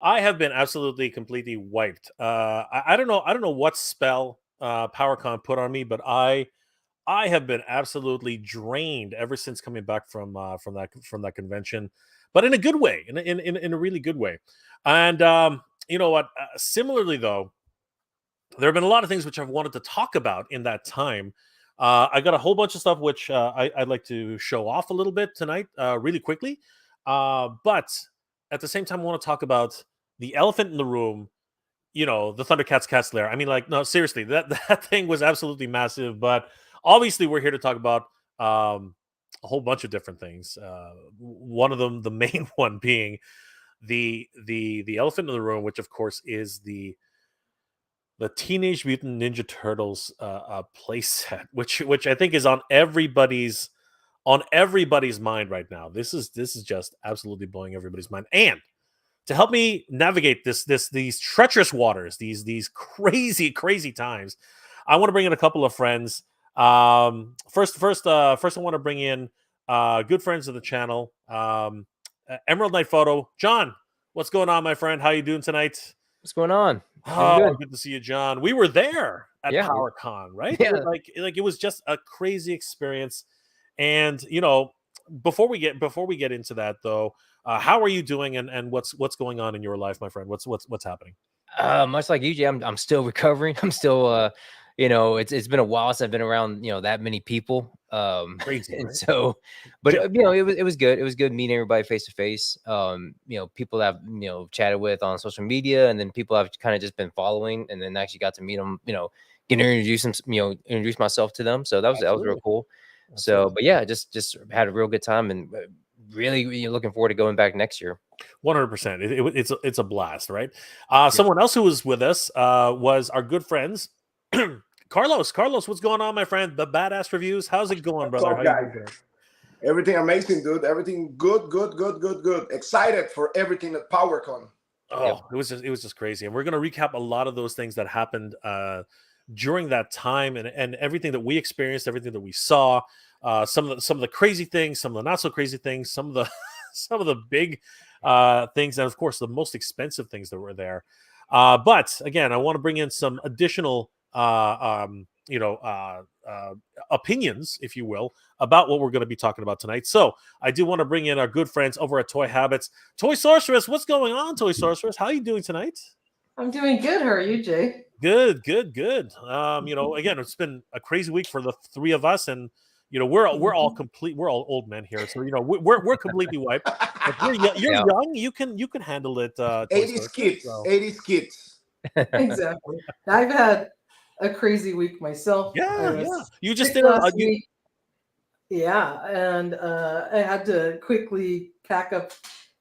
I have been absolutely completely wiped. I don't know. I don't know what spell PowerCon put on me, but I have been absolutely drained ever since coming back from that convention, but in a good way, in a really good way. And you know what? Similarly, though, there have been a lot of things which I've wanted to talk about in that time. I got a whole bunch of stuff which I'd like to show off a little bit tonight, really quickly. But at the same time, I want to talk about the elephant in the room. You know, the Thundercats Cats Lair. I mean, like, no, seriously, that that thing was absolutely massive. But obviously, we're here to talk about a whole bunch of different things. One of them, the main one, being the elephant in the room, which of course is the Teenage Mutant Ninja Turtles playset, which I think is on everybody's mind right now. This is just absolutely blowing everybody's mind. And to help me navigate these treacherous waters, these crazy times, I want to bring in a couple of friends. First, I want to bring in good friends of the channel, Emerald Knight Photo, John. What's going on, my friend? How you doing tonight? What's going on? Doing Oh, good. good to see you, John. We were there at Yeah. PowerCon, right? Yeah. Like it was just a crazy experience. And you know, before we get into that though, how are you doing and what's going on in your life, my friend? What's happening? Much like you, Jay, I'm still recovering. I'm still it's been a while since I've been around, that many people. Crazy, And right? so, but Just it was good. It was good meeting everybody face to face. People that I've, chatted with on social media, and then people I've kind of just been following, and then actually got to meet them, get introduce them, introduce myself to them. So that was real absolutely. cool. So, Absolutely. but yeah, just had a real good time, and really, looking forward to going back next year. 100%. It's a blast, right? Yeah. Someone else who was with us was our good friends. Carlos. Carlos, what's going on, my friend? The Badass Reviews. How's it going, What's brother? up, How you guys? doing today? Everything amazing, dude. Everything good, good, good, good, good. Excited for everything at PowerCon. Oh, it was just crazy. And we're gonna recap a lot of those things that happened during that time and everything that we experienced, everything that we saw, some of the crazy things, some of the not so crazy things, some of the some of the big things, and of course the most expensive things that were there. But again, I want to bring in some additional opinions, if you will, about what we're going to be talking about tonight. So I do want to bring in our good friends over at Toy Habits. Toy Sorceress, what's going on, Toy Sorceress? How are you doing tonight? I'm doing good. How are you, Jay? Good, good, good. Again, it's been a crazy week for the three of us, and we're all old men here, so we're completely wiped. But you're Yeah. young, you can handle it, Toy 80s Sorceress. kids, So 80s kids. Exactly. I've had a crazy week myself. I yeah, yeah. was You just sick did last you week. Yeah, and I had to quickly pack up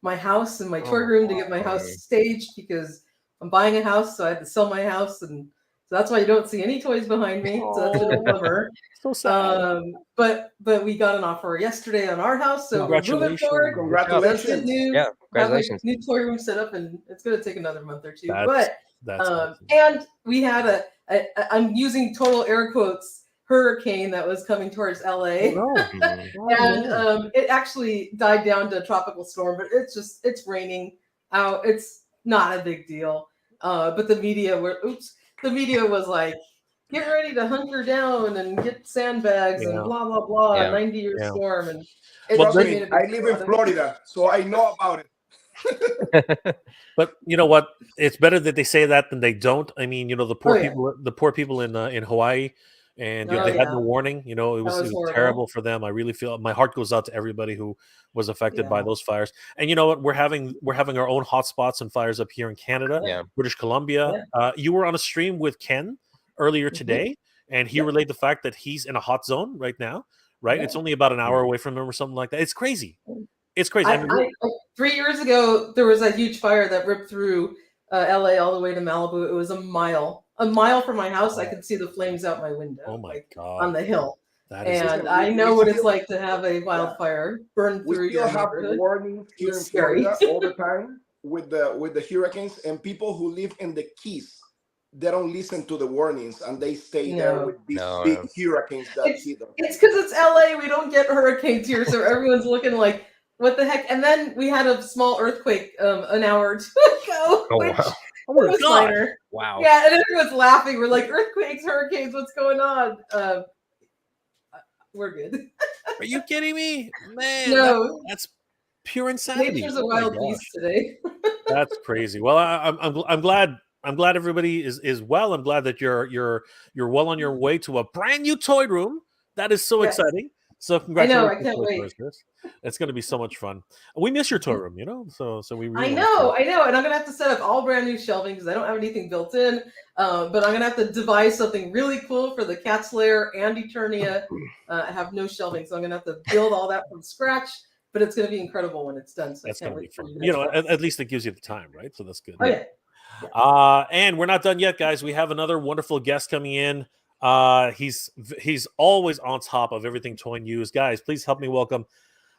my house and my toy oh room to get my house staged because I'm buying a house, so I had to sell my house, and so that's why you don't see any toys behind me. So that's been a oh bummer. so sad. But we got an offer yesterday on our house, so we're moving Congratulations. forward. Good job. So that's good Congratulations. news. Yeah. Have my Congratulations. new toy room set up, and it's going to take another month or two. That's But that's awesome. and we had I'm using total air quotes hurricane that was coming towards LA. Oh no. Mhm. Oh And no. it actually died down to a tropical storm, but it's raining out. It's not a big deal. But the media was like, get ready to hunker down and get sandbags and Yeah. blah blah blah, Yeah. 90-year Yeah. storm, and Well, Trust they then, made me, a big I live deal in out of it. Florida, so I know about it. but you know what? It's better that they say that than they don't. I mean, the Oh poor yeah, people in Hawaii, and oh they had no yeah, warning. It that was was terrible horrible. for them. I really feel my heart goes out to everybody who was affected by Yeah, those fires. And you know what? We're having our own hotspots and fires up here in Canada, Yeah. British Columbia. yeah. You were on a stream with Ken earlier Hmm. today, and he Yep, relayed the fact that he's in a hot zone right now. Right? yeah. It's only about an hour Mhm. away from him or something like that. It's crazy. It's crazy. I mean, I 3 years ago there was a huge fire that ripped through LA all the way to Malibu. It was a mile from my house. I oh, could see the flames out my oh window, my like on god, the hill. that is And Listen, I we know what it's still, like to have a yeah, wildfire burn we through still your have neighborhood. warnings here It's in scary. Florida all the time with the hurricanes, and people who live in the Keys, they don't listen to the warnings and they stay there No, with these No, big no. hurricanes that it's hit them. it's because it's LA. We don't get hurricanes here, so everyone's looking like, what the heck? And then we had a small earthquake an hour or two ago, Oh, which wow. Oh my was God. minor. Wow. Yeah, and everyone's laughing. We're like, earthquakes, hurricanes, what's going on? We're good. Are you kidding me? Man, No, that's pure insanity. nature's a Oh my wild gosh. beast today. That's crazy. Well, I'm glad. I'm glad everybody is well. I'm glad that you're well on your way to a brand new toy room. That is so Yes. exciting. So I know, I congratulations, can't Toy wait. Toasters. It's going to be so much fun. We miss your toy room, So we really I want to. know, and I'm gonna have to set up all brand new shelving because I don't have anything built in. But I'm gonna have to devise something really cool for the Cat's Lair and Eternia. I have no shelving, so I'm gonna have to build all that from scratch. But it's gonna be incredible when it's done. So That's I can't going to be wait for fun. you guys. At least it gives you the time, right? So that's good. Oh yeah. And we're not done yet, guys. We have another wonderful guest coming in. He's always on top of everything toy news. Guys, please help me welcome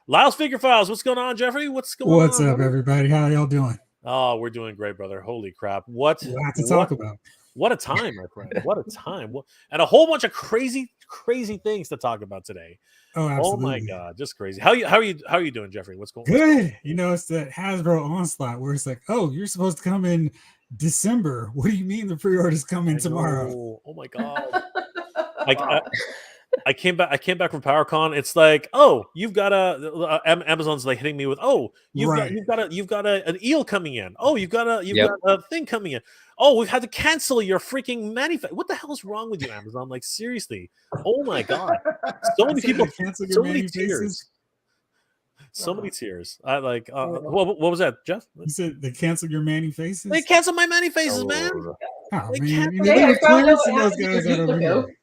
Lyle's Figure Files. What's going on, Jeffrey? What's going on? What's up, everybody? How y'all doing? Oh, we're doing great, brother. Holy crap. A lot to talk about. What a time, my friend. What a time. And a whole bunch of crazy things to talk about today. Oh, absolutely. Oh my God, just crazy. How are you doing, Jeffrey? What's going on? Good. It's that Hasbro onslaught where it's like, oh, you're supposed to come in December. What do you mean the pre-orders come in tomorrow? Oh my God. Wow. I came back from PowerCon. It's like, oh, you've got Amazon's like hitting me with, oh, you've got an eel coming in. Oh, you've got a thing coming in. Oh, we've had to cancel your freaking manufacturer. What the hell is wrong with you, Amazon? Like, seriously. Oh my God. So many people, so many tears. So many tears. I like what was that, Jeff? You said they canceled your Manny faces? They canceled my Manny faces, man. Oh, They man. canceled- They Hey, I were found out clearancing what those happened to guys your out over Duplico. here.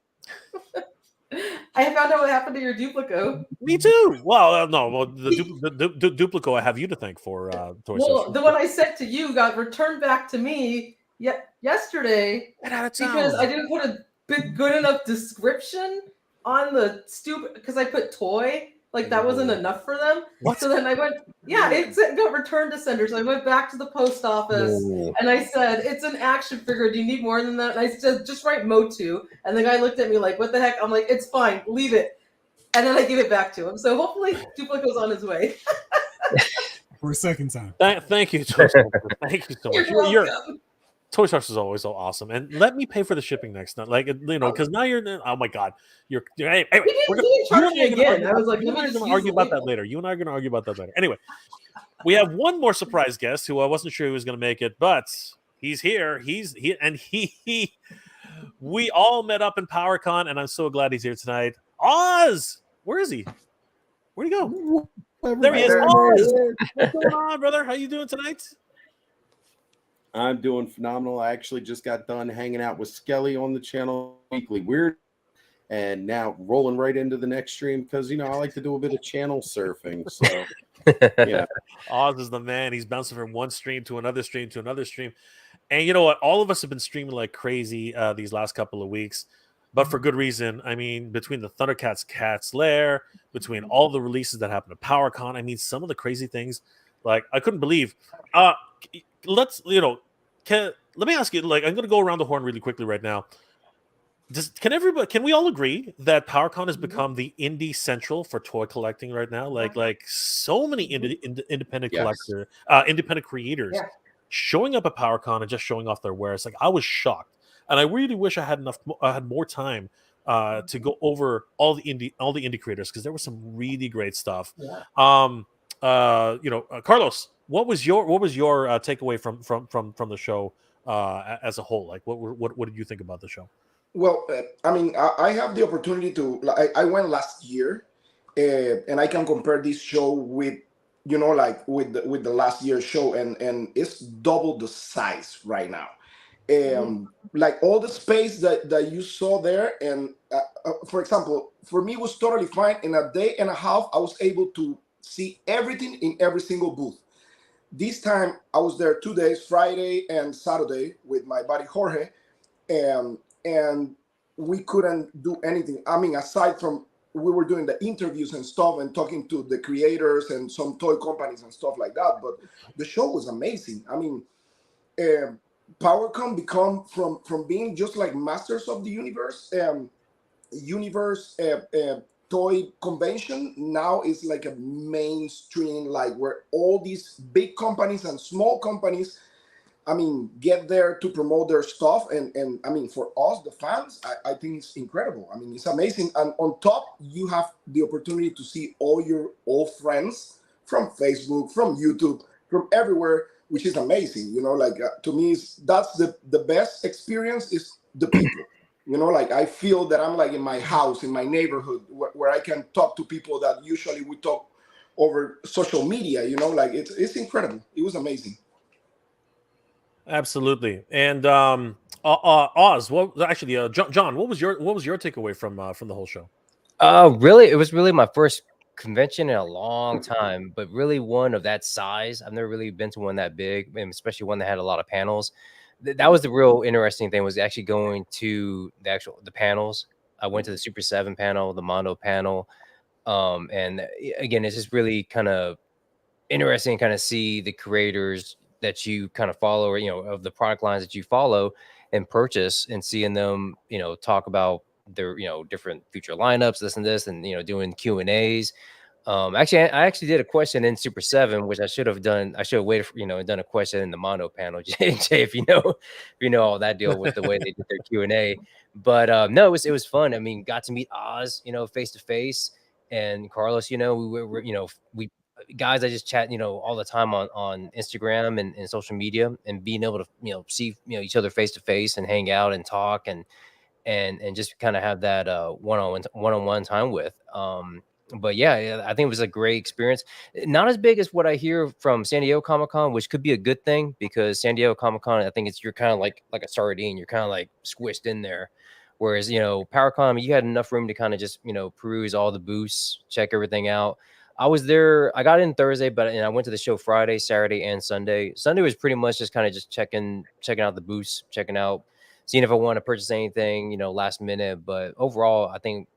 I found out what happened to your Duplico. Me too. Well, no, well, the Duplico I have you to thank for Toy Well, Social. the one I sent to you got returned back to me yesterday Get out of town. because I didn't put a good enough description on the because I put toy. Like that wasn't enough for them. What? So then I went, it got returned to sender. So I went back to the post office and I said, it's an action figure. Do you need more than that? And I said, just write Motu. And the guy looked at me like, what the heck? I'm like, it's fine, leave it. And then I give it back to him. So hopefully Duplico's on his way. For a second time. Thank you, Toy Social. Thank you so much. You're welcome. Toy Source is always so awesome, and let me pay for the shipping next time. Like because now you're. Oh my God, you're. Hey, He didn't charge me again. I was like, you and I are going to argue about that later. You and I are going to argue about that later. Anyway, we have one more surprise guest who I wasn't sure he was going to make it, but he's here. We all met up in PowerCon, and I'm so glad he's here tonight. Oz, where is he? Where'd he go? There he is. Oz, what's going on, brother? How you doing tonight? I'm doing phenomenal. I actually just got done hanging out with Skelly on the channel weekly weird, and now rolling right into the next stream because I like to do a bit of channel surfing. So yeah, Oz is the man. He's bouncing from one stream to another stream to another stream, and you know what? All of us have been streaming like crazy these last couple of weeks, but for good reason. I mean, between the Thundercats Cat's Lair, between all the releases that happened to PowerCon, I mean, some of the crazy things, like I couldn't believe. Let me ask you, like, I'm going to go around the horn really quickly right now. Can we all agree that PowerCon has become the indie central for toy collecting right now? Like so many independent collector, independent creators showing up at PowerCon and just showing off their wares. Like I was shocked, and I really wish I had more time to go over all the indie creators because there was some really great stuff. Carlos, what was your takeaway from the show as a whole? Like, what did you think about the show? Well, I mean, I have the opportunity to. I went last year, and I can compare this show with, with the last year's show, and it's double the size right now. Like all the space that you saw there, and for example, for me it was totally fine. In a day and a half, I was able to see everything in every single booth. This time I was there 2 days, Friday and Saturday, with my buddy Jorge, and we couldn't do anything. I mean, aside from we were doing the interviews and stuff and talking to the creators and some toy companies and stuff like that. But the show was amazing. I mean, PowerCon become from being just like Masters of the Universe, toy convention now is like a mainstream, like where all these big companies and small companies, I mean, get there to promote their stuff. And I mean, for us, the fans, I think it's incredible. I mean, it's amazing. And on top, you have the opportunity to see all your old friends from Facebook, from YouTube, from everywhere, which is amazing. You know, like to me, that's the best experience is the people. You know, like I feel that I'm like in my house, in my neighborhood, where I can talk to people that usually we talk over social media. You know, like it's incredible. It was amazing. Absolutely. And Oz, what actually John, what was your takeaway from the whole show? Really, it was really my first convention in a long time, but really one of that size. I've never really been to one that big, and especially one that had a lot of panels. That was the real interesting thing, was actually going to the panels. I went to the Super 7 panel, the Mondo panel. And again, it's just really kind of interesting, kind of see the creators that you kind of follow, or of the product lines that you follow and purchase, and seeing them talk about their different future lineups, this and this, and doing Q&As. Actually, I actually did a question in Super 7, which I should have done. I should have waited for, and done a question in the Mondo panel. Jay, if you know all that deal with the way they did their Q&A. But no, it was fun. I mean, got to meet Oz, face to face, and Carlos. We were we guys I just chat all the time on Instagram and social media, and being able to see each other face to face and hang out and talk and just kind of have that one-on-one time with. But yeah, I think it was a great experience. Not as big as what I hear from San Diego Comic-Con, which could be a good thing, because San Diego Comic-Con, I think you're kind of like a sardine. You're kind of like squished in there. Whereas, PowerCon, you had enough room to kind of just, peruse all the booths, check everything out. I was there. I got in Thursday, but I went to the show Friday, Saturday, and Sunday. Sunday was pretty much just kind of just checking out the booths, checking out, seeing if I want to purchase anything, last minute. But overall, I think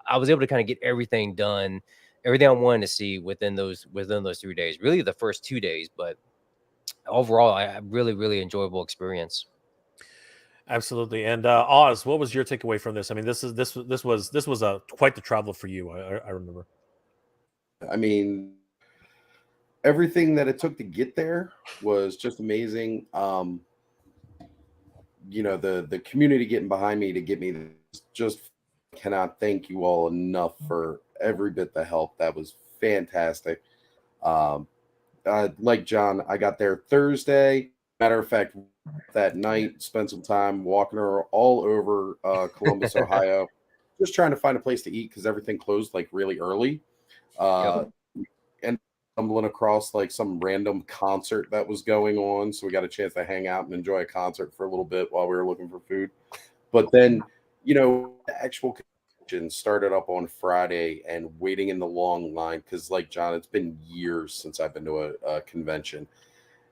I was able to kind of get everything done, everything I wanted to see within those 3 days. Really, the first 2 days, but overall, I really, really enjoyable experience. Absolutely. And Oz, what was your takeaway from this? I mean, this was a quite the travel for you. I remember. I mean, everything that it took to get there was just amazing. The community getting behind me to get me this, just cannot thank you all enough for every bit the help. That was fantastic. Like John, I got there Thursday. Matter of fact, that night, spent some time walking all over Columbus, Ohio, just trying to find a place to eat because everything closed like really early. And stumbling across like some random concert that was going on, so we got a chance to hang out and enjoy a concert for a little bit while we were looking for food. But then, the actual convention started up on Friday, and waiting in the long line, because like John, it's been years since I've been to a convention,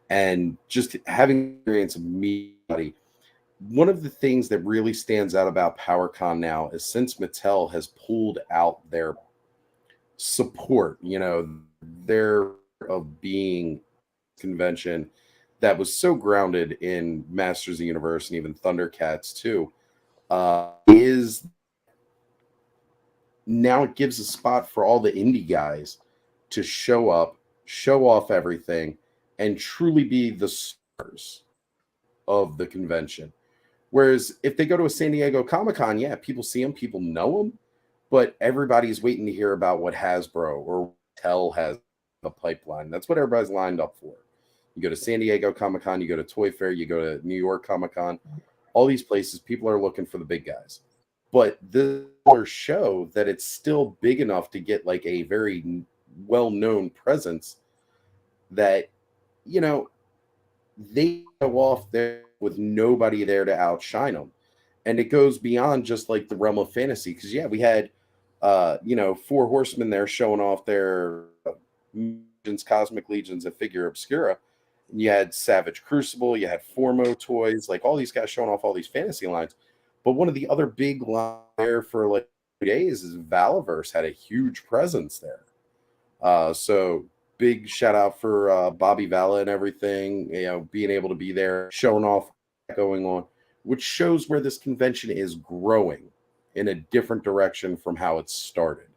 and just having experience of meeting. One of the things that really stands out about PowerCon now is, since Mattel has pulled out their support, their of being convention that was so grounded in Masters of the Universe and even Thundercats too, is now it gives a spot for all the indie guys to show up, show off everything, and truly be the stars of the convention. Whereas if they go to a San Diego Comic-Con, yeah, people see them, people know them, but everybody's waiting to hear about what Hasbro or Mattel has the pipeline. That's what everybody's lined up for. You go to San Diego Comic-Con, you go to Toy Fair, you go to New York Comic-Con, all these places, people are looking for the big guys. But this show that it's still big enough to get like a very well-known presence that, they go off there with nobody there to outshine them. And it goes beyond just like the realm of fantasy. Because, yeah, we had, Four Horsemen there showing off their Cosmic Legions and Figure Obscura. And you had Savage Crucible, you had Formo toys, like all these guys showing off all these fantasy lines. But one of the other big lines there for like 2 days is Valaverse had a huge presence there. So big shout out for Bobby Vala and everything, being able to be there, showing off going on, which shows where this convention is growing in a different direction from how it started.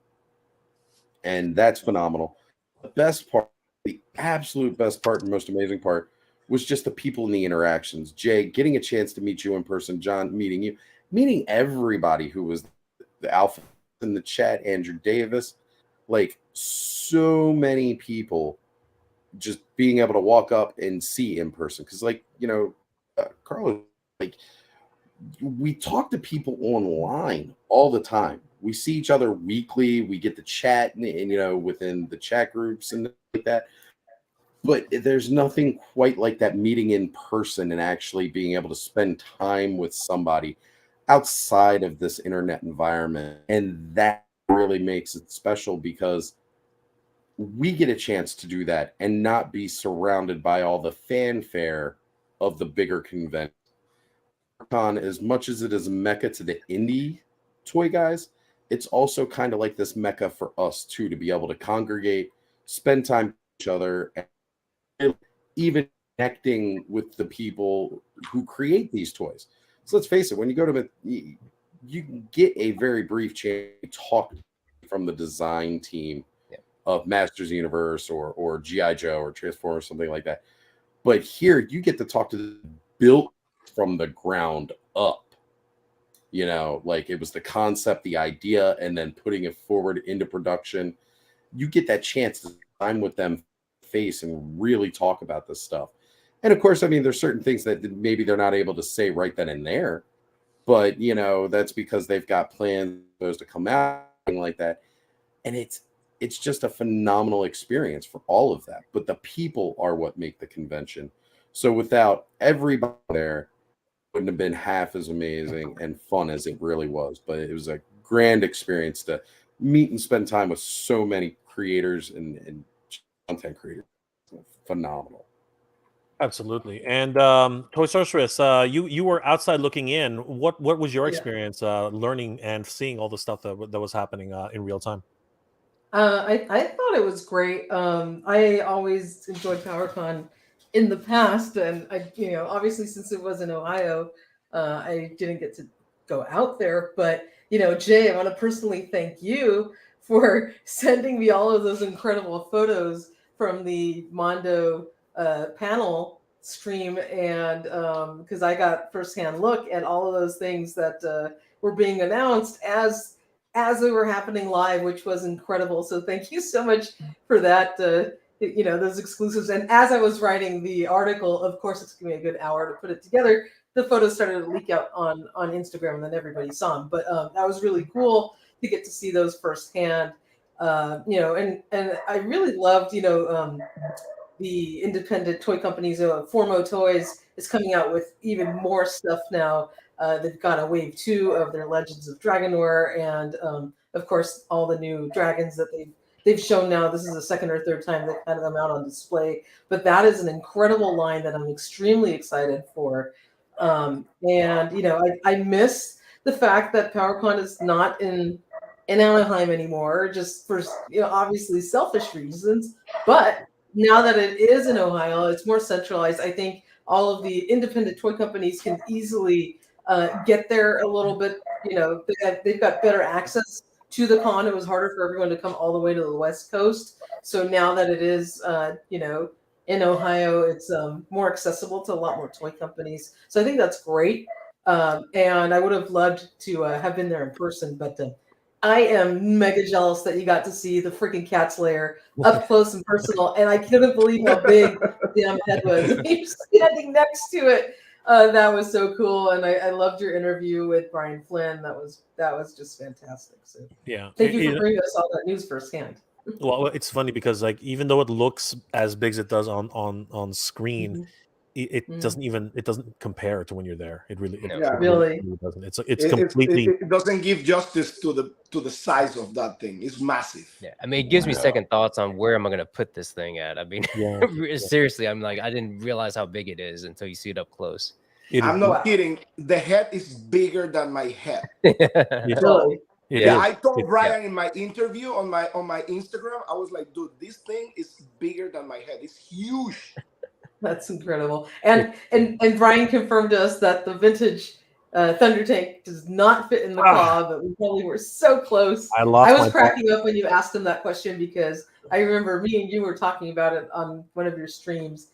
and that's phenomenal. The best part, the absolute best part and most amazing part was just the people and the interactions. Jay, getting a chance to meet you in person, John, meeting you, meeting everybody who was the alpha in the chat, Andrew Davis, like so many people just being able to walk up and see in person. Because, like, Carlos, like, we talk to people online all the time. We see each other weekly. We get to chat and within the chat groups and like that. But there's nothing quite like that meeting in person and actually being able to spend time with somebody outside of this internet environment. And that really makes it special because we get a chance to do that and not be surrounded by all the fanfare of the bigger convention. Con, as much as it is a mecca to the indie toy guys, it's also kind of like this mecca for us too, to be able to congregate, spend time with each other, and even connecting with the people who create these toys. So let's face it, when you go to it, you can get a very brief chance to talk from the design team of Masters Universe or G.I. Joe or Transformers, something like that. But here you get to talk to the built from the ground up. Like it was the concept, the idea, and then putting it forward into production. You get that chance to time with them face and really talk about this stuff. And of course, I mean, there's certain things that maybe they're not able to say right then and there, but that's because they've got plans supposed to come out like that. And it's just a phenomenal experience for all of that. But the people are what make the convention. So without everybody there, it wouldn't have been half as amazing and fun as it really was. But it was a grand experience to meet and spend time with so many creators and content creators. Phenomenal. Absolutely. And Toy Sorceress, you were outside looking in. What was your experience learning and seeing all the stuff that was happening in real time? I thought it was great. I always enjoyed PowerCon in the past, and obviously since it was in Ohio, I didn't get to go out there. But Jay, I want to personally thank you for sending me all of those incredible photos from the Mondo panel stream, and because I got firsthand look at all of those things that were being announced as they were happening live, which was incredible. So thank you so much for that. Those exclusives. And as I was writing the article, of course, it's gonna be a good hour to put it together. The photos started to leak out on Instagram, and then everybody saw them. But that was really cool to get to see those firsthand. And I really loved, the independent toy companies. Formo Toys is coming out with even more stuff now. They've got a wave 2 of their Legends of Dragonware, and of course all the new dragons that they've shown now. This is the second or third time they've had them out on display, but that is an incredible line that I'm extremely excited for. I miss the fact that PowerCon is not in Anaheim anymore, just for obviously selfish reasons, but now that it is in Ohio, it's more centralized. I think all of the independent toy companies can easily get there a little bit. They've got better access to the con. It was harder for everyone to come all the way to the West Coast. So now that it is, in Ohio, it's more accessible to a lot more toy companies. So I think that's great. And I would have loved to have been there in person, but I am mega jealous that you got to see the freaking cat's lair up close and personal, and I couldn't believe how big the damn head was. You're standing next to it. That was so cool, and I loved your interview with Brian Flynn. That was just fantastic. So yeah, thank you for bringing us all that news firsthand. Well, it's funny because like even though it looks as big as it does on screen, it doesn't compare to when you're there. It really doesn't. It's completely. It doesn't give justice to the size of that thing. It's massive. Yeah, I mean, it gives me second thoughts on where am I going to put this thing at. I mean, seriously, I'm like, I didn't realize how big it is until you see it up close. I'm not kidding. The head is bigger than my head. Really? I told Brian in my interview on my Instagram, I was like, dude, this thing is bigger than my head. It's huge. That's incredible. And Brian confirmed to us that the vintage Thunder Tank does not fit in the claw, but we probably were so close. I lost. I was cracking up when you asked him that question because I remember me and you were talking about it on one of your streams,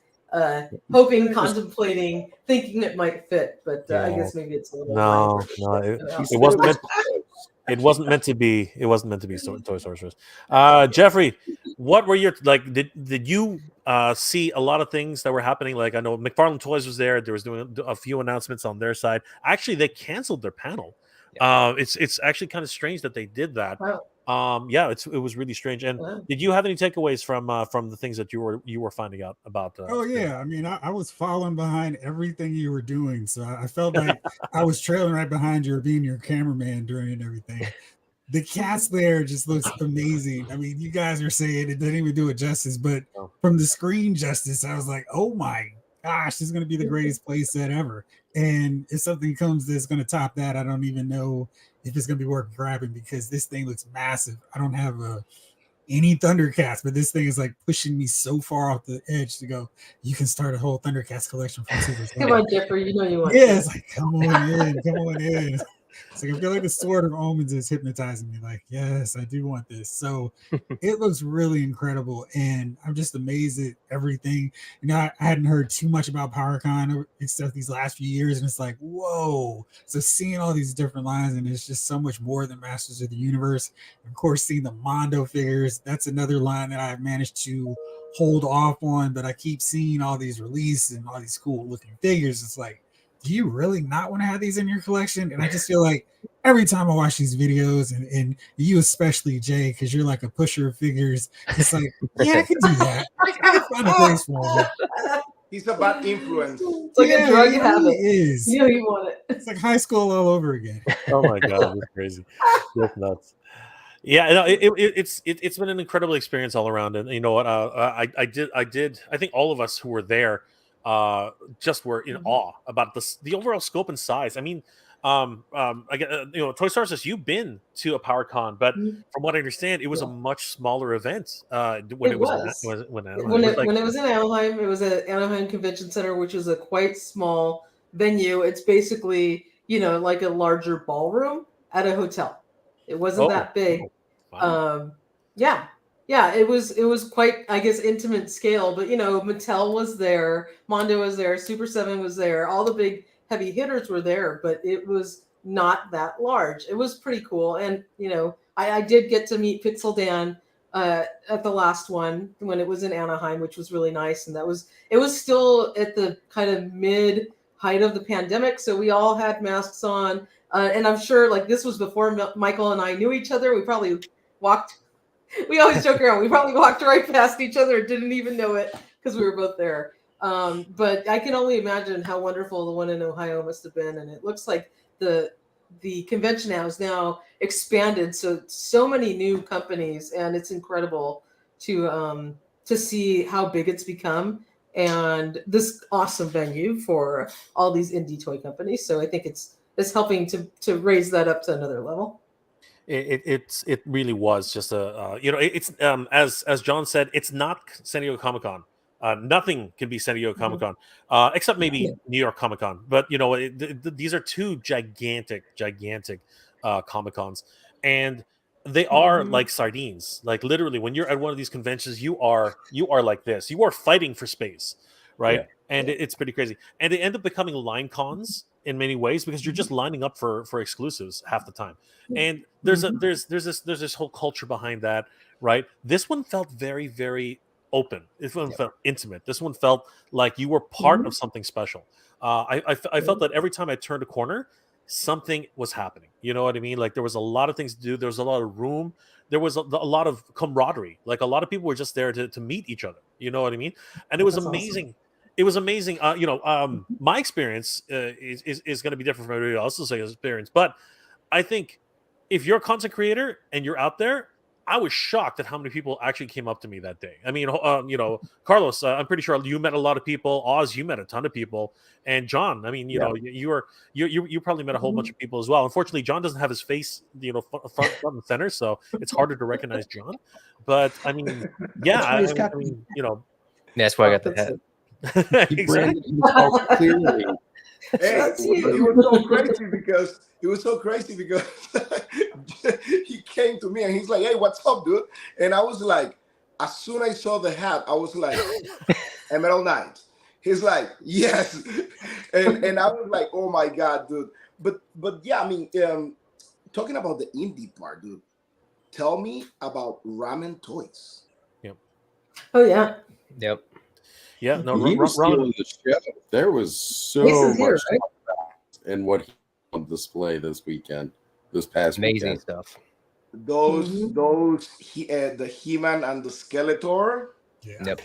hoping, contemplating, thinking it might fit, but I guess maybe it's a little no. It wasn't meant. It wasn't meant to be. It wasn't meant to be Toy Sorcerers. Jeffrey, what were your like? Did you see a lot of things that were happening? Like I know McFarlane Toys was there. There was doing a few announcements on their side. Actually, they canceled their panel. It's actually kind of strange that they did that. Wow. Yeah, it was really strange. And did you have any takeaways from the things that you were finding out about? Oh yeah, I mean, I was following behind everything you were doing, so I felt like I was trailing right behind you, or being your cameraman during everything. The cast there just looks amazing. I mean, you guys are saying it didn't even do it justice, but from the screen justice, I was like, oh my gosh, this is going to be the greatest playset ever. And if something comes that's going to top that, I don't even know if it's going to be worth grabbing, because this thing looks massive. I don't have any Thundercats, but this thing is like pushing me so far off the edge to go, you can start a whole Thundercats collection from Super. Come on, Jeffrey, you know you want. Yeah, it's like, come on in. It's like I feel like the Sword of Omens is hypnotizing me. Like, yes, I do want this. So it looks really incredible, and I'm just amazed at everything. You know, I hadn't heard too much about PowerCon except these last few years, and it's like, whoa. So seeing all these different lines, and it's just so much more than Masters of the Universe. Of course, seeing the Mondo figures, that's another line that I've managed to hold off on, but I keep seeing all these releases and all these cool looking figures. It's like, do you really not want to have these in your collection? And I just feel like every time I watch these videos, and you especially, Jay, because you're like a pusher of figures, it's like, yeah, I can do that. I can find a place for it. He's a bad influence. It's like a drug habit. Is. You know you want it. It's like high school all over again. Oh my god, that's crazy. That's nuts. Yeah, no, it's been an incredible experience all around, and you know what? I think all of us who were there just were in awe about the overall scope and size. I mean, I get you know, Toy Story, you've been to a PowerCon, but from what I understand, it was a much smaller event when it was when it was in Anaheim. It was at Anaheim Convention Center, which is a quite small venue. It's basically, you know, like a larger ballroom at a hotel. It wasn't that big. Wow. Yeah, it was quite, I guess, intimate scale. But you know, Mattel was there, Mondo was there, Super 7 was there, all the big heavy hitters were there, but it was not that large. It was pretty cool, and you know, I did get to meet Pixel Dan at the last one when it was in Anaheim, which was really nice, and it was still at the kind of mid height of the pandemic, so we all had masks on. And I'm sure, like, this was before Michael and I knew each other. We probably we always joke around, we probably walked right past each other and didn't even know it because we were both there. But I can only imagine how wonderful the one in Ohio must have been. And it looks like the convention has now expanded. So many new companies, and it's incredible to see how big it's become, and this awesome venue for all these indie toy companies. So I think it's helping to raise that up to another level. It really was just you know, it's as John said, it's not San Diego Comic-Con. Nothing can be San Diego Comic-Con, except maybe New York Comic-Con. But you know, these are two gigantic Comic-Cons, and they are like sardines. Like literally, when you're at one of these conventions, you are like this. You are fighting for space, right? Yeah. And it's pretty crazy. And they end up becoming line cons in many ways, because you're just lining up for exclusives half the time. And there's this whole culture behind that, right? This one felt very, very open. This one felt intimate. This one felt like you were part of something special. I felt that every time I turned a corner, something was happening. You know what I mean? Like there was a lot of things to do. There was a lot of room. There was a lot of camaraderie. Like a lot of people were just there to meet each other. You know what I mean? And it was amazing. Awesome. It was amazing. You know, my experience is going to be different from everybody else's experience. But I think if you're a content creator and you're out there, I was shocked at how many people actually came up to me that day. I mean, you know, Carlos, I'm pretty sure you met a lot of people. Oz, you met a ton of people. And John, I mean, you know, you probably met a whole bunch of people as well. Unfortunately, John doesn't have his face, you know, front and center, so it's harder to recognize John. But I mean, yeah, I mean, you know, that's why I got the hat. Exactly. Clearly. Hey, That's you. it was so crazy because he came to me and he's like, "Hey, what's up, dude?" And I was like, as soon as I saw the hat, I was like, "Emerald Knight." He's like, "Yes," and I was like, "Oh my god, dude!" But yeah, I mean, talking about the indie part, dude. Tell me about Ramen Toys. Yep. Oh yeah, Yep. Yeah. No. He was Ron. stealing the show. There was Ace so is here, much right? in what he on display this past Amazing weekend. stuff. The He-Man and the Skeletor. Yeah. Yep.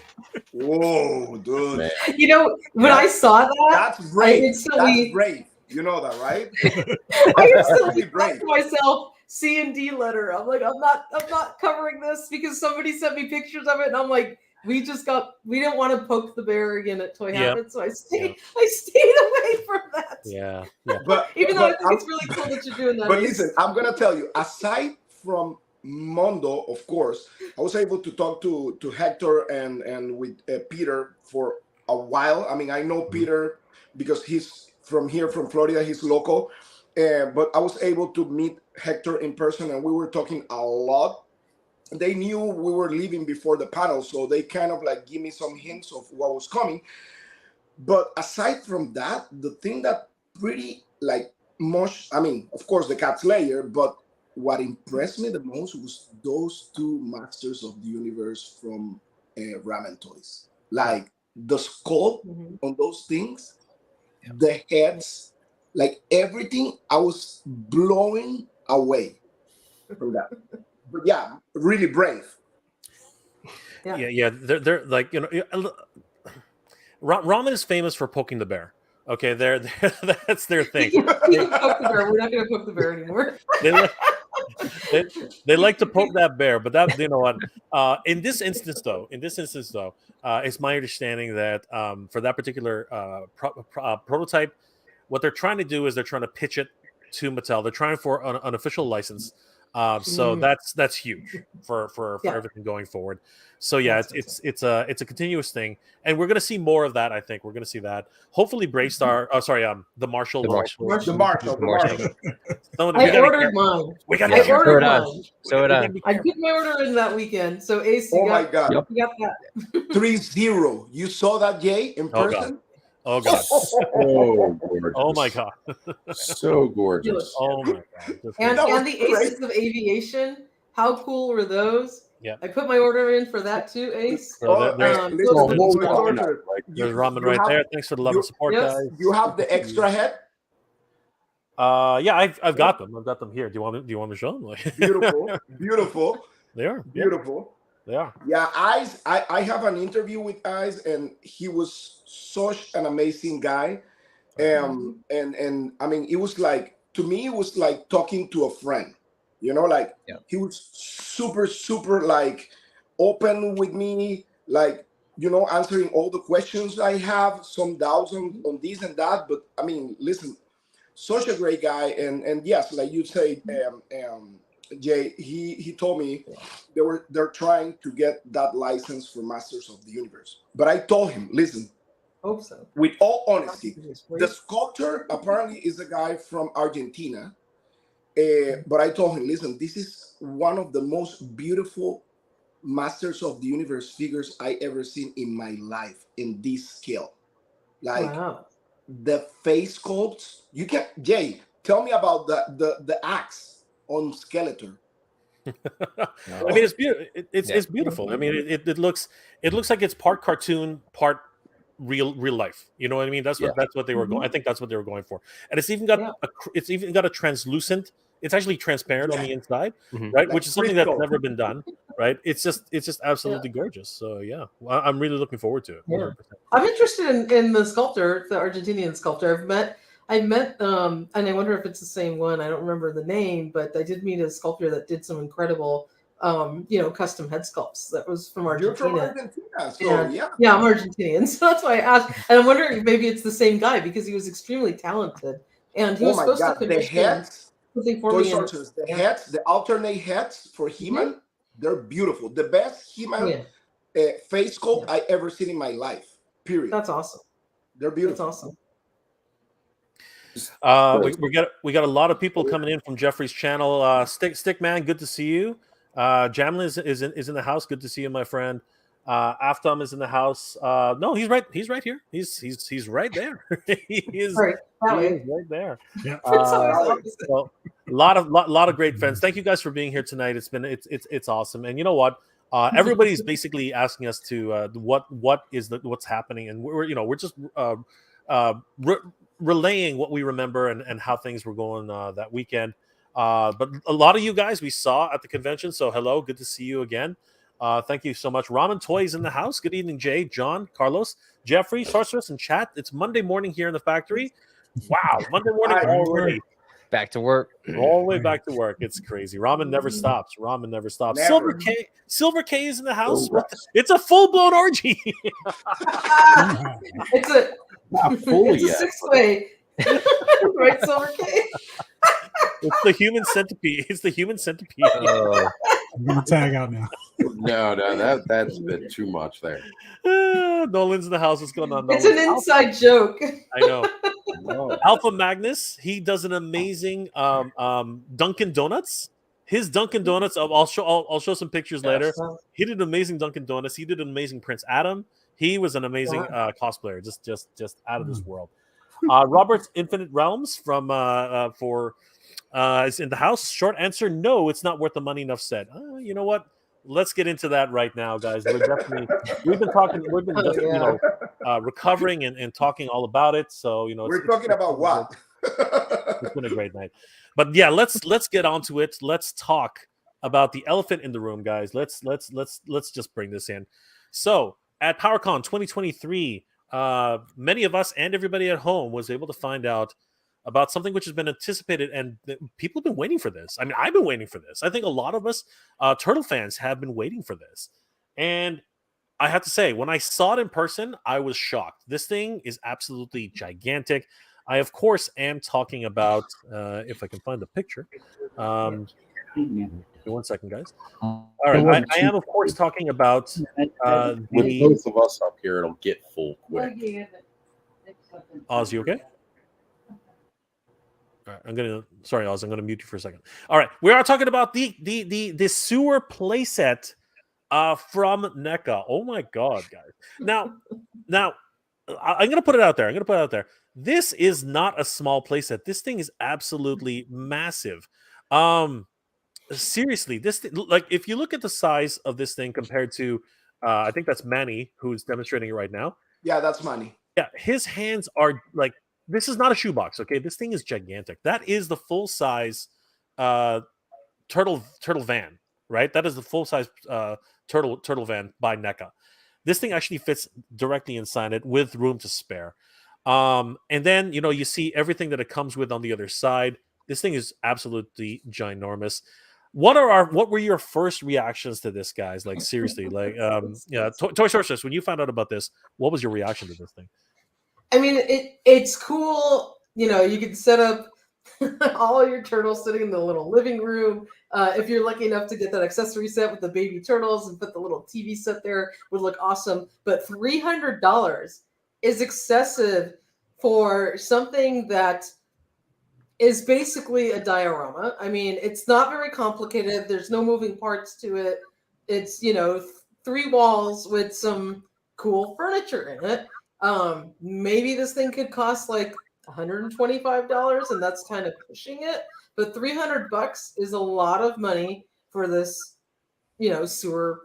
Whoa, dude. Man. You know, when I saw that, That's brave. That's instantly- brave. You know that, right? I instantly That's brave. thought to myself, C&D letter. I'm like, I'm not covering this because somebody sent me pictures of it, and I'm like, we didn't want to poke the bear again at Toy Yep. Habit, so I stayed away from that. Yeah. Yeah. But Even though I but think it's really cool that you're doing that. But Ace. listen, I'm gonna tell you. Aside from Mondo, of course, I was able to talk to Hector and with Peter for a while. I mean, I know Peter because he's from here, from Florida. He's local, but I was able to meet Hector in person, and we were talking a lot. They knew we were leaving before the panel, so they kind of like give me some hints of what was coming. But aside from that, the thing that pretty like much, I mean, of course, the Cat's Lair, but what impressed me the most was those two Masters of the Universe from Ramen Toys. Like the sculpt on those things, the heads, like everything, I was blowing away from that. But yeah, really brave. Yeah. They're like, Ramen is famous for poking the bear. Okay, that's their thing. We can poke the bear. We're not going to poke the bear anymore. They like to poke that bear, but that, you know what? In this instance, though, it's my understanding that for that particular prototype, what they're trying to do is they're trying to pitch it to Mattel. They're trying for an official license. So that's huge for everything going forward. So yeah, it's a continuous thing, and we're gonna see more of that. I think we're gonna see that. Hopefully, Bravestar. Oh, sorry, the Marshall. The Marshall. I ordered mine. I ordered mine. So did I. I did my order in that weekend. So Ace, Oh my God. you got that. 3-0. You saw that, Jay, in person? Oh God. So gorgeous. Oh my God. So gorgeous. Oh my God. And the Aces of Aviation. How cool were those? Yeah. I put my order in for that too, Ace. So there's There's ramen right there. Thanks for the love and support, guys. You have the extra head? Yeah, I've got them. I've got them here. Do you want me to show them? Beautiful. They are Beautiful. They are. Yeah, Eyes. I have an interview with Eyes, and he was such an amazing guy. And I mean, it was like, to me, it was like talking to a friend. You know, like he was super like open with me, like, you know, answering all the questions I have, some doubts on this and that. But I mean, listen, such a great guy. And yes, like you say, Jay, he told me they're trying to get that license for Masters of the Universe. But I told him, listen, Hope so. with all honesty, the sculptor apparently is a guy from Argentina. But I told him, listen, this is one of the most beautiful Masters of the Universe figures I ever seen in my life in this scale. Like the face sculpts. You can, Jay, tell me about the axe on Skeletor. I mean, it's beautiful. It's beautiful. I mean, it looks like it's part cartoon, part real life. You know what I mean? That's what they were going. I think that's what they were going for. And it's even got a translucent. It's actually transparent on the inside, right? Like which is something that's never been done, right? It's just absolutely gorgeous. So yeah, I'm really looking forward to it. Yeah. I'm interested in the sculptor, the Argentinian sculptor. I met, and I wonder if it's the same one. I don't remember the name, but I did meet a sculptor that did some incredible, custom head sculpts. That was from Argentina. You're from Argentina, so yeah, I'm Argentinian, so that's why I asked. And I'm wondering if maybe it's the same guy because he was extremely talented, and he was supposed to commission something for me. The heads, the alternate heads for He-Man, they're beautiful. The best He-Man face sculpt I ever seen in my life. Period. That's awesome. They're beautiful. That's awesome. We got a lot of people coming in from Jeffrey's channel. Stickman, good to see you. Jamlin is in the house. Good to see you, my friend. Aftam is in the house. No, he's right. He's right here. He's right there. he is. Right, that He way. is right there. Yeah. It's always opposite. So a lot of great friends. Thank you guys for being here tonight. It's awesome. And you know what? Everybody's basically asking us to what's happening, and we're just relaying what we remember and how things were going that weekend. But a lot of you guys we saw at the convention. So hello, good to see you again. Thank you so much. Ramen Toys in the house. Good evening, Jay, John, Carlos, Jeffrey, Sorceress, and chat. It's Monday morning here in the factory. Wow, Monday morning already. Back to work. All the way back to work. It's crazy. Ramen never stops. Ramen never stops. Never. Silver K is in the house. It's a full blown orgy. It's a Not fully it's a yet. 6-way. Right, Silver K? It's the human centipede. It's the human centipede. I'm gonna tag out now. No, that's been too much there. Nolan's in the house. What's going on? It's Nolan? an inside joke. I know. No. Alpha Magnus, he does an amazing Dunkin' Donuts. His Dunkin' Donuts, I'll show some pictures later. He did an amazing Dunkin' Donuts. He did an amazing Prince Adam. He was an amazing cosplayer, just out of this world. Robert's Infinite Realms from is in the house. Short answer: no, it's not worth the money. Enough said. You know what? Let's get into that right now, guys. We've been talking. We've been recovering and talking all about it. So We're talking about what? It's been a great night. But yeah, let's get onto it. Let's talk about the elephant in the room, guys. Let's just bring this in. So at PowerCon 2023, many of us and everybody at home was able to find out about something which has been anticipated, and people have been waiting for this. I mean, I've been waiting for this. I think a lot of us Turtle fans have been waiting for this. And I have to say, when I saw it in person, I was shocked. This thing is absolutely gigantic. I, of course, am talking about, if I can find the picture. Give me 1 second, guys. All right. I am, of course, talking about With both of us up here, it'll get full quick. Oz, you okay? All right, sorry, Oz, I'm gonna mute you for a second. All right, we are talking about the sewer playset from NECA. Oh my god, guys! Now, I'm gonna put it out there. This is not a small playset. This thing is absolutely massive. Seriously, this thing, like, if you look at the size of this thing compared to, I think that's Manny who's demonstrating it right now. Yeah, that's money. Yeah, his hands are like. This is not a shoebox, okay? This thing is gigantic. That is the full size turtle van, right? That is the full size turtle van by NECA. This thing actually fits directly inside it with room to spare. And then you see everything that it comes with on the other side. This thing is absolutely ginormous. What were your first reactions to this, guys? Like, seriously, like Toy Sorceress, when you found out about this, what was your reaction to this thing? I mean, it's cool. You can set up all your turtles sitting in the little living room. If you're lucky enough to get that accessory set with the baby turtles and put the little TV set there, would look awesome. But $300 is excessive for something that is basically a diorama. I mean, it's not very complicated. There's no moving parts to it. It's 3 walls with some cool furniture in it. Maybe this thing could cost like $125, and that's kind of pushing it. But $300 is a lot of money for this, sewer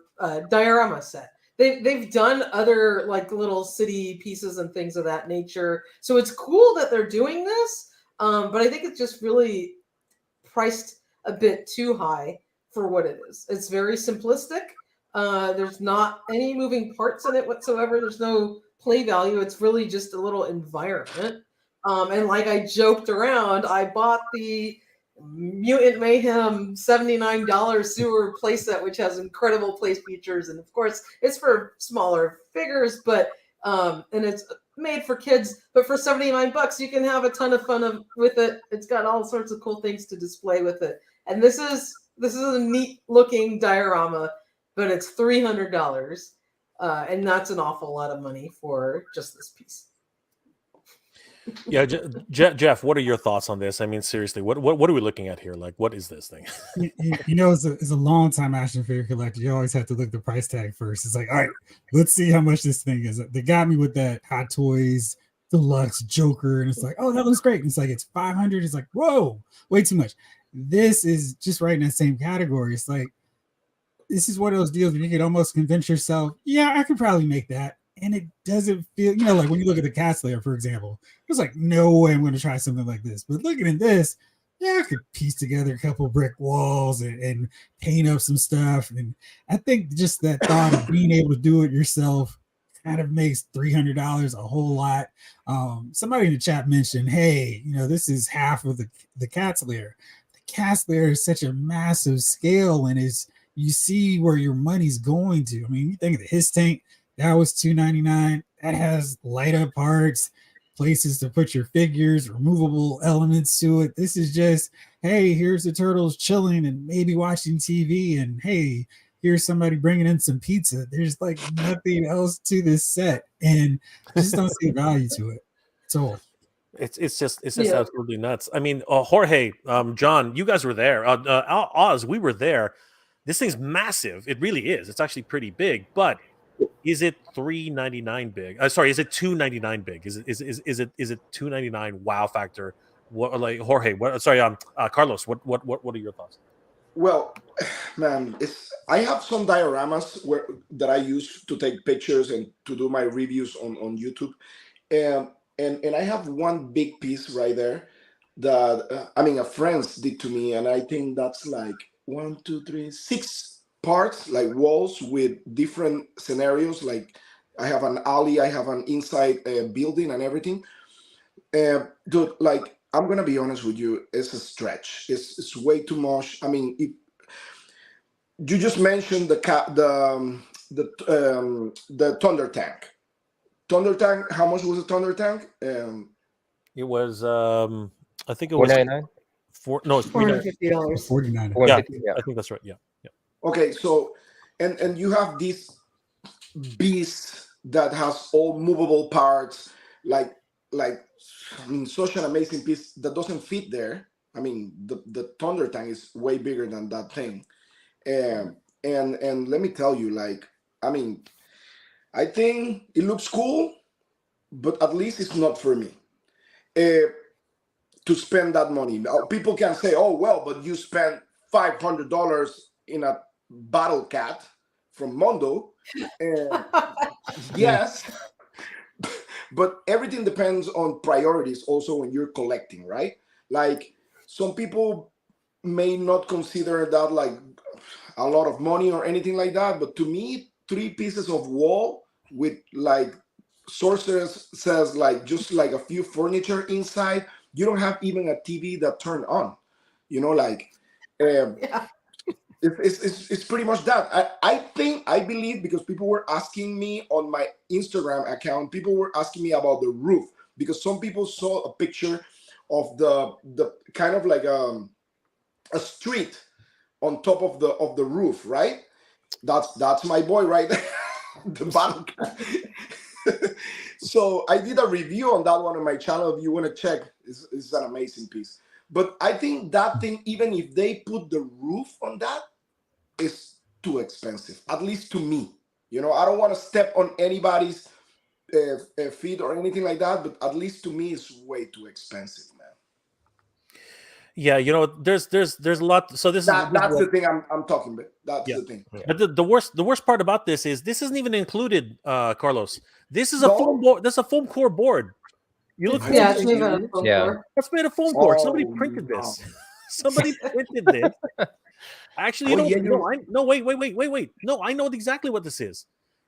diorama set. They've done other like little city pieces and things of that nature. So it's cool that they're doing this. But I think it's just really priced a bit too high for what it is. It's very simplistic. There's not any moving parts in it whatsoever. There's no play value. It's really just a little environment. And like I joked around, I bought the Mutant Mayhem $79 sewer playset, which has incredible play features. And of course, it's for smaller figures, but and it's made for kids. But for $79, you can have a ton of fun with it. It's got all sorts of cool things to display with it. And this is a neat looking diorama, but it's $300. And that's an awful lot of money for just this piece. Yeah, Jeff, what are your thoughts on this? I mean, seriously, what are we looking at here? Like, what is this thing? You know, as a long time action figure collector, you always have to look at the price tag first. It's like, all right, let's see how much this thing is. They got me with that Hot Toys Deluxe Joker, and it's like, oh, that looks great. And it's like, it's 500. It's like, whoa, way too much. This is just right in that same category. It's like, this is one of those deals where you can almost convince yourself, yeah, I could probably make that. And it doesn't feel, you know, like when you look at the Cast Layer, for example, it's like, no way I'm going to try something like this. But looking at this, yeah, I could piece together a couple brick walls and paint up some stuff. And I think just that thought of being able to do it yourself kind of makes $300 a whole lot. Somebody in the chat mentioned, hey, you know, this is half of the Cast Layer. The Cast Layer is such a massive scale, and you see where your money's going to. I mean, you think of the His Tank, that was $299. That has light up parts, places to put your figures, removable elements to it. This is just, hey, here's the turtles chilling and maybe watching TV, and hey, here's somebody bringing in some pizza. There's like nothing else to this set, and I just don't see value to it. So It's just absolutely nuts. I mean, Jorge, John, you guys were there. Oz, we were there. This thing's massive. It really is. It's actually pretty big, but is it $399 big? Sorry, is it $299 big? Is it $299 wow factor? What, like, Jorge? What? Sorry, Carlos. What are your thoughts? Well, man, I have some dioramas that I use to take pictures and to do my reviews on YouTube, and I have one big piece right there that a friend's did to me, and I think that's like 1, 2, 3, 6 parts, like walls with different scenarios. Like I have an alley, I have an inside building and everything. Dude, like I'm gonna be honest with you, it's a stretch. It's way too much. I mean, you just mentioned the Thunder Tank. Thunder Tank. How much was the Thunder Tank? It was I think it was $499. it's $450. $49. Yeah, Yeah. I think that's right. Yeah. Okay, so and you have this beast that has all movable parts, like such an amazing piece that doesn't fit there. I mean, the Thunder Tank is way bigger than that thing, and let me tell you, like, I mean, I think it looks cool, but at least it's not for me to spend that money. Now, people can say, oh well, but you spent $500 in a Battle Cat from Mondo, and yes, but everything depends on priorities also when you're collecting, right? Like some people may not consider that like a lot of money or anything like that, but to me, 3 pieces of wall with like Sorceress says, like just like a few furniture inside, you don't have even a TV that turned on, you know, like Yeah. it's pretty much that. I believe, because people were asking me on my Instagram account, people were asking me about the roof, because some people saw a picture of the kind of like a street on top of the roof, right? That's my boy right there, the Battle Cat. So I did a review on that one on my channel. If you want to check, it's an amazing piece. But I think that thing, even if they put the roof on that, is too expensive, at least to me. You know, I don't want to step on anybody's feet or anything like that, but at least to me, it's way too expensive, man. Yeah, you know, there's a lot. So that's the thing I'm talking about. That's the thing. But the worst part about this isn't even included, Carlos. This is a No? foam board. That's a foam core board. You look. Yeah, it's made out of foam Yeah. core. That's made of foam core. Oh, Somebody printed no. this. Somebody printed this. Actually, wait. No, I know exactly what this is.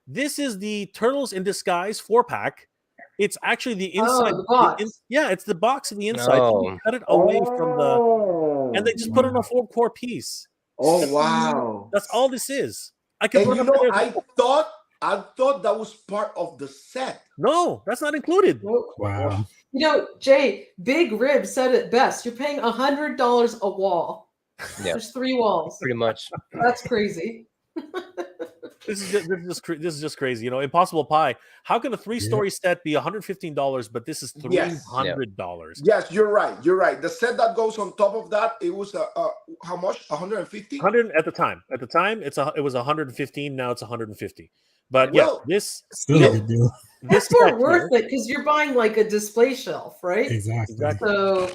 This is the Turtles in Disguise 4-pack. It's actually the inside. Oh, the box. It's the box in the inside. No. They cut it away from the, and they just put it on a foam core piece. Oh wow! That's all this is. I can. And you know, I thought that was part of the set. No, that's not included. Wow. You know, Jay, Big Rib said it best. You're paying $100 a wall. Yeah. There's 3 walls. Pretty much. That's crazy. this is just crazy. You know, Impossible Pie. How can a 3-story set be $115, but this is $300? Yes, you're right. You're right. The set that goes on top of that, it was how much? 150. 100 at the time. At the time, it was 115. Now it's 150. But Well, this Still a good deal. this That's more set worth here- it because you're buying like a display shelf, right? Exactly. So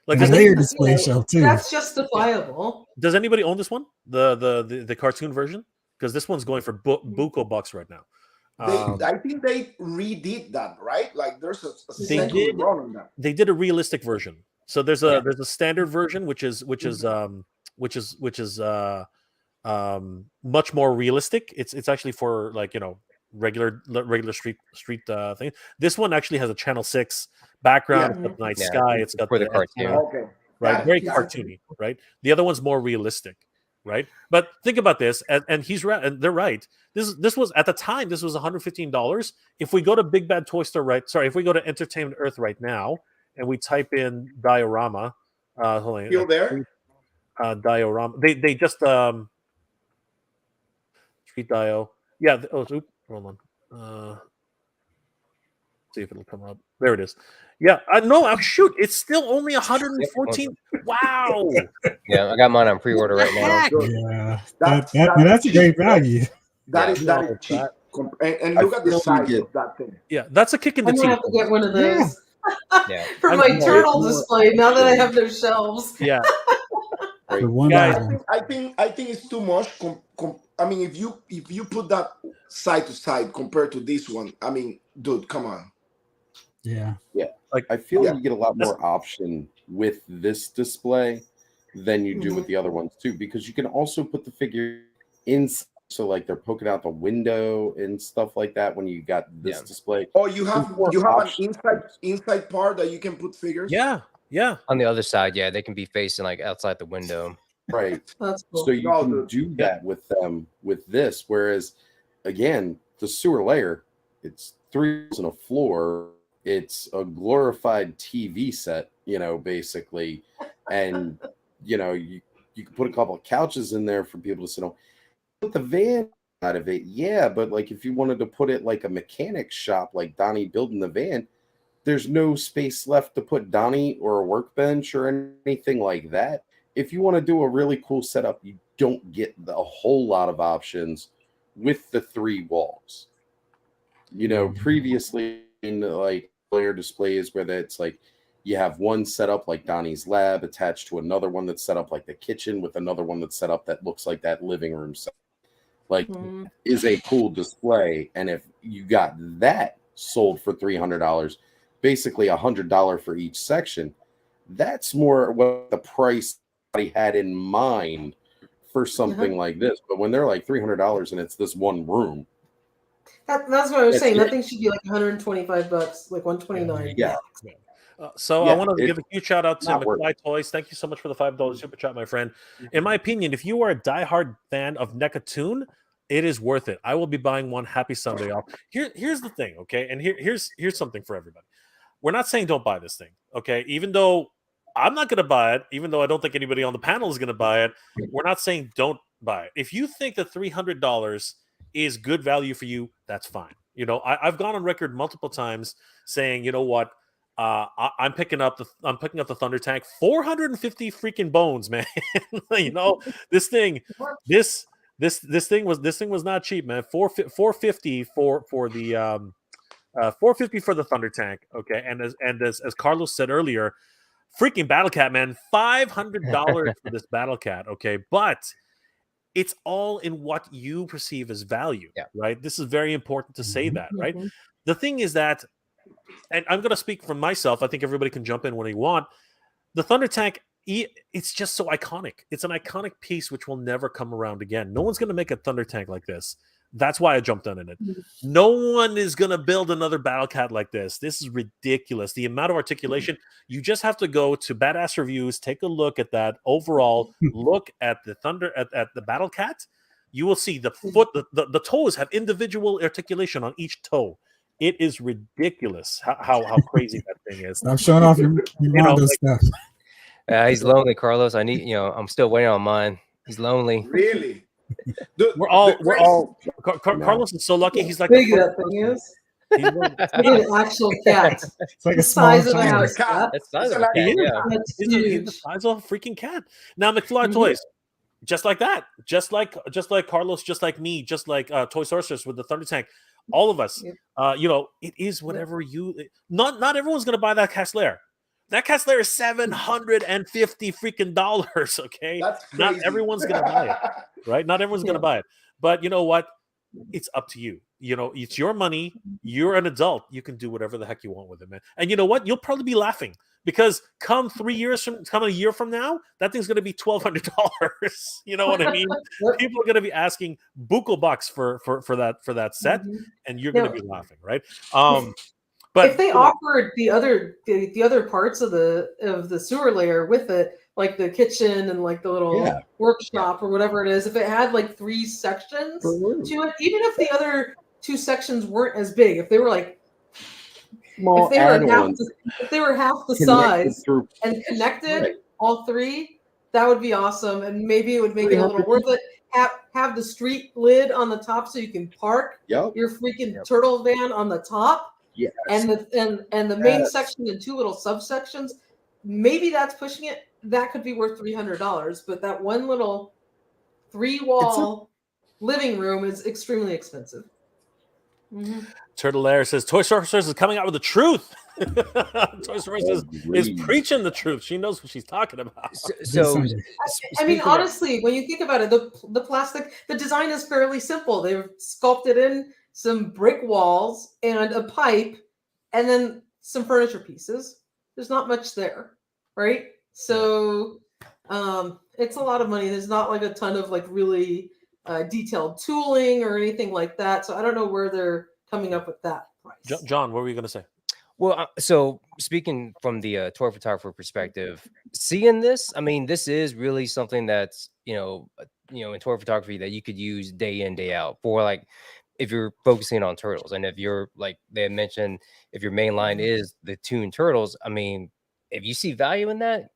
like And a does, layer any- display shelf too. that's justifiable. does anybody own this one? The cartoon version? Because this one's going for buco bucks right now. I think they redid that, right? Like there's a They second did. run on that. They did a realistic version. So there's a standard version which is much more realistic. It's actually for like, you know, regular street thing. This one actually has a channel 6 background. It's got the night sky. It's got for the cartoon. Okay. right, Got it. very Yeah. cartoony, right? The other one's more realistic, right? But think about this, and he's right, and they're right. This was at the time. This was $115. If we go to Big Bad Toy Store, if we go to Entertainment Earth right now, and we type in diorama, hold on, Still there? diorama. They just street dio. Yeah. Hold on. See if it'll come up. There it is. Yeah. No. Shoot. It's still only 114. Wow. Yeah, I got mine on pre-order right now. Yeah, That's that's a great value. That Yeah. is that is cheap. And look at the feel size you of that thing. Yeah. That's a kick in the I'm gonna have teeth. to get one of those Yeah. for I'm my more- turtle display now that I have no shelves. Yeah. The one Guys, dollar. I think it's too much. I mean, if you put that side to side compared to this one, I mean, dude, come on. Yeah. I feel Yeah. you get a lot more option with this display than you do with the other ones too, because you can also put the figure in, so like they're poking out the window and stuff like that when you got this display. Oh, you have More an options. inside part that you can put figures. Yeah. Yeah. On the other side, yeah, they can be facing like outside the window. Right. That's cool. So you No, can dude. do that with them with this. Whereas again, the sewer layer, it's 3 walls and a floor. It's a glorified TV set, you know, basically. And you know, you can put a couple of couches in there for people to sit on. Put the van out of it, yeah, but like if you wanted to put it like a mechanic shop, like Donnie building the van, there's no space left to put Donnie or a workbench or anything like that. If you want to do a really cool setup, you don't get a whole lot of options with the 3 walls. You know, previously in like player displays where it's like you have one set up like Donnie's lab attached to another one that's set up like the kitchen with another one that's set up that looks like that living room set. Like is a cool display. And if you got that sold for $300, basically $100 for each section, that's more what the price he had in mind for something like this. But when they're like $300 and it's this one room, That's what I was It's saying. great. That thing should be like $125, like $129. yeah, So Yeah, I want to it's give a huge shout out to not worth McFly Toys. Thank you so much for the $5 super chat, my friend. In my opinion, if you are a diehard fan of NECA Toon, it is worth it. I will be buying one. Happy Sunday off. Here's the thing, okay? And here's something for everybody. We're not saying don't buy this thing, okay? Even though I'm not going to buy it, even though I don't think anybody on the panel is going to buy it, we're not saying don't buy it. If you think that $300 is good value for you, that's fine. You know, I've gone on record multiple times saying, you know what, I'm picking up the Thunder Tank, 450 freaking bones, man. You know, this thing was not cheap, man. 450 for the 450 for the Thunder Tank, okay. And as Carlos said earlier, freaking Battle Cat, man, $500 for this Battle Cat, okay. But it's all in what you perceive as value, right? This is very important to say that, right? The thing is that, and I'm going to speak from myself. I think everybody can jump in when they want. The Thunder Tank, it's just so iconic. It's an iconic piece which will never come around again. No one's going to make a Thunder Tank like this. That's why I jumped on in it. No one is going to build another Battle Cat like this. This is ridiculous. The amount of articulation, you just have to go to Badass Reviews, take a look at that overall, look at the at the Battle Cat. You will see the foot, the toes have individual articulation on each toe. It is ridiculous how crazy that thing is. Stop showing off your Mondo stuff. He's lonely, Carlos. I'm still waiting on mine. He's lonely. Really? We're all. Carlos is so lucky. He's like big that thing is. He's one, Look at an actual cat. It's like a The small size of a child. house cat. That's the size It's of an a cat. actual Yeah. That's he's the huge. size of a freaking cat. Now McFly Mhm. Toys, just like that, just like Carlos, just like me, just like Toy Sorceress with the Thunder Tank, all of us. Yep. It is whatever you. Not everyone's gonna buy that Cat's Lair. That Cat's Lair is $750 freaking dollars. Okay, That's not crazy. everyone's gonna buy it, right? Not everyone's gonna Yeah. buy it. But you know what? It's up to you. It's your money. You're an adult. You can do whatever the heck you want with it, man. And you know what? You'll probably be laughing because come a year from now, that thing's going to be $1,200. You know what I mean? Yep. People are going to be asking buku bucks for that set, Mhm. and you're going Now, to be laughing, right? But if they offered the other parts of the sewer layer with it, like the kitchen and like the little Yeah. workshop or whatever it is, if it had like 3 sections For room. to it, even if the other 2 sections weren't as big, if they were like Small if they were add-ons half the connected size through. and connected, Right. all 3, that would be awesome, and maybe it would make it a little 300 worth it. Have the street lid on the top so you can park Yep. your freaking Yep. turtle van on the top. Yes. And the main Yes. section and 2 little subsections, maybe that's pushing it. That could be worth $300, but that one little 3-wall living room is extremely expensive. Mhm. Turtle Lair says Toy Sorceress is coming out with the truth. Toy Sorceress is Agreed. preaching the truth. She knows what she's talking about. This So Sunday. I mean, speaking of- honestly, when you think about it, the plastic, the design is fairly simple. They've sculpted in some brick walls and a pipe, and then some furniture pieces. There's not much there, right? So, it's a lot of money. There's not like a ton of like really detailed tooling or anything like that. So I don't know where they're coming up with that price. John, what were you going to say? Well, so speaking from the toy photographer perspective, seeing this, I mean, this is really something that's in toy photography that you could use day in, day out for, like, if you're focusing on turtles, and if you're like they had mentioned, if your main line is the Toon Turtles, I mean, if you see value in that,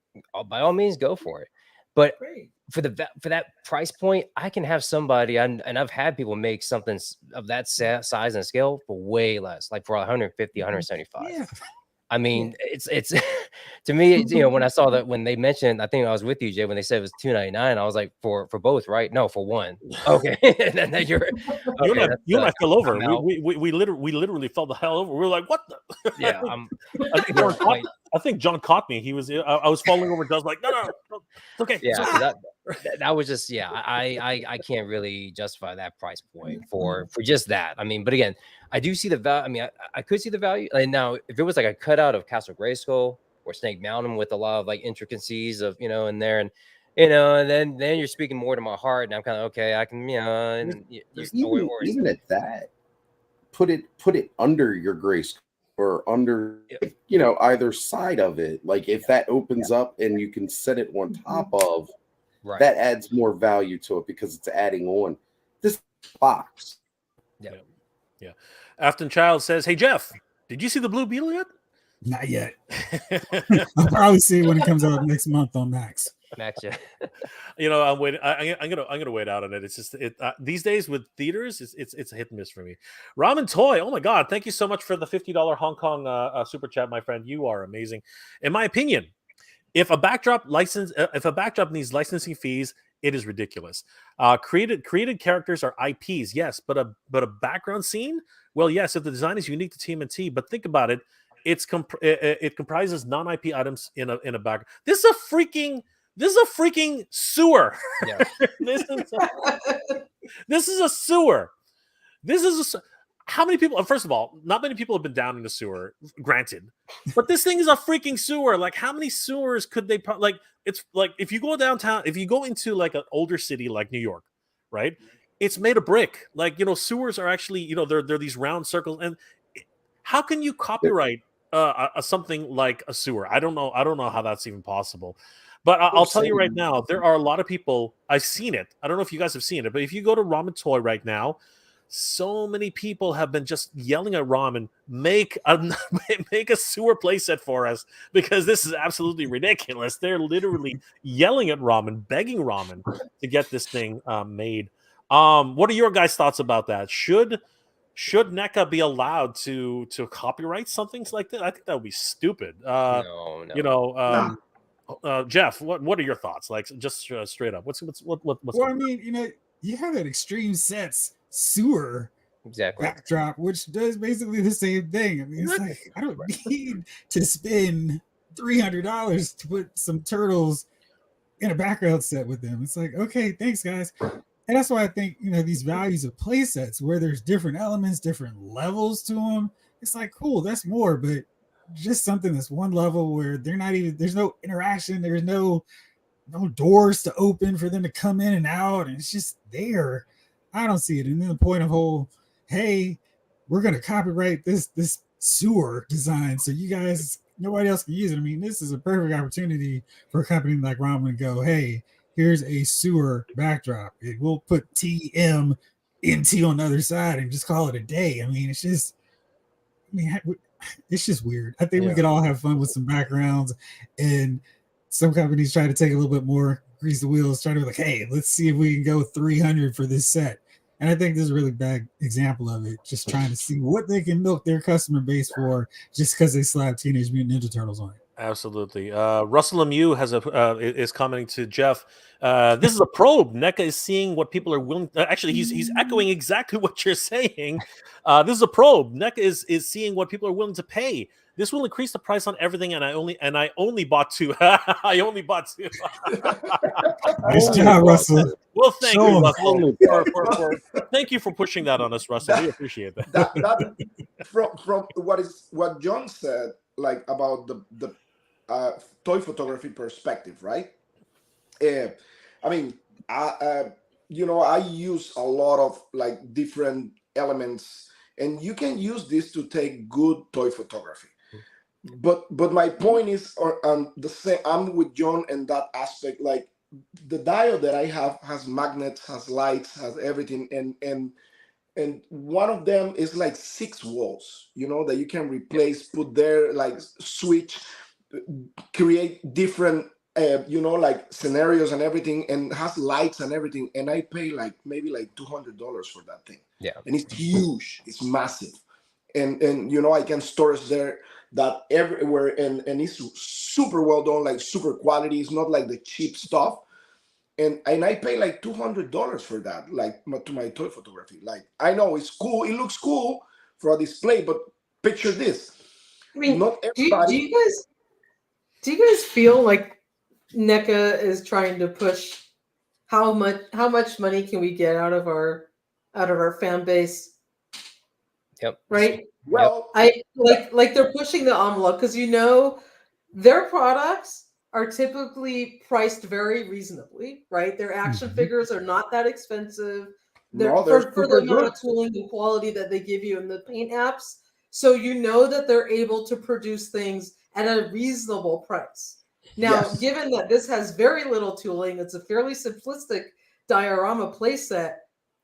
by all means, go for it. But Great. for that price point, I can have somebody, and I've had people make something of that size and scale for way less, like for 150, 175. Yeah. I mean, it's to me, when I saw that, when they mentioned, I think I was with you, Jay, when they said it was $299, I was like, for both, right? No, for one. Okay. And then you're You and I fell over. I'm out. We literally fell the hell over. We were like, "What the?" Yeah, I think John caught me. He was. I was falling over. John's like, "No, it's okay." yeah. It's So okay." that was just, yeah. I can't really justify that price point for just that. I mean, but again, I do see the value. I mean, I could see the value. And now, if it was like a cutout of Castle Grayskull or Snake Mountain with a lot of like intricacies of in there, and and then you're speaking more to my heart, and I'm kind of okay. I can and Even at that, put it under your grace or under either side of it. Like if that opens up and you can set it on top of, right. that adds more value to it because it's adding on this box. Yeah. Afton Child says, "Hey Jeff, did you see the Blue Beetle yet?" Not yet. I'll probably see it when it comes out next month on Max. Max, yeah. I'm waiting. I'm gonna wait out on it. It's just these days with theaters, it's a hit and miss for me. Ramen Toy, oh my god, thank you so much for the $50 Hong Kong super chat, my friend. You are amazing. In my opinion, if a backdrop needs licensing fees, it is ridiculous. Created characters are IPs, yes, but a background scene, well, yes, if the design is unique to TMNT, but think about it, it comprises non-IP items in a background. This is a freaking sewer. Yeah. This is a sewer. How many people? First of all, not many people have been down in the sewer. Granted, but this thing is a freaking sewer. Like, how many sewers could they? It's like if you go downtown, if you go into like an older city like New York, right? It's made of brick. Like sewers are actually they're these round circles. And how can you copyright something like a sewer? I don't know how that's even possible. But I'll tell you right now, there are a lot of people. I've seen it. I don't know if you guys have seen it, but if you go to Ramen Toy right now, so many people have been just yelling at Ramen, make a sewer playset for us because this is absolutely ridiculous. They're literally yelling at Ramen, begging Ramen to get this thing made. What are your guys' thoughts about that? Should NECA be allowed to copyright something like that? I think that would be stupid. No, You no. know, Jeff, what are your thoughts? Like, just straight up, what's Well, going I mean, you have that Extreme Sets sewer Exactly. backdrop, which does basically the same thing. I mean, it's like I don't need to spend $300 to put some turtles in a background set with them. It's like, okay, thanks, guys. And that's why I think these values of play sets where there's different elements, different levels to them. It's like, cool, that's more, but just something that's one level where they're not even there's no interaction, there's no doors to open for them to come in and out, and it's just there. I don't see it. And then the point of whole, hey, we're gonna copyright this sewer design so you guys nobody else can use it. I mean, this is a perfect opportunity for a company like Ramen to go, hey, here's a sewer backdrop. We'll put TMNT on the other side and just call it a day. I mean, it's just weird. I think we could all have fun with some backgrounds, and some companies try to take a little bit more, grease the wheels, try to be like, hey, let's see if we can go 300 for this set. And I think this is a really bad example of it, just trying to see what they can milk their customer base for just because they slap Teenage Mutant Ninja Turtles on it. Absolutely. Russell Lemieux is commenting to Jeff. This is a probe. NECA is seeing what people are willing. Actually, he's echoing exactly what you're saying. This is a probe. NECA is seeing what people are willing to pay. This will increase the price on everything, and I only bought two. I only bought two. Nice job, Russell. Well, thank Show you, 'em. Russell. Thank you for pushing that on us, Russell. We appreciate that. that from what John said, like about the toy photography perspective, right? I mean, I use a lot of like different elements, and you can use this to take good toy photography. But my point is, the same. I'm with John in that aspect. Like the diode that I have has magnets, has lights, has everything, and one of them is like 6 walls, that you can replace, put there, like switch, create different, like scenarios and everything, and has lights and everything. And I pay like maybe like $200 for that thing. Yeah. And it's huge, it's massive, and I can storage there that everywhere, and it's super well done, like super quality. It's not like the cheap stuff. And I pay like $200 for that, like to my toy photography. Like, I know it's cool, it looks cool for a display, but picture this. I mean, not do everybody. you guys feel like NECA is trying to push how much money can we get out of our fan base? Yep. Right. Well, I like they're pushing the envelope because their products are typically priced very reasonably, right? Their action figures are not that expensive. They're for the amount of tooling and quality that they give you in the paint apps. So that they're able to produce things at a reasonable price. Now, given that this has very little tooling, it's a fairly simplistic diorama playset.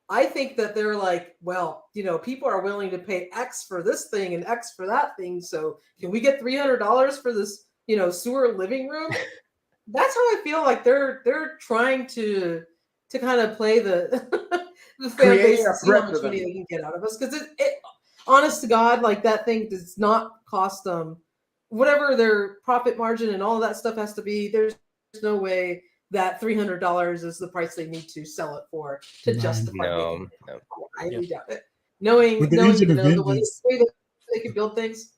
I think that they're like, well, people are willing to pay X for this thing and X for that thing. So can we get $300 for this, sewer living room? That's how I feel like they're trying to kind of play the fan base and see how much money they can get out of us. Because it honest to God, like that thing does not cost them whatever their profit margin and all of that stuff has to be. There's no way that $300 is the price they need to sell it for to justify making it. I highly doubt it. Knowing the way that they can build things,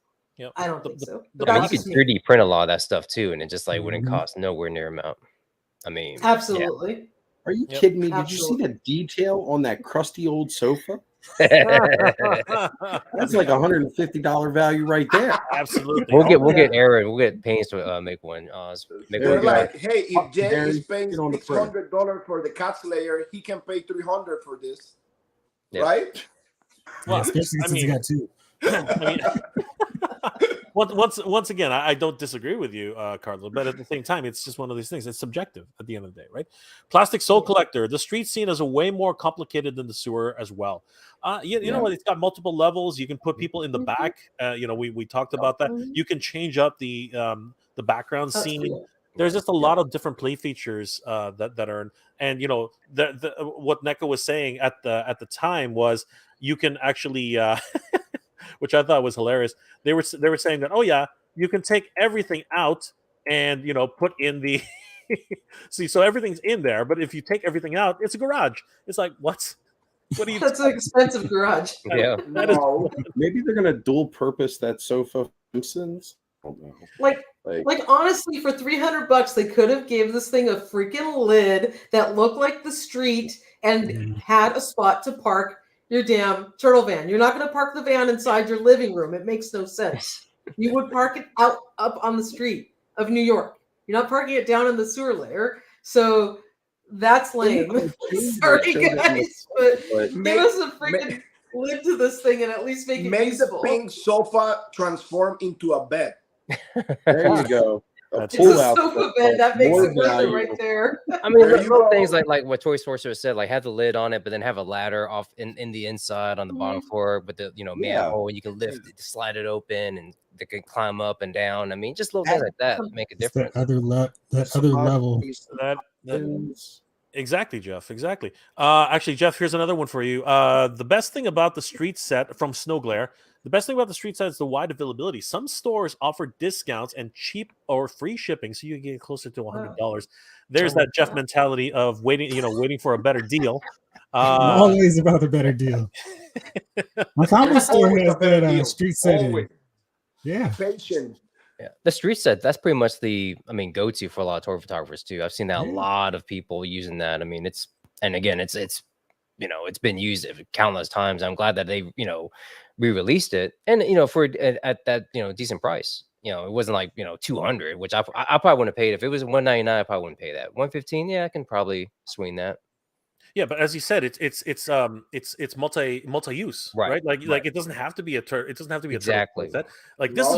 I don't think so. But I mean, you could 3D print a lot of that stuff too, and it just wouldn't cost nowhere near amount. I mean, absolutely. Yeah. Are you kidding me? Did you see the detail on that crusty old sofa? That's like $150 value right there. Absolutely. We'll get Aaron. We'll get Pains to make one. They're like, hey, if Jay is paying $600 for the Cats layer, he can pay $300 for this, right? Well, especially since he got 2. I mean, once again, I don't disagree with you, Carlo, but at the same time, it's just one of these things. It's subjective at the end of the day, right? Plastic Soul Collector. The street scene is a way more complicated than the sewer as well. You know what? It's got multiple levels. You can put people in the back. We talked about that. You can change up the background scene. there's just a lot of different play features that are, and what NECA was saying at the time was you can actually, which I thought was hilarious. They were saying that, oh yeah, you can take everything out and put in the so everything's in there, but if you take everything out, it's a garage. It's like, what are you? That's an expensive garage. Yeah. That is No, Maybe they're gonna dual purpose that sofa. Simpsons. I don't know. Like honestly, for $300, they could have gave this thing a freaking lid that looked like the street and had a spot to park your damn turtle van. You're not going to park the van inside your living room. It makes no sense. You would park it up on the street of New York. You're not parking it down in the sewer layer. So that's lame. Sorry, guys, but give us a freaking lid to this thing and at least make it make the usable. pink sofa transform into a bed. There you go. That's It's a sofa bed that makes it worth it right there. I mean, There you little go. things like what Toy Sorcerer said, like have the lid on it, but then have a ladder off in the inside on the bottom floor with the manhole, and you can lift it, slide it open, and they can climb up and down. I mean, just little things like that make a It's that difference. other level. Exactly, Jeff. Exactly. Actually, Jeff, here's another one for you. The best thing about the street set from Snow Glare, the best thing about the street set is the wide availability. Some stores offer discounts and cheap or free shipping, so you can get closer to $100. There's that Jeff mentality of waiting for a better deal. Always about a better deal. My comic store has that street set. Always. Yeah. Patient. Yeah, the street set, that's pretty much the go-to for a lot of toy photographers too. I've seen that a lot of people using that. I mean, it's been used countless times. I'm glad that they re-released it, and for at that decent price. It wasn't like 200, which I probably wouldn't have paid. If it was 199, I probably wouldn't pay that. 115, yeah, I can probably swing that. Yeah, but as you said, it's multi-use, right? Like it doesn't have to be it doesn't have to be Exactly. a turtle set. Like this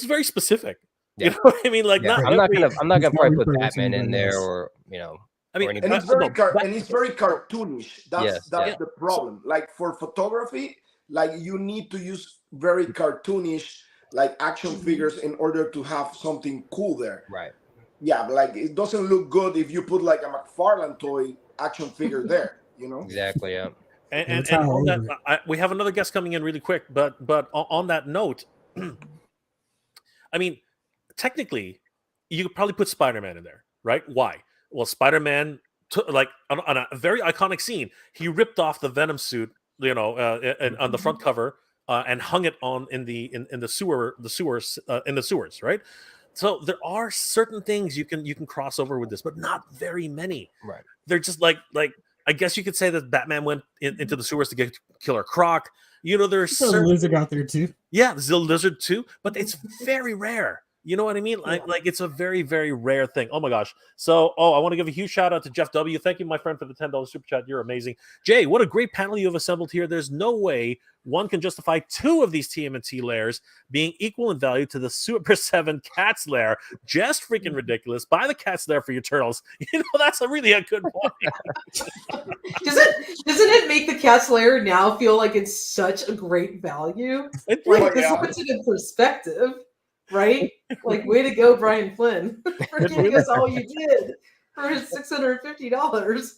is very specific. Yeah. You know what I mean? Like I'm not gonna probably put Batman in there or I mean, And it's very cartoonish. That's the problem. Like for photography, like you need to use very cartoonish like action figures in order to have something cool there. Right. Yeah, but like it doesn't look good if you put like a McFarlane toy action figure there. Exactly. Yeah. And on that, we have another guest coming in really quick. But on that note, I mean, technically, you could probably put Spider-Man in there, right? Why? Well, Spider-Man, on a very iconic scene, he ripped off the Venom suit, on the front cover, and hung it on in the sewers, right? So there are certain things you can cross over with this, but not very many. Right. They're just like I guess you could say that Batman went into the sewers to get Killer Croc. There's a lizard out there too. Yeah, there's a lizard too, but it's very rare. You know what I mean? Like it's a very, very rare thing. Oh my gosh. So, I want to give a huge shout out to Jeff W. Thank you, my friend, for the $10 super chat. You're amazing. Jay, what a great panel you have assembled here. There's no way one can justify two of these TMNT layers being equal in value to the Super 7 Cat's Lair. Just freaking ridiculous. Buy the Cat's Lair for your turtles. That's really a good point. Doesn't it make the Cat's Lair now feel like it's such a great value? Like this puts it in perspective. Right? Like, way to go, Brian Flynn, for giving us all you did for his $650.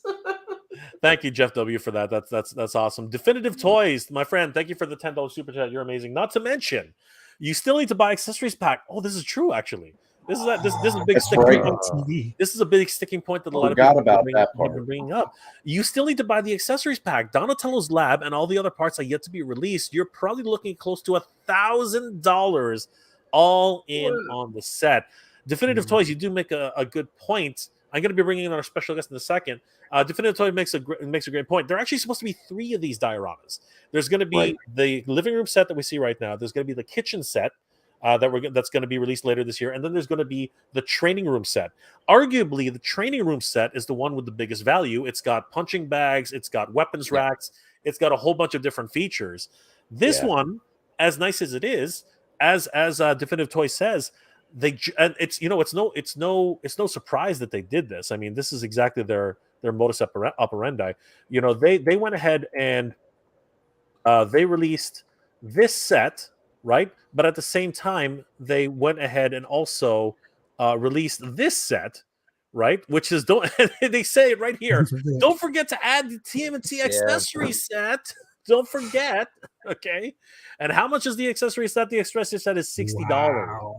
Thank you, Jeff W, for that. That's awesome. Definitive Toys, my friend. Thank you for the $10 super chat. You're amazing. Not to mention, you still need to buy accessories pack. Oh, this is true. Actually, this is a big sticking point. This is a big sticking point that a lot of people have been bringing up. You still need to buy the accessories pack. Donatello's lab and all the other parts are yet to be released. You're probably looking close to $1,000. All in on the set. Definitive Toys, you do make a good point. I'm going to be bringing in our special guest in a second. Definitive Toy makes a great point. There are actually supposed to be 3 of these dioramas. There's going to be the living room set that we see right now. There's going to be the kitchen set that's going to be released later this year, and then there's going to be the training room set. Arguably, the training room set is the one with the biggest value. It's got punching bags, it's got weapons racks, it's got a whole bunch of different features. This one, as nice as it is, as Definitive Toy says, it's no surprise that they did this. I mean, this is exactly their modus operandi. They went ahead and they released this set, right? But at the same time, they went ahead and also released this set, right? Which is don't they say it right here. Don't forget to add the TMNT accessory set. Don't forget. Okay. And how much is the accessory set? The accessory set is $60. Wow.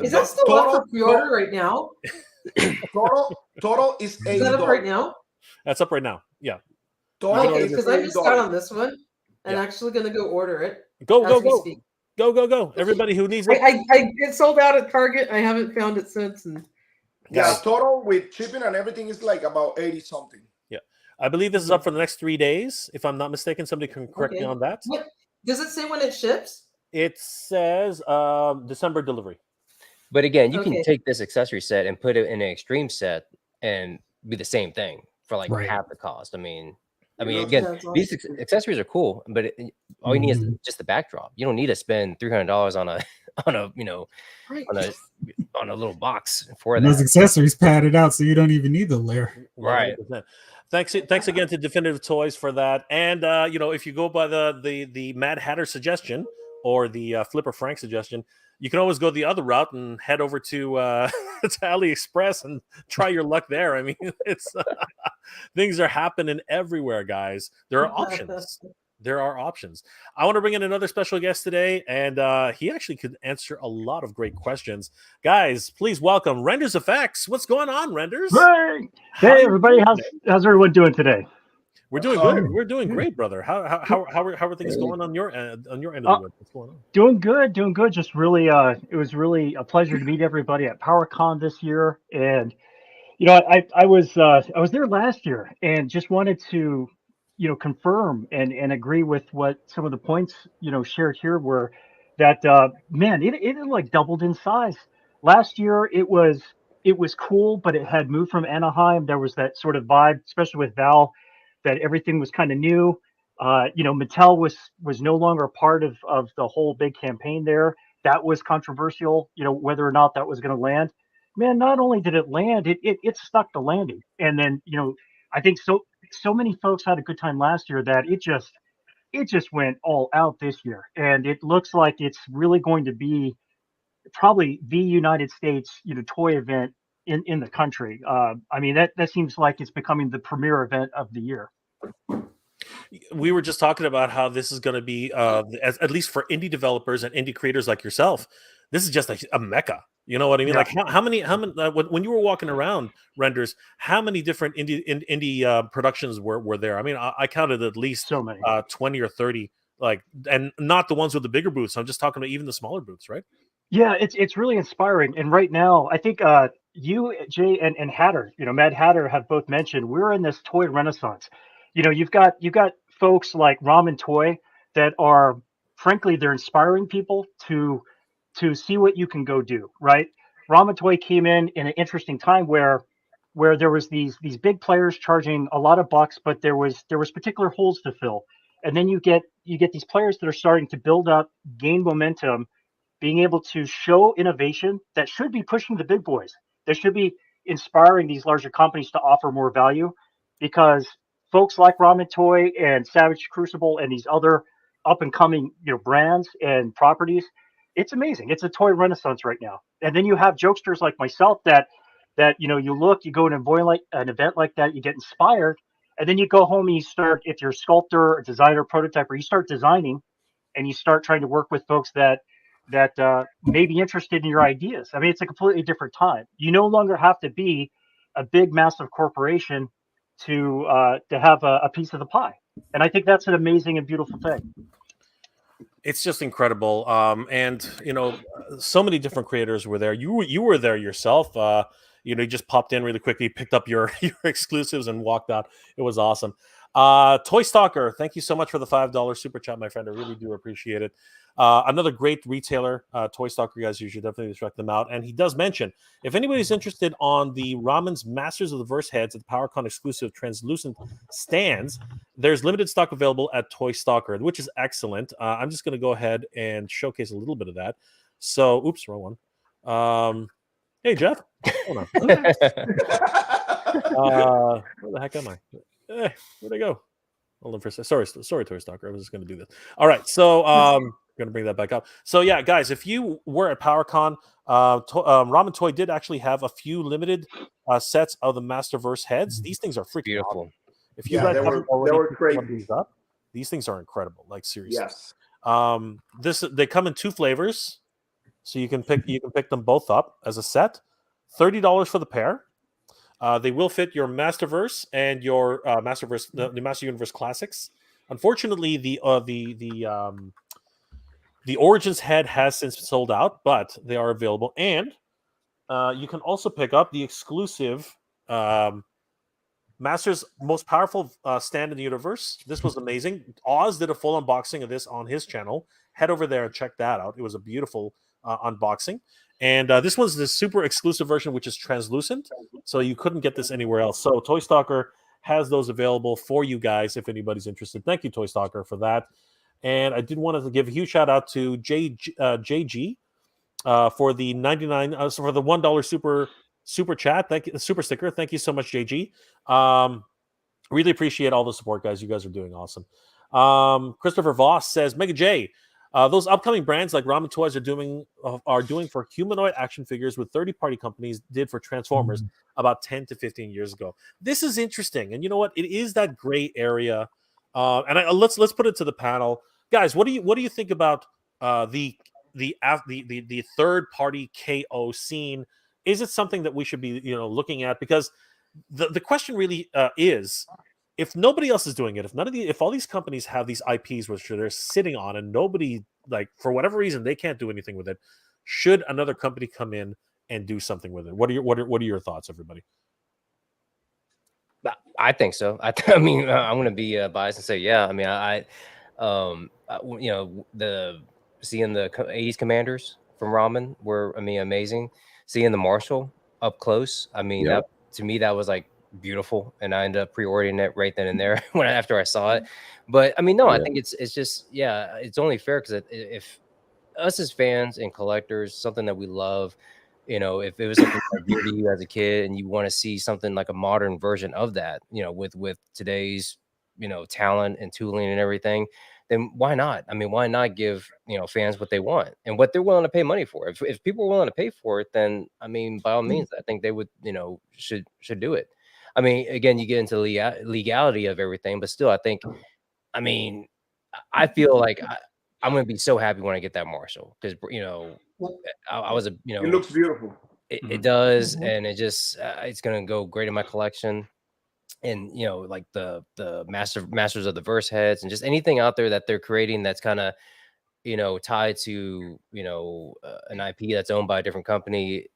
Is that still up for pre-order right now? Total is $80. Is that up right now? That's up right now. Yeah. Okay, because I just got on this one and Yeah. actually going to go order it. Go. Speak. Go. Everybody who needs it. It sold out at Target. I haven't found it since. And Yeah, total with shipping and everything is like about 80 something. Yeah. I believe this is up for the next 3 days. If I'm not mistaken, somebody can correct me on that. What does it say when it ships? It says December delivery. But again, you can take this accessory set and put it in an extreme set and be the same thing for like half the cost. I mean, again, these accessories are cool, but all you need is just the backdrop. You don't need to spend $300 on a on a little box for that. Those accessories padded out, so you don't even need the lair. Right. 100%. Thanks again to Definitive Toys for that. And if you go by the Mad Hatter suggestion or the Flipper Frank suggestion, you can always go the other route and head over to AliExpress and try your luck there. I mean, it's things are happening everywhere, guys. There are options. There are options. I want to bring in another special guest today, and he actually could answer a lot of great questions. Guys, please welcome Renders Effects. What's going on, Renders? Hey, everybody. How's everyone doing today? We're doing good. We're doing great, brother. How are things going on your end of the wood? What's going on? Doing good. Just really, it was really a pleasure to meet everybody at PowerCon this year. And I was there last year and just wanted to confirm and agree with what some of the points shared here were that man, it like doubled in size. Last year it was cool, but it had moved from Anaheim. There was that sort of vibe, especially with Val, that everything was kind of new. Mattel was no longer a part of the whole big campaign there. That was controversial, whether or not that was going to land. Man, not only did it land, it stuck the landing. And then, I think so many folks had a good time last year that it just went all out this year. And it looks like it's really going to be probably the United States, toy event in the country. I mean, that seems like it's becoming the premier event of the year. We were just talking about how this is going to be, at least for indie developers and indie creators like yourself, this is just a mecca. You know what I mean? Yeah. Like how many when you were walking around, Renders, how many different indie productions were there? I mean, I counted at least so many, 20 or 30, and not the ones with the bigger booths. I'm just talking about even the smaller booths, right? Yeah, it's really inspiring. And right now, I think you, Jay, and Hatter, Mad Hatter, have both mentioned we're in this toy renaissance. You've got folks like Ramen Toy that are, frankly, they're inspiring people to see what you can go do, right? Ramen Toy came in an interesting time where there was these big players charging a lot of bucks, but there was particular holes to fill. And then you get these players that are starting to build up, gain momentum, being able to show innovation that should be pushing the big boys. They should be inspiring these larger companies to offer more value, because folks like Ramen Toy and Savage Crucible and these other up and coming brands and properties, it's amazing. It's a toy renaissance right now. And then you have jokesters like myself that you go to an event like that, you get inspired, and then you go home and you start, if you're a sculptor, a designer, prototyper, you start designing, and you start trying to work with folks that may be interested in your ideas. I mean, it's a completely different time. You no longer have to be a big, massive corporation to have a piece of the pie. And I think that's an amazing and beautiful thing. It's just incredible. And so many different creators were there. You were there yourself. You just popped in really quickly, picked up your exclusives and walked out. It was awesome. Toy Stalker, thank you so much for the $5 super chat, my friend. I really do appreciate it. Another great retailer, Toy Stalker, guys. You should definitely check them out. And he does mention, if anybody's interested on the Ramen's Masters of the Verse heads at the PowerCon exclusive translucent stands, there's limited stock available at Toy Stalker, which is excellent. I'm just going to go ahead and showcase a little bit of that. So, oops, wrong one. Hey, Jeff. Hold on. Where the heck am I? Where'd I go? Hold on for a second. Sorry, Toy Stalker. I was just going to do this. All right. So, gonna bring that back up. So yeah, guys, if you were at PowerCon, Ramen Toy did actually have a few limited sets of the Masterverse heads. These things are freaking Beautiful. awesome. If you Yeah, guys they haven't were already picked one of crazy. these up, these things are incredible. Like seriously. Yes. They come in 2 flavors, so you can pick them both up as a set. $30 for the pair. They will fit your Masterverse and your Masterverse, the Master Universe Classics. Unfortunately, the Origins head has since sold out, but they are available, and you can also pick up the exclusive Master's most powerful stand in the universe. This was amazing. Oz did a full unboxing of this on his channel. Head over there and check that out. It was a beautiful unboxing. And this was the super exclusive version, which is translucent. So you couldn't get this anywhere else. So Toy Stalker has those available for you guys if anybody's interested. Thank you, Toy Stalker, for that. And I did want to give a huge shout out to JG for the 99 so for the $1 super chat. Thank you, super sticker. Thank you so much, JG. Really appreciate all the support, guys. You guys are doing awesome. Christopher Voss says, Mega J, those upcoming brands like Ramen Toys are doing for humanoid action figures with 30-party companies did for Transformers about 10 to 15 years ago. This is interesting, and you know what? It is that gray area. Let's put it to the panel, guys. What do you think about the third-party KO scene? Is it something that we should be looking at? Because the question really is, if nobody else is doing it, if all these companies have these IPs which they're sitting on and nobody, like, for whatever reason they can't do anything with it, should another company come in and do something with it? What are your thoughts, everybody? I think so. I mean, I'm going to be biased and say, yeah. I mean, the seeing the 80s Commanders from Ramen were, amazing. Seeing the Marshall up close, that to me that was like beautiful, and I ended up pre-ordering it right then and there after I saw it. But I think it's just it's only fair because if us as fans and collectors, something that we love, if it was something like dear to you as a kid and you want to see something like a modern version of that, with today's talent and tooling and everything, then why not? I mean, why not give fans what they want and what they're willing to pay money for? If people are willing to pay for it, then by all means, I think they would should do it. I mean, again, you get into legality of everything, but still, I think, I feel like I'm going to be so happy when I get that Marshall because I was it looks beautiful. It does, and it just it's going to go great in my collection. And like the masters of the verse heads and just anything out there that they're creating that's kind of tied to an IP that's owned by a different company,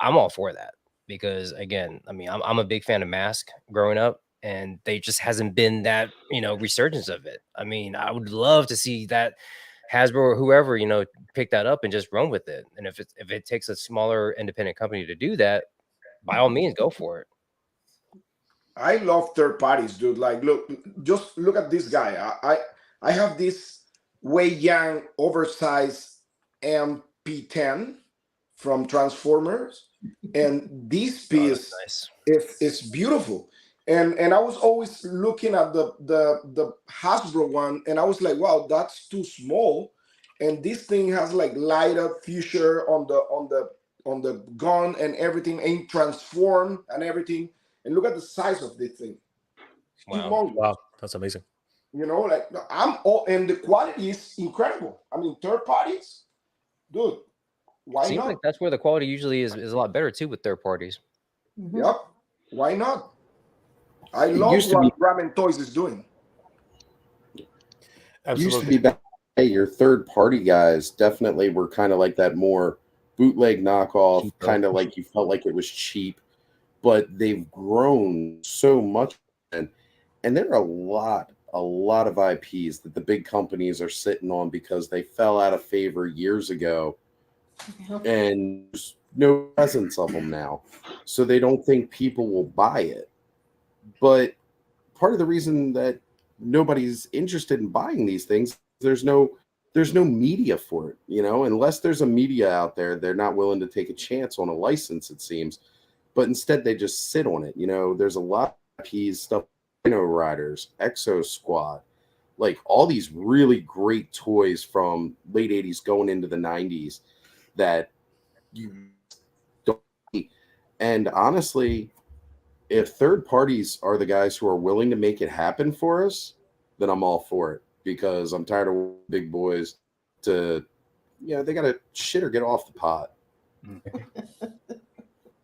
I'm all for that because again, I'm a big fan of Mask growing up, and they just hasn't been that resurgence of it. I would love to see that Hasbro or whoever pick that up and just run with it. And if it takes a smaller independent company to do that, by all means, go for it. I love third parties, dude. Like, just look at this guy. I have this Wei Yang oversized MP10 from Transformers, and this piece is beautiful. And I was always looking at the Hasbro one, and I was like, wow, that's too small. And this thing has like light up future on the gun and everything, ain't transformed and everything. And look at the size of this thing. Wow, that's amazing. Like and the quality is incredible. Third parties, dude. Why Seems not? like that's where the quality usually is a lot better too with third parties. Yep. Why not? I love what Ramen Toys is doing. Absolutely. Used to be back. Hey, your third party guys definitely were kind of like that more bootleg knockoff, kind of like you felt like it was cheap. But they've grown so much, and there are a lot of IPs that the big companies are sitting on because they fell out of favor years ago, and there's no presence of them now, so they don't think people will buy it. But part of the reason that nobody's interested in buying these things, there's no media for it, unless there's a media out there, they're not willing to take a chance on a license, it seems. But instead, they just sit on it. There's a lot of IPs, stuff, Riders, Exo Squad, like all these really great toys from late 80s going into the 90s that you don't see. And honestly, if third parties are the guys who are willing to make it happen for us, then I'm all for it, because I'm tired of big boys to, they got to shit or get off the pot.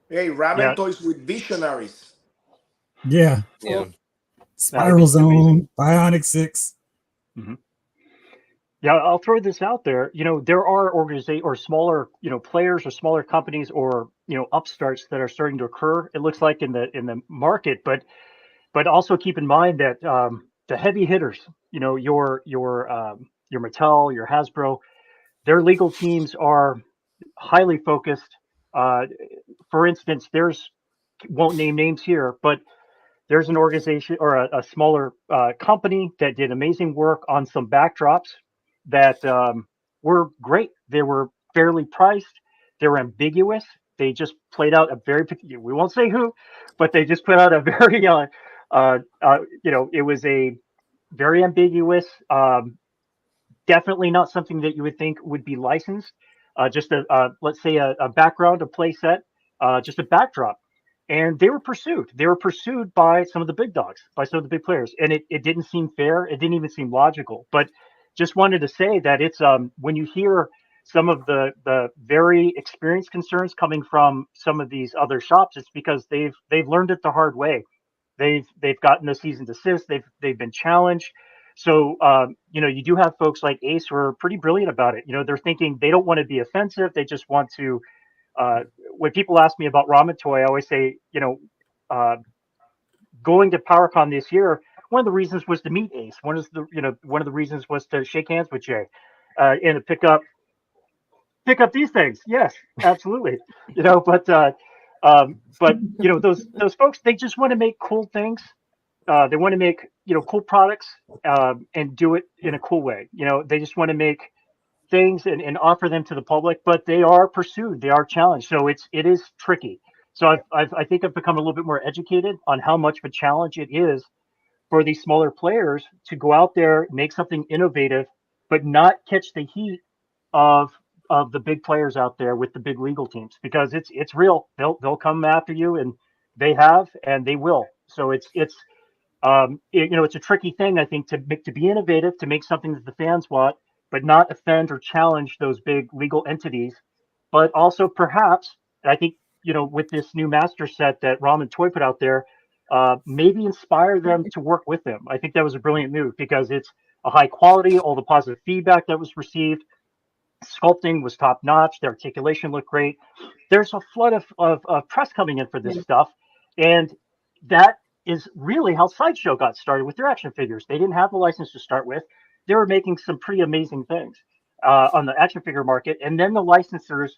Hey, ramen Yeah. toys with visionaries. Yeah. Yeah. Spiral Zone, Bionic 6. Yeah, I'll throw this out there. There are organizations or smaller, players or smaller companies or upstarts that are starting to occur. It looks like in the market, but also keep in mind that the heavy hitters, your Mattel, your Hasbro, their legal teams are highly focused. For instance, won't name names here, but there's an organization or a smaller company that did amazing work on some backdrops that were great. They were fairly priced. They were ambiguous. They just played out we won't say who, but they just put out a very, it was a very ambiguous, definitely not something that you would think would be licensed. Just let's say a background, a play set, just a backdrop. And they were pursued. They were pursued by some of the big dogs, by some of the big players. And it didn't seem fair. It didn't even seem logical. But just wanted to say that it's when you hear some of the very experienced concerns coming from some of these other shops, it's because they've learned it the hard way. They've gotten a cease and desist. They've been challenged. So you do have folks like Ace who are pretty brilliant about it. They're thinking they don't want to be offensive. They just want to. When people ask me about Ramen Toy, I always say, going to PowerCon this year, one of the reasons was to meet Ace. One of the reasons was to shake hands with Jay, and to pick up these things. Yes, absolutely. But those folks, they just want to make cool things. They want to make cool products and do it in a cool way. They just want to make things and offer them to the public, but they are pursued, they are challenged. So it is tricky. So I think I've become a little bit more educated on how much of a challenge it is for these smaller players to go out there, make something innovative, but not catch the heat of the big players out there with the big legal teams, because it's real. They'll come after you, and they have, and they will. So it's a tricky thing, I think, to be innovative, to make something that the fans want, but not offend or challenge those big legal entities. But also perhaps, I think, with this new master set that Ramen Toy put out there, maybe inspire them to work with them. I think that was a brilliant move, because it's a high quality, all the positive feedback that was received. Sculpting was top notch. The articulation looked great. There's a flood of press coming in for this stuff. And that is really how Sideshow got started with their action figures. They didn't have the license to start with. They were making some pretty amazing things on the action figure market. And then the licensors,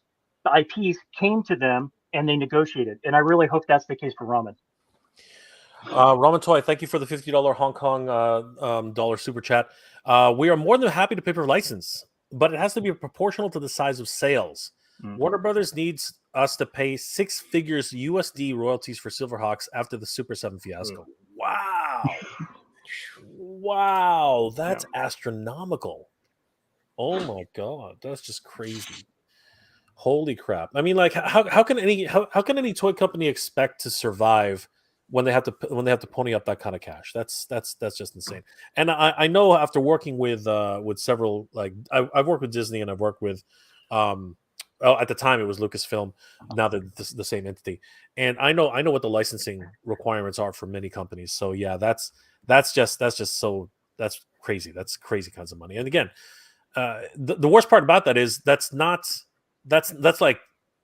the IPs, came to them and they negotiated. And I really hope that's the case for Ramen. Ramen Toy, thank you for the $50 Hong Kong dollar super chat. We are more than happy to pay for license, but it has to be proportional to the size of sales. Warner Brothers needs us to pay 6 figures USD royalties for Silverhawks after the Super 7 fiasco. Wow. Wow, that's astronomical. Oh my god, that's just crazy. Holy crap. I mean, like, how can any toy company expect to survive when they have to pony up that kind of cash? That's just insane. And I know, after working with several, like, I've worked with Disney, and I've worked with at the time it was Lucasfilm, now they're the same entity, and I know what the licensing requirements are for many companies. So yeah, that's crazy. That's crazy kinds of money. And again, the worst part about that is that's like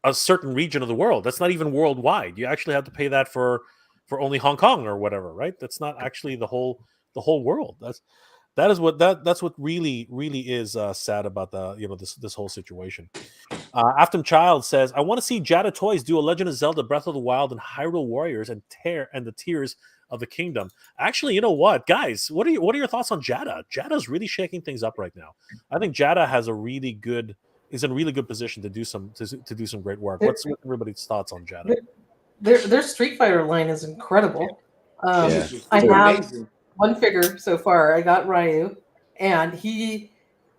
a certain region of the world. That's not even worldwide. You actually have to pay that for only Hong Kong or whatever, right? That's not actually the whole world. That's what really is sad about this whole situation. Afton Child says, I want to see Jada Toys do a Legend of Zelda Breath of the Wild and Hyrule Warriors and the Tears of the Kingdom. Actually, you know what, guys? What are your thoughts on Jada? Jada's really shaking things up right now. I think Jada is in a really good position to do some great work. What's everybody's thoughts on Jada? Their Street Fighter line is incredible. It's I have amazing. one figure so far. I got Ryu, and he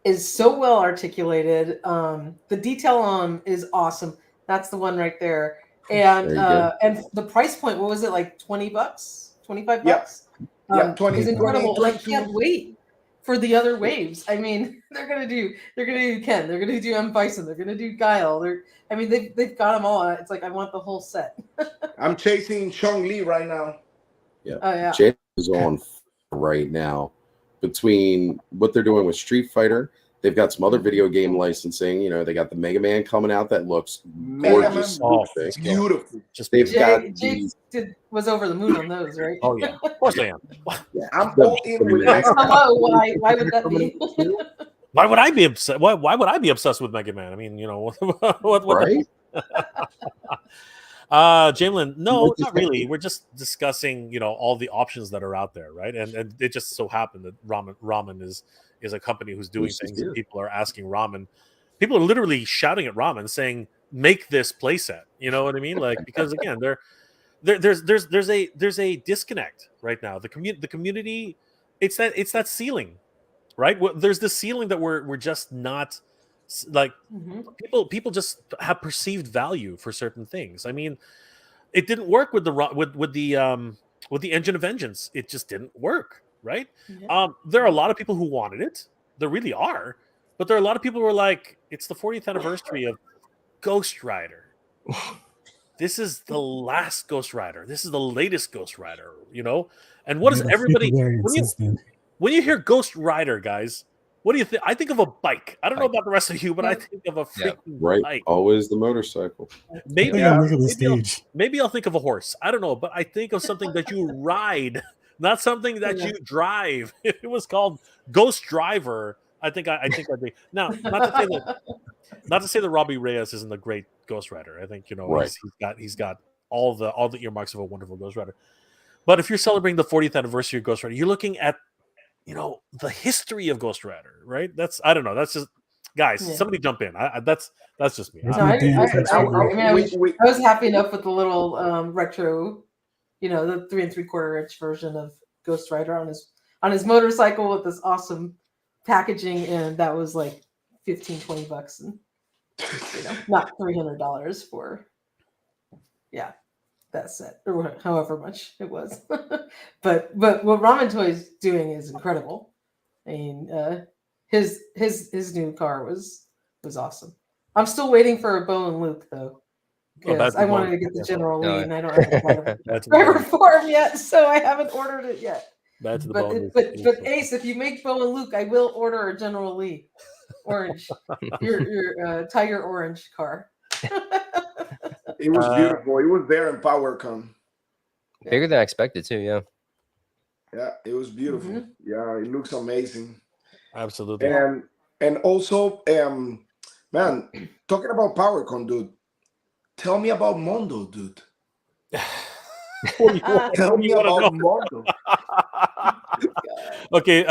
is so well articulated. The detail on him is awesome. That's the one right there. And There you go. and the price point, what was it, like $20, $25? Yeah. Yeah, 20, Is incredible. 20, And I can't wait for the other waves. I mean, they're gonna do Ken, they're gonna do M Bison, they're gonna do Guile. They've got them all. It's like I want the whole set. I'm chasing Chong Li right now. Yeah. Oh yeah. Jay is on right now between what they're doing with Street Fighter. They've got some other video game licensing. You know, they got the Mega Man coming out that looks Mega gorgeous. Man looks beautiful. Just They've got Jay these. was over the moon on those, right? oh yeah, of course I am. Yeah, I'm all in with No, Mega Man. hello, why would that be? Why would I be upset? Why would I be obsessed with Mega Man? I mean, you know, what right? Jamelin, no, not really. We're just discussing, you know, all the options that are out there, right? And it just so happened that Ramen is a company who's doing things, and people are asking Ramen. People are literally shouting at Ramen, saying, "Make this playset." You know what I mean? Like, because again, there's a disconnect right now. The community, it's that ceiling, right? There's this ceiling that we're just not like. People just have perceived value for certain things. I mean, it didn't work with the Engine of Vengeance. It just didn't work, right? Yeah. There are a lot of people who wanted it. There really are, but there are a lot of people who are like, it's the 40th anniversary of Ghost Rider. This is the last Ghost Rider. This is the latest Ghost Rider, you know? And what is everybody when you hear Ghost Rider, guys? What do you think? I think of a bike. I don't know about the rest of you, but I think of a freaking bike. Always the motorcycle. Maybe I'll think of a horse. I don't know, but I think of something that you ride, not something that you drive. If it was called Ghost Driver, I think I'd be now. Not to say that Robbie Reyes isn't a great Ghost Rider. I think, you know, he's got all the earmarks of a wonderful Ghost Rider. But if you're celebrating the 40th anniversary of Ghost Rider, you're looking at, you know, the history of Ghost Rider, right? I don't know. That's just, guys. Somebody jump in. That's just me. I was happy enough with the little retro, you know, the 3 3/4 inch version of Ghost Rider on his motorcycle with this awesome packaging, and that was like $15-$20, and you know, not $300 for that set, or however much it was. but what Ramen Toy's doing is incredible. I mean, his new car was awesome. I'm still waiting for a Bo and Luke though, because I wanted to get the General Lee, and I don't have the driver form yet, so I haven't ordered it yet. But Ace, if you make Bo and Luke, I will order a General Lee orange, your Tiger Orange car. It was beautiful. It was there in PowerCon. Bigger than I expected too. Yeah. Yeah, it was beautiful. Yeah, it looks amazing. Absolutely. And also, man, talking about PowerCon, dude. Tell me about Mondo, dude. Tell me about Mondo. Okay,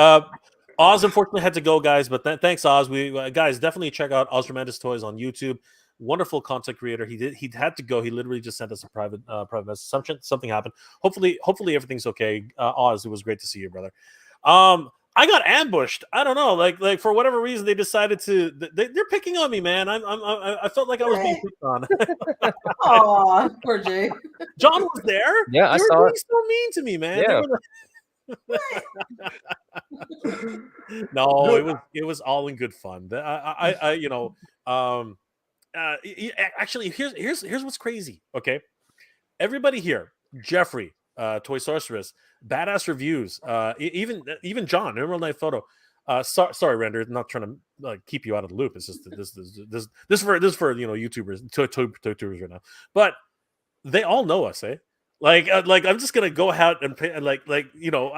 Oz unfortunately had to go, guys, but thanks, Oz. We guys, definitely check out Oz Tremendous Toys on YouTube. Wonderful content creator. He had to go. He literally just sent us a private message. Something happened. Hopefully everything's okay. Oz, it was great to see you, brother. I got ambushed. I don't know, like for whatever reason they decided to. They're picking on me, man. I felt like I was being picked on. Oh, poor Jay. John was there. Yeah, they were being so mean to me, man. Yeah. No, it was all in good fun. Actually, here's what's crazy. Okay, everybody here, Jeffrey, Toy Sorceress, Badass Reviews, even John, Emerald Night Photo. Sorry, Render, not trying to keep you out of the loop. It's just this for you know, YouTubers, toy YouTubers right now. But they all know us, eh? Like I'm just gonna go out and pay, like you know,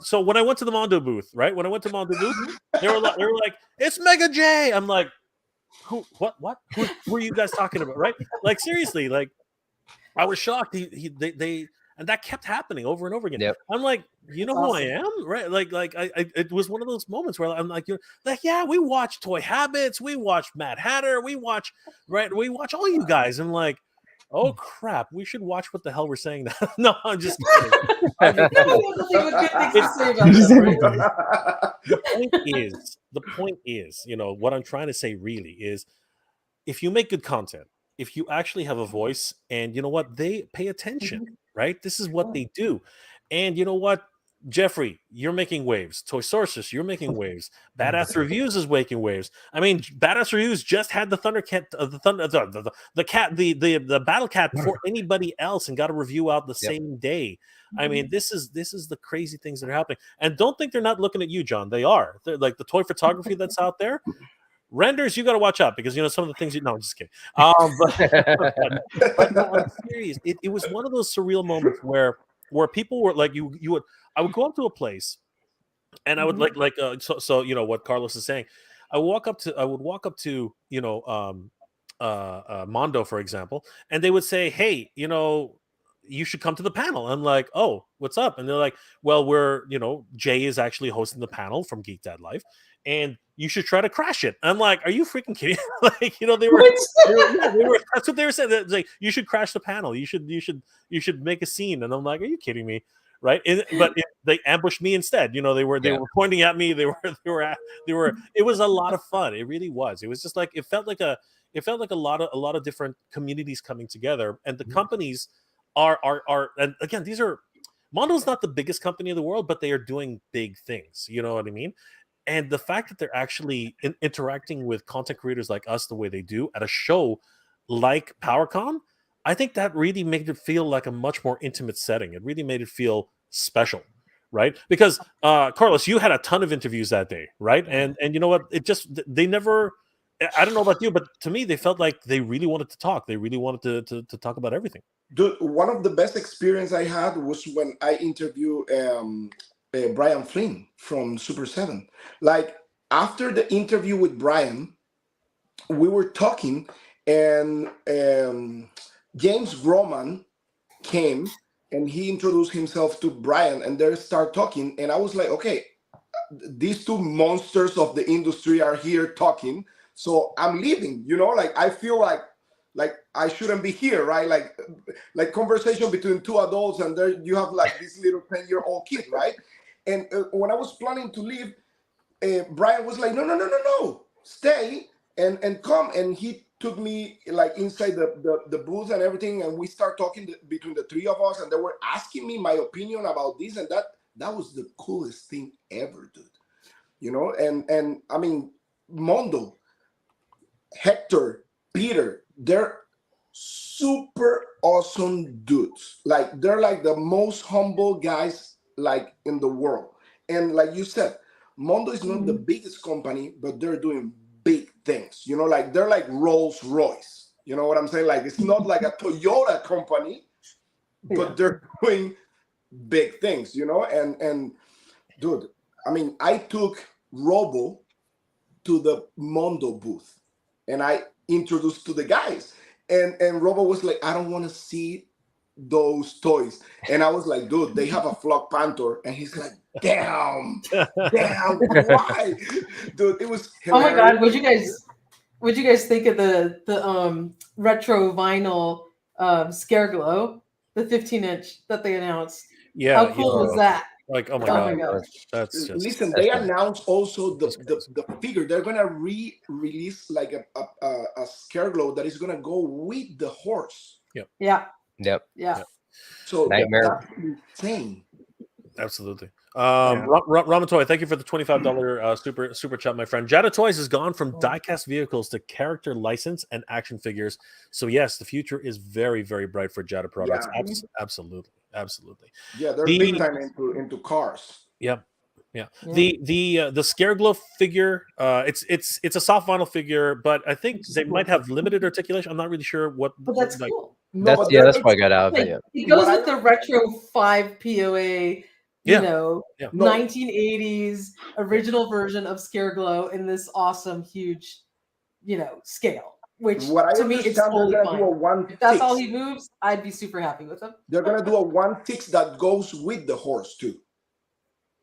so when I went to the Mondo booth, right? When I went to Mondo booth, they were like, it's Mega J. I'm like, who? What? Who are you guys talking about? Right? Like seriously, like I was shocked. They and that kept happening over and over again. Yep. I'm like, you know who I am, right? Like it was one of those moments where I'm like, you're like, yeah, we watch Toy Habits, we watch Mad Hatter, we watch all you guys, and like, Oh crap! We should watch what the hell we're saying now. No, I'm just kidding. I'm just I kidding. have nothing but good things to say about Just them, right? everything. The point is, what I'm trying to say really is, if you make good content, if you actually have a voice, and you know what, they pay attention, right? This is what they do. And you know what, Jeffrey, you're making waves. Toy Sources, you're making waves. Badass Reviews is making waves. I mean, Badass Reviews just had the Thundercat, the cat, the Battle Cat before anybody else, and got a review out the same day. I mean, this is the crazy things that are happening. And don't think they're not looking at you, John. They are. They're like the toy photography that's out there. Renders, you got to watch out, because some of the things no, I'm just kidding. But no, I'm serious. It was one of those surreal moments where people were like, I would go up to a place, and I would so what Carlos is saying. I would walk up to Mondo, for example, and they would say, hey, you should come to the panel. I'm like, oh, what's up? And they're like, well, Jay is actually hosting the panel from Geek Dad Life, and you should try to crash it. I'm like, are you freaking kidding? They were that's what they were saying. It's like, you should crash the panel. You should make a scene. And I'm like, are you kidding me? Right. But they ambushed me instead. They were pointing at me. They were it was a lot of fun. It really was. It was just like, it felt like a lot of different communities coming together, and the companies are and again, Mondo's not the biggest company in the world, but they are doing big things. You know what I mean? And the fact that they're actually interacting with content creators like us the way they do at a show like PowerCon, I think that really made it feel like a much more intimate setting. It really made it feel special, right? Because Carlos, you had a ton of interviews that day, right? And you know what? They never. I don't know about you, but to me, they felt like they really wanted to talk. They really wanted to talk about everything. Dude, one of the best experience I had was when I interviewed Brian Flynn from Super 7. Like, after the interview with Brian, we were talking, and James Groman came and he introduced himself to Brian, and they start talking, and I was like, okay, these two monsters of the industry are here talking, so I'm leaving. Like, I feel like I shouldn't be here, right? Like conversation between two adults, and there you have like this little 10-year-old kid, right? And when I was planning to leave, Brian was like, no, stay and come. And he took me like inside the booth and everything, and we start talking between the three of us, and they were asking me my opinion about this and that. That was the coolest thing ever, dude. And I mean, Mondo, Hector, Peter, they're super awesome dudes. Like, they're like the most humble guys like in the world. And like you said, Mondo is not the biggest company, but they're doing big things. Like, they're like Rolls Royce. You know what I'm saying? Like, it's not like a Toyota company, but they're doing big things, and dude, I mean, I took Robo to the Mondo booth, and I introduced to the guys, and Robo was like, I don't want to see those toys. And I was like, dude, they have a Flock Panther. And he's like, damn, why? Dude, it was hilarious. Oh my God, what'd you guys think of the retro vinyl Scareglow, the 15-inch that they announced? Yeah. How cool was that? Like, oh my God. God. That's just... Listen, they announced also the figure. They're gonna release like a Scareglow that is gonna go with the horse. Yeah. So Nightmare. that's insane. Absolutely. Ramatoy, thank you for the $25 super chat, my friend. Jada Toys has gone from diecast vehicles to character license and action figures. So yes, the future is very, very bright for Jada products. Yeah. Absolutely. Yeah, they're big time into cars. Yeah. The Scareglow figure, it's a soft vinyl figure, but I think they might have limited articulation. I'm not really sure what. But that's cool. That's why I got out of it. It goes with the retro 5 POA, 1980s original version of Scareglow in this awesome, huge, scale. Which to me, it's totally fine. If that's all he moves, I'd be super happy with him. They're gonna do a 1/6 that goes with the horse too.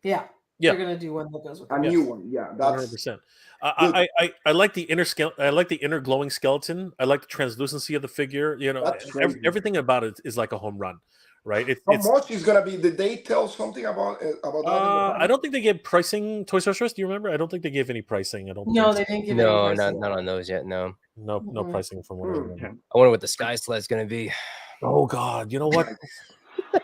Yeah. Yeah. They're gonna do one that goes with A it. new one. Yeah, that's 100%. good. I like the I like the inner glowing skeleton. I like the translucency of the figure. You know, That's crazy. everything about it is like a home run, right? How much is gonna be? Did they tell something about that in the I don't think they gave pricing. Toys R Us, do you remember? I don't think they gave any pricing. I don't No, think they didn't give No, any not pricing. not on those yet. No. no Mm-mm. pricing from what I remember. Yeah. I wonder what the sky sled's gonna be. Oh God, you know what?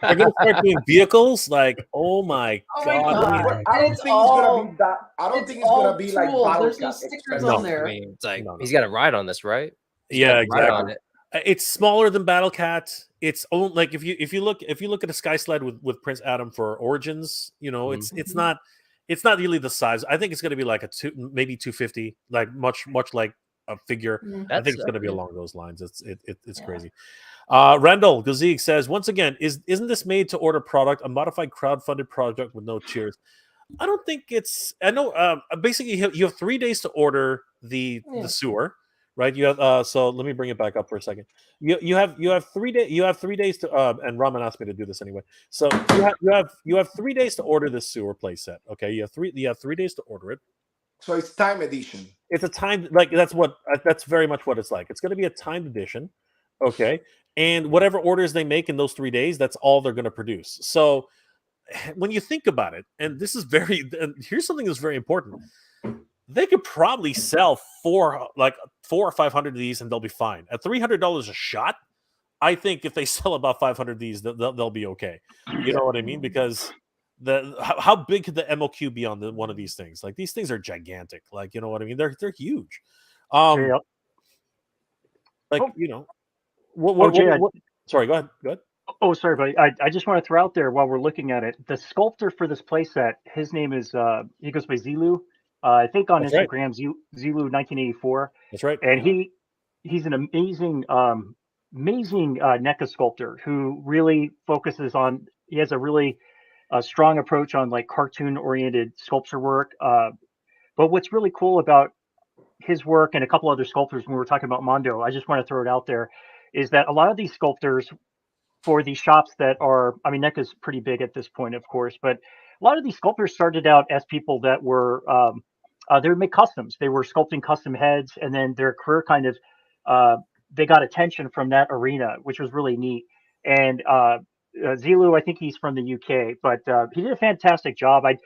They're gonna start doing vehicles. Like, oh my Oh my God, God. But I And don't it's think it's gonna all be that. I don't it's think it's gonna all be like tools. Battle There's no Cat stickers No. on I there. mean, it's like No, no. he's got a ride on this, right? He's Yeah, got a ride on exactly. it. It's smaller than Battle Cat. It's only like if you look at a Sky Sled with Prince Adam for Origins, you know, it's Mhm. it's not really the size. I think it's going to be like maybe 250, like much like a figure. Mm. I think That's it's going to be Yeah. along those lines. It's Yeah. crazy. Randall Gazik says once again, isn't this made to order product, a modified crowdfunded project with no cheers? I don't think it's. I know. Basically, you have 3 days to order the Yeah. sewer, right? You have. So let me bring it back up for a second. You have 3 days. You have 3 days to. And Raman asked me to do this anyway. So you have 3 days to order this sewer playset. Okay, you have 3 days to order it. So it's time edition. It's a time like that's very much what it's like. It's going to be a timed edition, okay. And whatever orders they make in those 3 days, that's all they're going to produce. So when you think about it, and this is very, and here's something that's very important. They could probably sell four or 500 of these, and they'll be fine. At $300 a shot, I think if they sell about 500 of these, they'll be okay. You know what I mean? Because how big could the MOQ be on one of these things? Like these things are gigantic. Like you know what I mean? They're huge. Jay, Like oh, you know, Jay, what? Sorry, go ahead. Go ahead. oh, sorry, buddy. I just want to throw out there while we're looking at it, the sculptor for this playset, his name is he goes by Zilu. I think on That's right. Instagram, Zilu 1984, That's right. and he's an amazing NECA sculptor who really focuses on. He has a really strong approach on like cartoon oriented sculpture work. But what's really cool about his work and a couple other sculptors when we were talking about Mondo, I just want to throw it out there, is that a lot of these sculptors for these shops that are, I mean, NECA's pretty big at this point, of course, but a lot of these sculptors started out as people that were, they would make customs. They were sculpting custom heads, and then their career kind of, they got attention from that arena, which was really neat. And Zilu, I think he's from the UK, but he did a fantastic job. I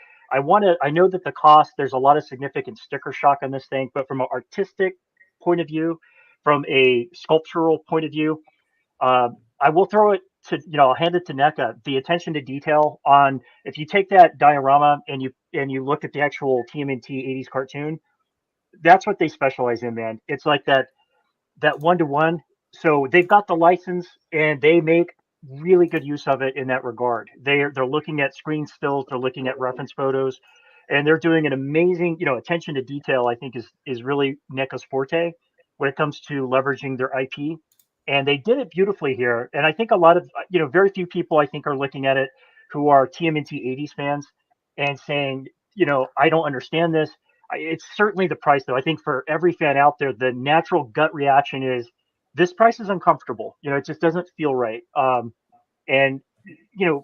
know that the cost, there's a lot of significant sticker shock on this thing, but from an artistic point of view, from a sculptural point of view, I will throw it to, I'll hand it to NECA. The attention to detail on, if you take that diorama and you look at the actual TMNT 80s cartoon, that's what they specialize in, man. It's like that one-to-one. So they've got the license and they make really good use of it in that regard. They're looking at screen stills, they're looking at reference photos, and they're doing an amazing, attention to detail. I think is really NECA's forte when it comes to leveraging their IP. And they did it beautifully here. And I think a lot of, very few people I think are looking at it who are TMNT 80s fans and saying, I don't understand this. It's certainly the price, though. I think for every fan out there, the natural gut reaction is this price is uncomfortable. It just doesn't feel right. And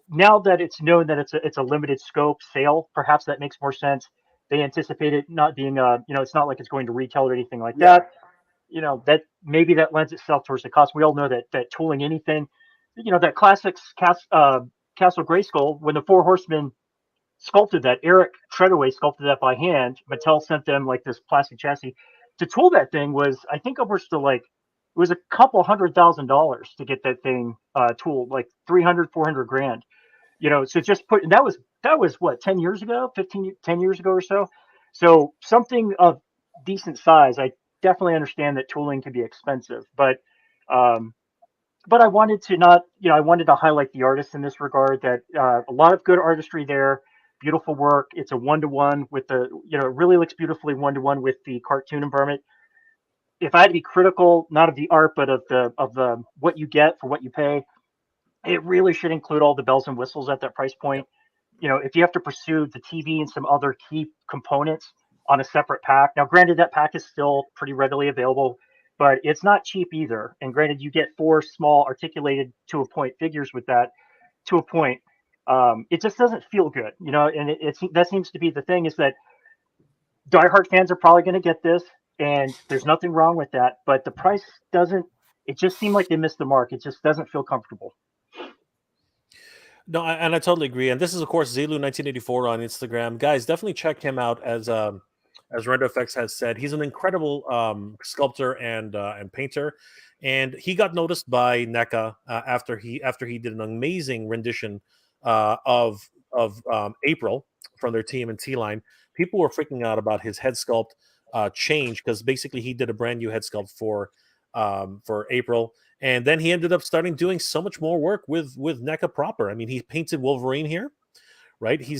now that it's known that it's a limited scope sale, perhaps that makes more sense. They anticipate it not being it's not like it's going to retail or anything like Yeah. that. That maybe that lends itself towards the cost. We all know that tooling anything, that classics Castle Grayskull, when the Four Horsemen sculpted that, Eric Treadaway sculpted that by hand. Mattel sent them like this plastic chassis to tool that thing. Was I think upwards to like, it was a couple $100,000 to get that thing tooled, like 300-400 grand. So just that was what, 10 years ago, 10 years ago or so. So something of decent size. I definitely understand that tooling can be expensive, but I wanted to not, I wanted to highlight the artists in this regard, that a lot of good artistry there, beautiful work. It's a one-to-one with the, it really looks beautifully one-to-one with the cartoon environment. If I had to be critical, not of the art, but of the what you get for what you pay, it really should include all the bells and whistles at that price point. If you have to pursue the TV and some other key components on a separate pack. Now, granted, that pack is still pretty readily available, but it's not cheap either. And granted, you get 4 small articulated to a point figures with that to a point. it just doesn't feel good, you know. And that seems to be the thing, is that diehard fans are probably going to get this, and there's nothing wrong with that. But the price doesn't. It just seemed like they missed the mark. It just doesn't feel comfortable. No, and I totally agree. And this is, of course, Zelu1984 on Instagram. Guys, definitely check him out. As Render Effects has said, he's an incredible sculptor and painter. And he got noticed by NECA after he did an amazing rendition of April from their TMNT line. People were freaking out about his head sculpt change, because basically he did a brand new head sculpt for April. And then he ended up starting doing so much more work with NECA proper. I mean, he painted Wolverine here, right? He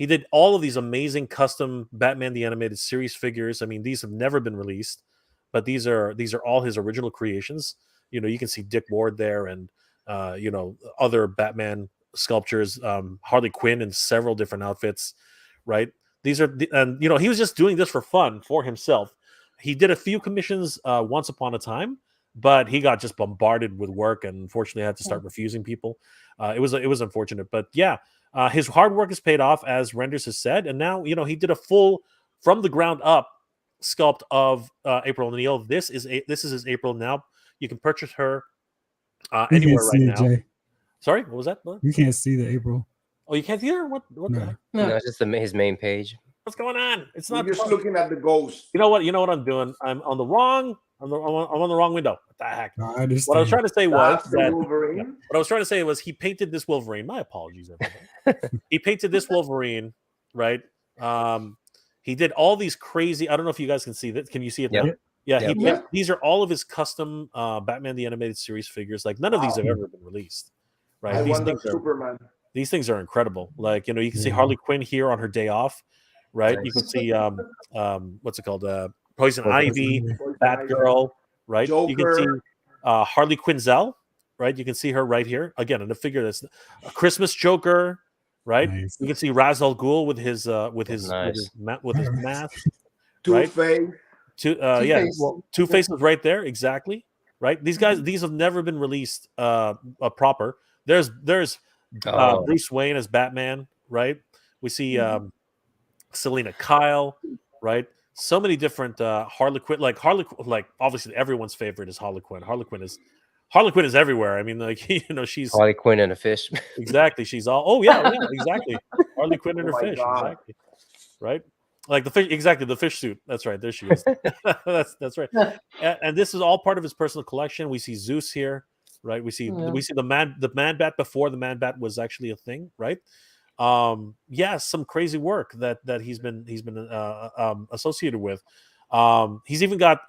did all of these amazing custom Batman the Animated Series figures. I mean, these have never been released, but these are all his original creations. You know, you can see Dick Ward there, and you know, other Batman sculptures, Harley Quinn in several different outfits, right? These are, and you know, he was just doing this for fun for himself. He did a few commissions once upon a time, but he got just bombarded with work, and unfortunately had to start refusing people. It was unfortunate, but yeah, his hard work has paid off, as Renders has said, and now, you know, he did a full from the ground up sculpt of April O'Neil. This is his April now. You can purchase her You anywhere can't right see now. it, Jay. Sorry, what was that? What? You can't see the April. Oh, you can't see her? What the No. heck? No, it's just his main page. What's going on? It's You're not just looking at the ghost. You know what I'm doing? I'm on the wrong I'm on the wrong window. What the heck? No, I understand. What I was trying to say was That's the that Wolverine. what I was trying to say was he painted this Wolverine. My apologies, everyone. He painted this Wolverine, right? He did all these crazy. I don't know if you guys can see that. Can you see it now? Yeah, Yep. Yeah. these are all of his custom Batman the Animated Series figures. Like, none of these have ever been released, right? I These wonder things are Superman. these things are incredible. Like, you know, you can see Yeah. Harley Quinn here on her day off, right? You can Nice. see what's it called? Poison Poison Ivy, Batgirl, right? You can see Joker. Harley Quinzel, right? You can see her right here again in a figure that's a Christmas Joker, right? Nice. You can see Ra's al Ghul with his Nice. mask, Two right? Face. Yeah, Two-Face. well, Two Faces right there, exactly, right? These guys, these have never been released proper. There's Oh, Bruce Wayne as Batman, right? We see Selena Kyle, right? So many different Harley Quinn, like obviously everyone's favorite is Harley Quinn. Harley Quinn is everywhere. I mean, like, you know, she's Harley Quinn and a fish. exactly. She's all. Oh yeah, exactly. Harley Quinn and Oh her my fish, God. exactly. Right, like the fish, exactly, the fish suit. That's right. There she is. that's right. And this is all part of his personal collection. We see Zeus here, right? We see the man bat before the man bat was actually a thing, right? Yeah, some crazy work that he's been associated with. He's even got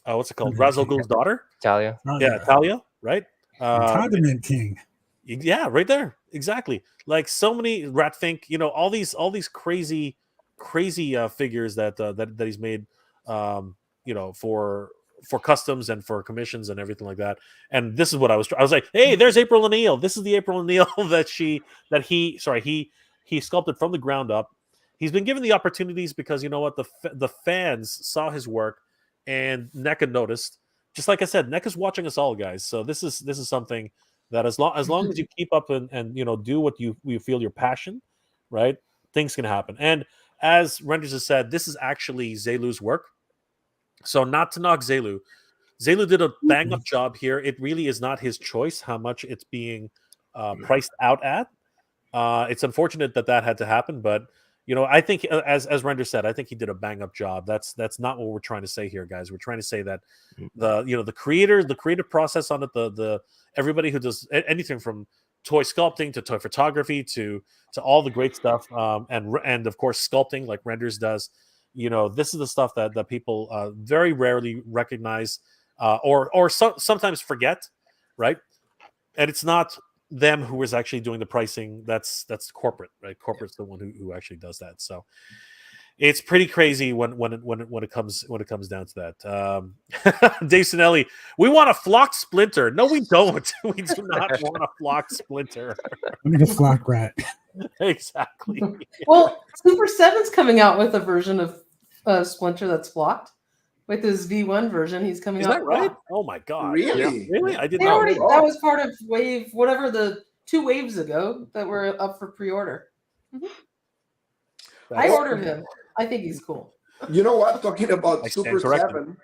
what's it called? Ra's al Ghul's daughter. Talia. Oh, Yeah, Talia, right? Condiment King. Yeah, right there, exactly. Like, so many Ratfink, you know, all these crazy figures that he's made, you know, for customs and for commissions and everything like that. And this is what I was like, hey, there's April O'Neil. This is the April O'Neil that he sculpted from the ground up. He's been given the opportunities because, you know what, the fans saw his work, and NECA noticed. Just like I said, NECA's watching us all, guys. So this is something that as long as you keep up and you know, do what you feel your passion, right, things can happen. And as Renders has said, this is actually Zelu's work. So, not to knock Zelu. Zelu did a bang up job here. It really is not his choice how much it's being priced out at. It's unfortunate that had to happen, but you know, I think as Render said, I think he did a bang up job. That's not what we're trying to say here, guys. We're trying to say that the creative process on it, the everybody who does anything from toy sculpting to toy photography to all the great stuff, and of course sculpting like Renders does. You know, this is the stuff that people very rarely recognize or sometimes forget, right? And it's not them who is actually doing the pricing. That's corporate, right? Corporate's the one who actually does that. So it's pretty crazy when it comes down to that. Dave Sinelli, we want a flocked Splinter. No, we don't. We do not want a flocked Splinter. We need a flock rat. Exactly. Well, Super 7's coming out with a version of Splinter that's blocked. With his V1 version, he's coming Is out. that right? blocked. Oh my god! Really? Really? I did They not. already know. that was part of Wave, whatever the 2 waves ago that were up for pre-order. I ordered him. I think he's cool. You know what? Talking about I stand Super corrected. 7.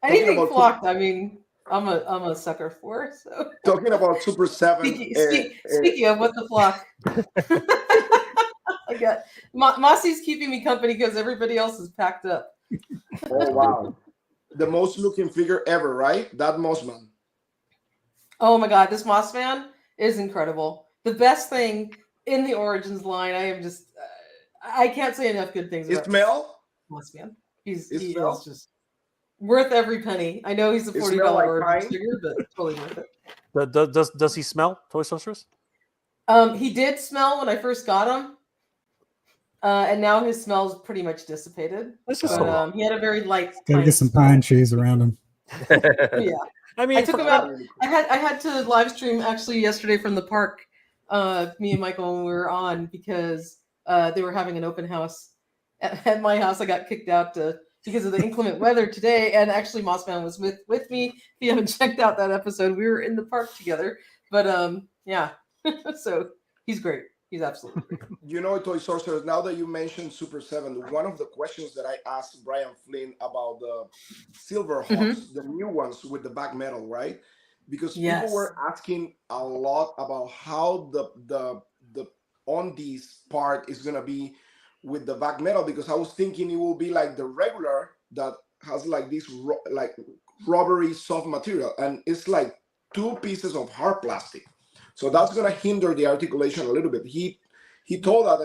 Anything about flocked, I mean, I'm a sucker for. So Talking about Super 7. speaking of what the flock. I got Mossy's keeping me company because everybody else is packed up. Oh wow. The most looking figure ever, right? That Mossman. Oh my god, this Moss Man is incredible. The best thing in the Origins line. I am just I can't say enough good things about Ismail? Moss Man. He Ismail? is just worth every penny. I know he's a $40 like Origins pine? figure, but totally worth it. Does he smell, Toy Sorceress? He did smell when I first got him. And now his smell's pretty much dissipated. That's just But he had a very light. Gotta get some pine trees around him. Yeah, I mean, I took him out. I had to live stream actually yesterday from the park. Me and Michael when we were on because they were having an open house at my house. I got kicked out because of the inclement weather today, and actually Mossman was with me. If you haven't checked out that episode, we were in the park together. But yeah, so he's great. He's absolutely great. You know, Toy Sorcerers, now that you mentioned Super 7, one of the questions that I asked Brian Flynn about the Silver Hawks, the new ones with the back metal, right? Because people were asking a lot about how the on this part is gonna be with the back metal, because I was thinking it will be like the regular that has like this like rubbery soft material, and it's like 2 pieces of hard plastic. So that's gonna hinder the articulation a little bit. He told that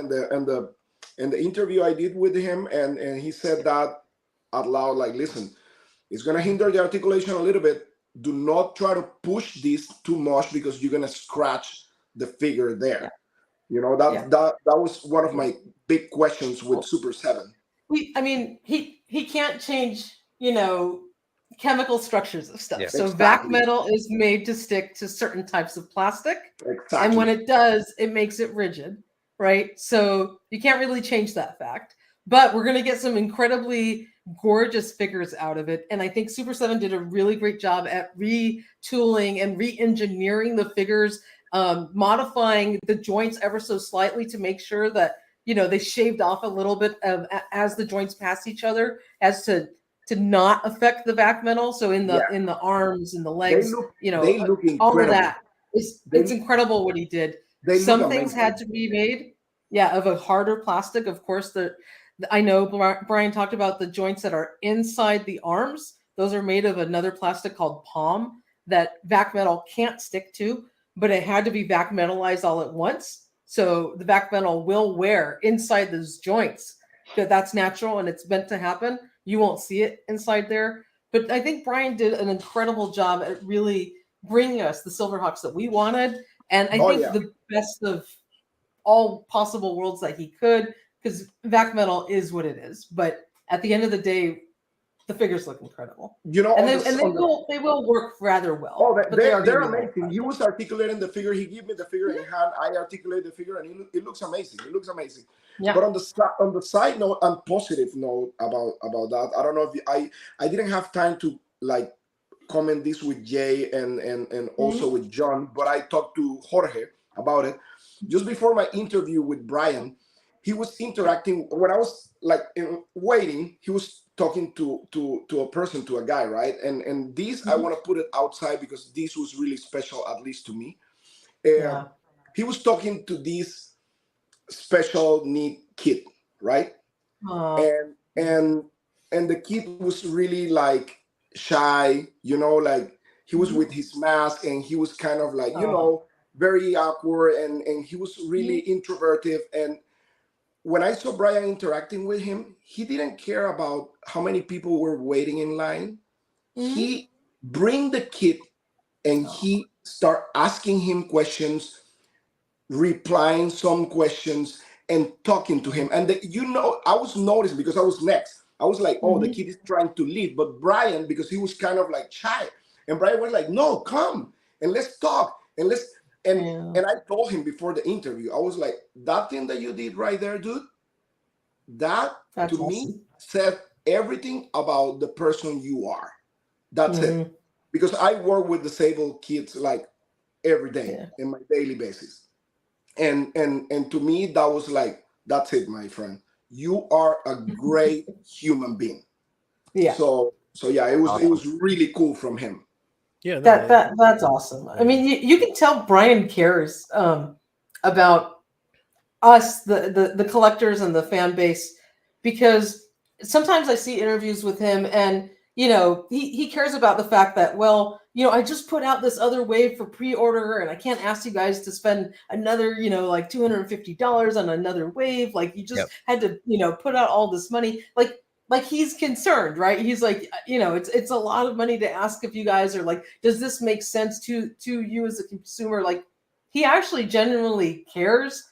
in the interview I did with him, and he said that out loud, like, listen, it's gonna hinder the articulation a little bit. Do not try to push this too much because you're gonna scratch the figure there. Yeah. You know, that was one of my big questions with Super 7. I mean, he can't change, chemical structures of stuff. Yeah. So vac metal is made to stick to certain types of plastic. Exactly. And when it does, it makes it rigid, right? So you can't really change that fact. But we're going to get some incredibly gorgeous figures out of it. And I think Super 7 did a really great job at retooling and re-engineering the figures, modifying the joints ever so slightly to make sure that, they shaved off a little bit as the joints pass each other as to not affect the back metal. So in the arms and the legs, they look all of that. It's incredible what he did. Some things had to be made, of a harder plastic. Of course, I know Brian talked about the joints that are inside the arms. Those are made of another plastic called POM that vac metal can't stick to, but it had to be vac metalized all at once. So the vac metal will wear inside those joints. That's natural and it's meant to happen. You won't see it inside there. But I think Brian did an incredible job at really bringing us the Silverhawks that we wanted. And I think the best of all possible worlds that he could, because vac metal is what it is. But at the end of the day, the figures look incredible. They will work rather well. Oh, they're amazing. He was articulating the figure. He gave me the figure in hand. I articulate the figure, and it looks amazing. It looks amazing. Yeah. But on the side note and positive note about that, I don't know if I didn't have time to like comment this with Jay and also with John, but I talked to Jorge about it just before my interview with Brian. He was interacting when I was like waiting. He was talking to a person, to a guy, right? And this I want to put it outside because this was really special, at least to me. He was talking to this special need kid, right? And the kid was really like shy, like he was with his mask and he was kind of like very awkward and he was really introverted. And when I saw Brian interacting with him, he didn't care about how many people were waiting in line. He bring the kid and he start asking him questions, replying some questions, and talking to him. And I was noticing because I was next. I was like, the kid is trying to leave. But Brian, because he was kind of like shy, and Brian was like, no, come and let's talk and let's. And I told him before the interview, I was like, that thing that you did right there, dude, that's to awesome. Me said everything about the person you are. That's it. Because I work with disabled kids like every day Yeah. in my daily basis. And to me, that was like, that's it, my friend. You are a great human being. Yeah. So yeah, it Awesome. was really cool from him. Yeah, no, That's awesome. I mean, you can tell Brian cares about us, the collectors and the fan base, because sometimes I see interviews with him, and he cares about the fact that, well, I just put out this other wave for pre-order, and I can't ask you guys to spend another like $250 on another wave. Like, you just had to put out all this money. Like he's concerned, right? He's like, it's a lot of money to ask of you guys, or like, does this make sense to you as a consumer? Like, he actually genuinely cares.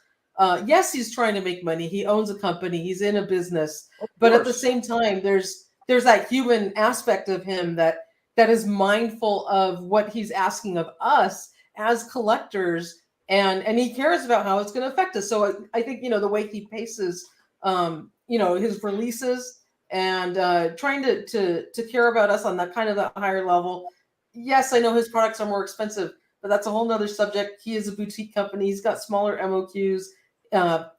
Yes, he's trying to make money. He owns a company. He's in a business, but at the same time, there's that human aspect of him that is mindful of what he's asking of us as collectors, and he cares about how it's going to affect us. So I think the way he paces, his releases, and trying to care about us on that kind of that higher level. Yes, I know his products are more expensive, but that's a whole nother subject. He is a boutique company. He's got smaller MOQs.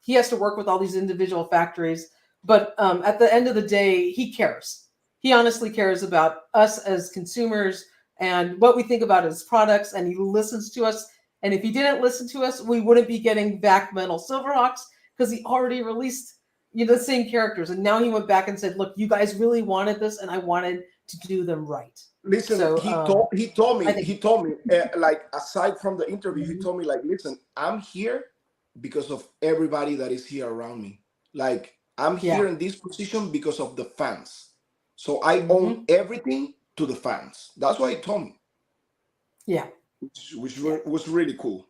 He has to work with all these individual factories, but at the end of the day, he cares. He honestly cares about us as consumers and what we think about his products, and he listens to us. And if he didn't listen to us, we wouldn't be getting back Metal Silverhawks, because he already released the same characters, and now he went back and said, "Look, you guys really wanted this, and I wanted to do them right." Listen, so, he told me like, aside from the interview, he told me, like, listen, I'm here because of everybody that is here around me. Like, I'm here in this position because of the fans. So I own everything to the fans. That's what he told me. Yeah. Which was really cool.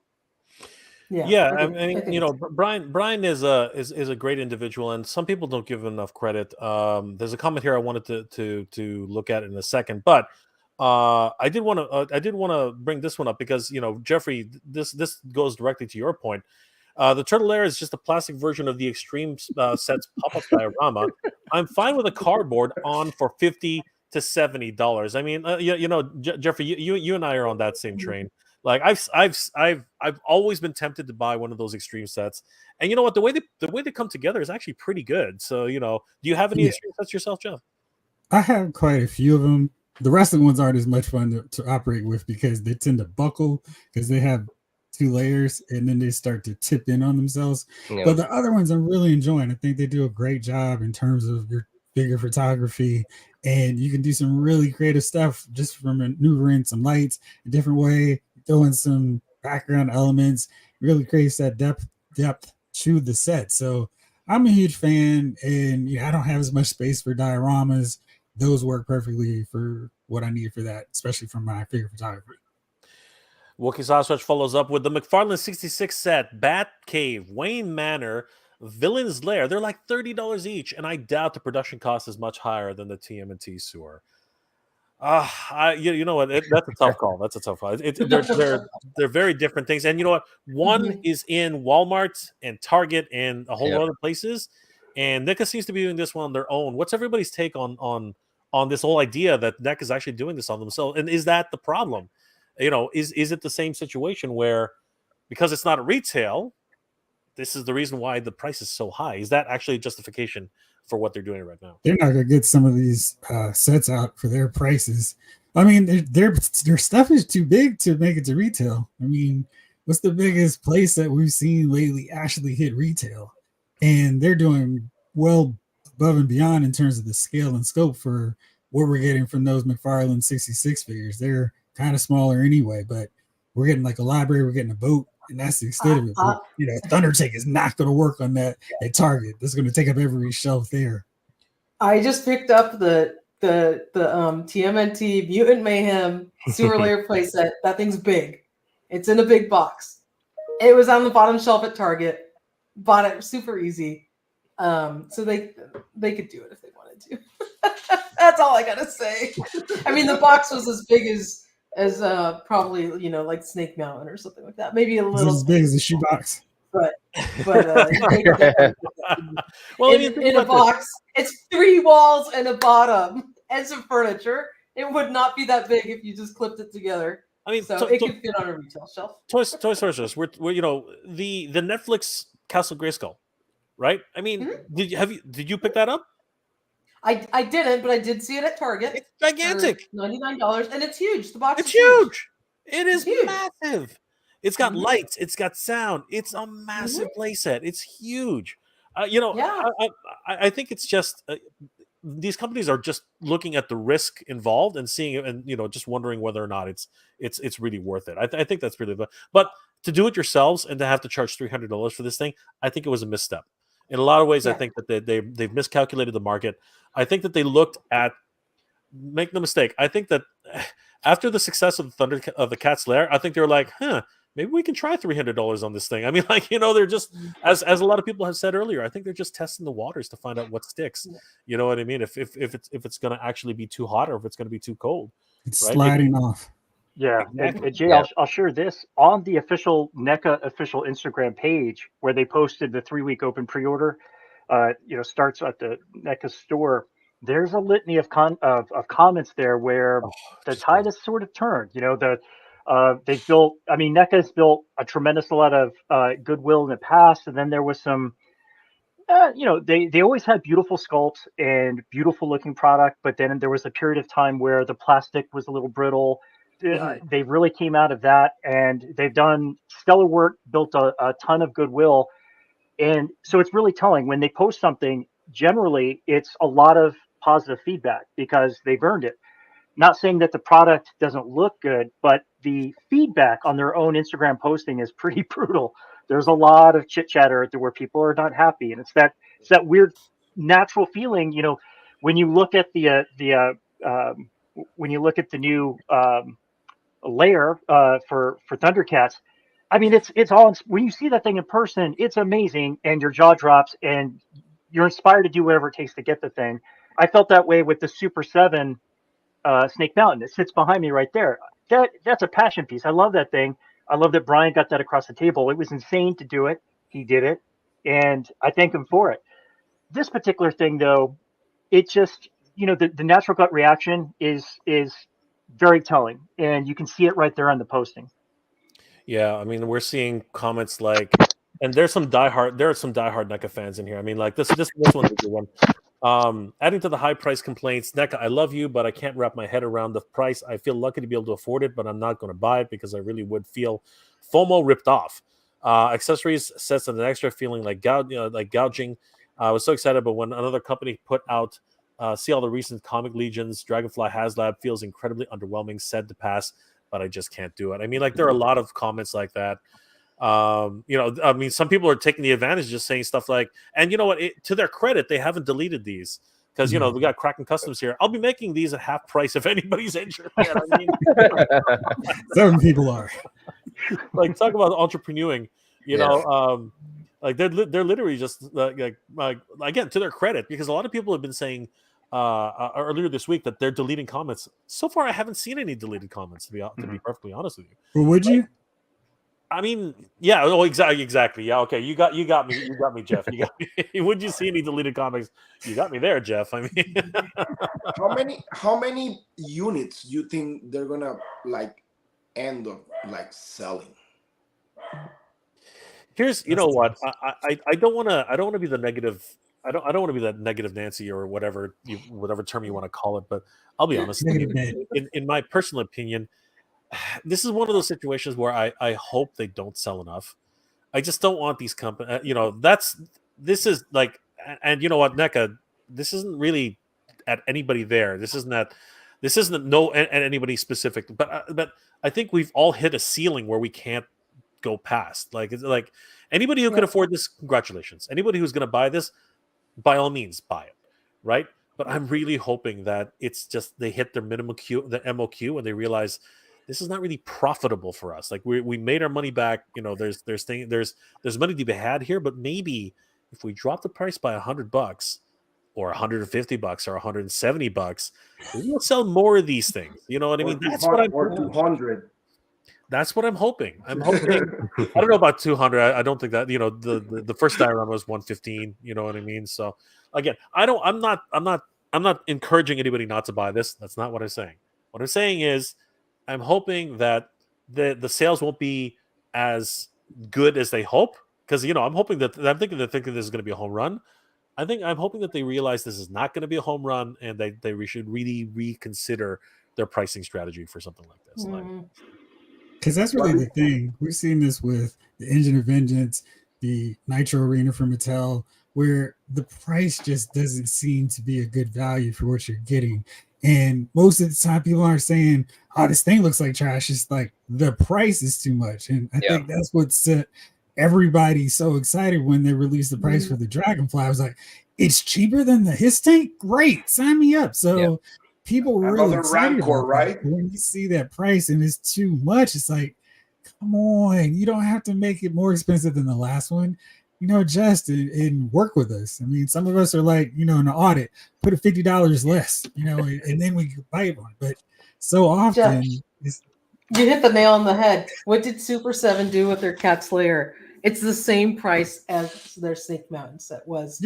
Yeah, I mean, Brian is a great individual, and some people don't give him enough credit. There's a comment here I wanted to look at in a second, but I did want to bring this one up because Jeffrey, this goes directly to your point. The Turtle Lair is just a plastic version of the Extreme Sets pop-up diorama. I'm fine with a cardboard on for $50 to $70. I mean, Jeffrey, you and I are on that same train. Like, I've always been tempted to buy one of those Extreme Sets, and you know what? The way they come together is actually pretty good. So, do you have any Extreme Sets yourself, Jeff? I have quite a few of them. The rest of the ones aren't as much fun to operate with because they tend to buckle because they have 2 layers and then they start to tip in on themselves. Yeah. But the other ones I'm really enjoying. I think they do a great job in terms of your figure photography, and you can do some really creative stuff just from maneuvering some lights a different way, throwing some background elements, really creates that depth to the set. So I'm a huge fan, and I don't have as much space for dioramas. Those work perfectly for what I need for that, especially from my figure photography. Wookie Sausage follows up with the McFarlane 66 set, Bat Cave, Wayne Manor, Villain's Lair. They're like $30 each, and I doubt the production cost is much higher than the TMNT sewer. You know what? That's a tough call. That's a tough call. They're very different things, and you know what? One is in Walmart and Target and a whole lot of other places, and NECA seems to be doing this one on their own. What's everybody's take on this whole idea that NECA is actually doing this on themselves? And is that the problem? Is it the same situation where because it's not a retail, this is the reason why the price is so high? Is that actually justification for what they're doing right now? They're not gonna get some of these sets out for their prices. I mean, their stuff is too big to make it to retail. I mean, what's the biggest place that we've seen lately actually hit retail? And they're doing well above and beyond in terms of the scale and scope for what we're getting from those McFarlane 66 figures. They're kind of smaller anyway, but we're getting like a library, we're getting a boat, and that's the extent of it. But, Thundertake is not going to work on that at Target. That's going to take up every shelf there. I just picked up the TMNT Mutant Mayhem Sewer Lair playset. That thing's big. It's in a big box. It was on the bottom shelf at Target. Bought it super easy. So they could do it if they wanted to. That's all I gotta say. I mean, the box was as big as probably like Snake Mountain or something like that. Maybe a little as big as a shoebox. But well, in a box, it's 3 walls and a bottom and some furniture. It would not be that big if you just clipped it together. I mean, So it could fit on a retail shelf. Toys R Us. We're the Netflix Castle Grayskull, right? I mean, did you pick that up? I didn't, but I did see it at Target. It's gigantic. $99, and it's huge. The box It's is huge. huge. It is huge. massive. It's got lights. It's got sound. It's a massive playset. It's huge. I think it's just these companies are just looking at the risk involved and seeing it, and just wondering whether or not it's really worth it. I think that's really, but to do it yourselves and to have to charge $300 for this thing, I think it was a misstep. In a lot of ways, I think that they've miscalculated the market. I think that they looked at. Make no mistake. I think that after the success of the Cat's Lair, I think they were like, maybe we can try $300 on this thing. I mean, they're just as a lot of people have said earlier. I think they're just testing the waters to find out what sticks. You know what I mean? If it's going to actually be too hot or if it's going to be too cold. It's right? sliding off. Yeah, and Jay, I'll share this on the official NECA official Instagram page where they posted the 3-week open pre-order. Starts at the NECA store. There's a litany of comments there where the tide has sort of turned. They've built. I mean, NECA's built a tremendous lot of goodwill in the past, and then there was some. They always had beautiful sculpts and beautiful looking product, but then there was a period of time where the plastic was a little brittle. They really came out of that, and they've done stellar work, built a ton of goodwill, and so it's really telling when they post something. Generally, it's a lot of positive feedback because they've earned it. Not saying that the product doesn't look good, but the feedback on their own Instagram posting is pretty brutal. There's a lot of chit chatter where people are not happy, and it's that weird natural feeling. When you look at the new layer for Thundercats, I mean it's all when you see that thing in person, it's amazing, and your jaw drops, and you're inspired to do whatever it takes to get the thing. I felt that way with the Super 7 Snake Mountain. It sits behind me right there. That's a passion piece. I love that thing. I love that Brian got that across the table. It was insane to do it. He did it, and I thank him for it. This particular thing, though, it just the natural gut reaction is very telling, and you can see it right there on the posting. Yeah, I mean, we're seeing comments like, and there are some diehard NECA fans in here. I mean, like this one's a good one. Adding to the high price complaints, NECA, I love you, but I can't wrap my head around the price. I feel lucky to be able to afford it, but I'm not going to buy it because I really would feel FOMO ripped off. Accessories sets an extra feeling like gouging. I was so excited, but when another company put out, see all the recent comic legions, Dragonfly HasLab feels incredibly underwhelming, said to pass, but I just can't do it. I mean, like there are a lot of comments like that. I mean, some people are taking the advantage, just saying stuff like, and you know what, to their credit, they haven't deleted these because, we got Kraken Customs here. I'll be making these at half price if anybody's interested. I mean, some people are like, talk about entrepreneuring, like they're literally just like again, to their credit, because a lot of people have been saying earlier this week that they're deleting comments. So far, I haven't seen any deleted comments, to be perfectly honest with you. Well, would you? I mean, yeah. Oh, exactly. Yeah. Okay. You got me, Jeff. You got me. Would you see any deleted comics? You got me there, Jeff. I mean, how many units you think they're gonna end up selling? Here's, you know what? I don't want to be the negative. I don't want to be that negative Nancy or whatever term you want to call it. But I'll be honest. In my personal opinion, this is one of those situations where I hope they don't sell enough. I just don't want these companies. This is like, and you know what, NECA, this isn't really at anybody there. This isn't no at anybody specific. But I think we've all hit a ceiling where we can't go past. Like, it's like anybody who can afford this, congratulations. Anybody who's going to buy this, by all means, buy it, right? But I'm really hoping that it's just they hit their minimum the MOQ, and they realize this is not really profitable for us. Like we made our money back. There's money to be had here, but maybe if we drop the price by $100 or $150 or $170, we'll sell more of these things. You know what I mean? That's what I'm hoping. 200. That's what I'm hoping. I don't know about 200. I don't think that, the first diorama was 115. You know what I mean? So again, I'm not encouraging anybody not to buy this. That's not what I'm saying. What I'm saying is I'm hoping that the sales won't be as good as they hope, because I'm hoping that they're thinking this is going to be a home run. I'm hoping that they realize this is not going to be a home run, and they should really reconsider their pricing strategy for something like this. Because that's really the thing. We've seen this with the Engine of Vengeance, the Nitro Arena from Mattel, where the price just doesn't seem to be a good value for what you're getting. And most of the time, people aren't saying, "Oh, this thing looks like trash." It's like the price is too much, and I think that's what set everybody so excited when they released the price for the Dragonfly. I was like, "It's cheaper than the His Tank? Great, sign me up!" So people were really excited Rancor, about right? that. When you see that price and it's too much, it's like, come on, you don't have to make it more expensive than the last one. Adjust and work with us. I mean, some of us are like, in the audit, put a $50 less, and then we can buy one. But so often, you hit the nail on the head. What did Super 7 do with their Cat's Lair? It's the same price as their Snake Mountain set was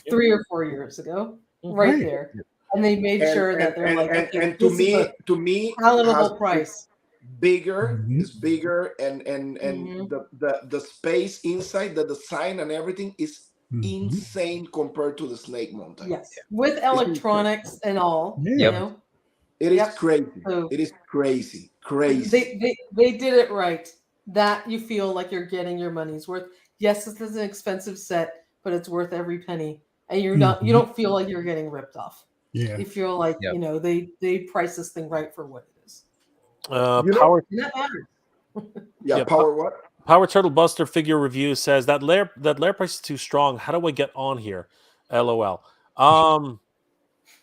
3 or 4 years ago, right there. And they made sure that they're to me, palatable price. Bigger is bigger, and the space inside, the design and everything is insane compared to the Snake Mountain. Yes, with electronics and all. It is crazy. So it is crazy. They did it right. That you feel like you're getting your money's worth. Yes, this is an expensive set, but it's worth every penny, and you don't feel like you're getting ripped off. Yeah, you feel like they price this thing right for what it is. Power. Power what? Power Turtle Buster figure review says that lair price is too strong. How do I get on here? LOL.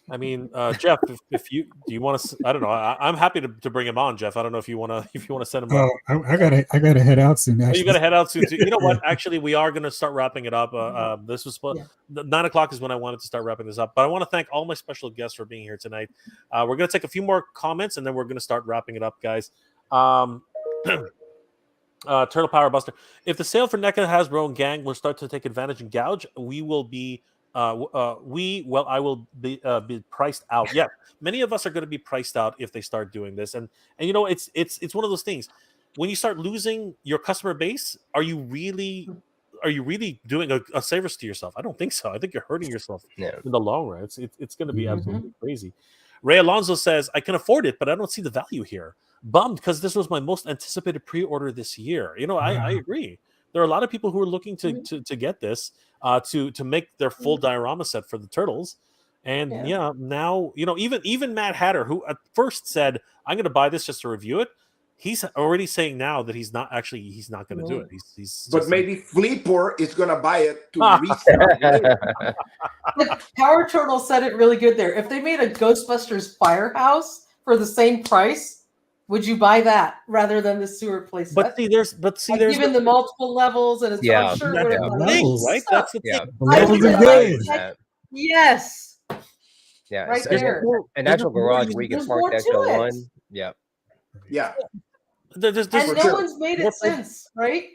I mean, Jeff, if you want to, I don't know. I'm happy to bring him on, Jeff. I don't know if you want to send him. Oh, I gotta head out soon. You gotta head out soon too. You know what? Actually, we are gonna start wrapping it up. This was 9:00 is when I wanted to start wrapping this up. But I want to thank all my special guests for being here tonight. We're gonna take a few more comments and then we're gonna start wrapping it up, guys. Turtle Power Buster. If the sale for NECA, Hasbro, and Gang will start to take advantage and gouge, we will be. I will be priced out. Yeah, many of us are going to be priced out if they start doing this, and it's one of those things. When you start losing your customer base, are you really doing a service to yourself? I don't think so. I think you're hurting yourself in the long run. It's going to be absolutely crazy. Ray Alonso says, "I can afford it, but I don't see the value here. Bummed because this was my most anticipated pre-order this year." I agree. There are a lot of people who are looking to get this to make their full diorama set for the Turtles. And now even Mad Hatter, who at first said, "I'm going to buy this just to review it," he's already saying now that he's not going to do it. He's but maybe Flipper is going to buy it to resell it. The Power Turtle said it really good there. If they made a Ghostbusters Firehouse for the same price, would you buy that rather than the sewer playset? But see, there's given the multiple levels and it's levels, right? That's the thing. Levels are good. Yes. Yeah, right there. A natural garage where you can park the extra one. Yeah. There's and no one's made it since, right?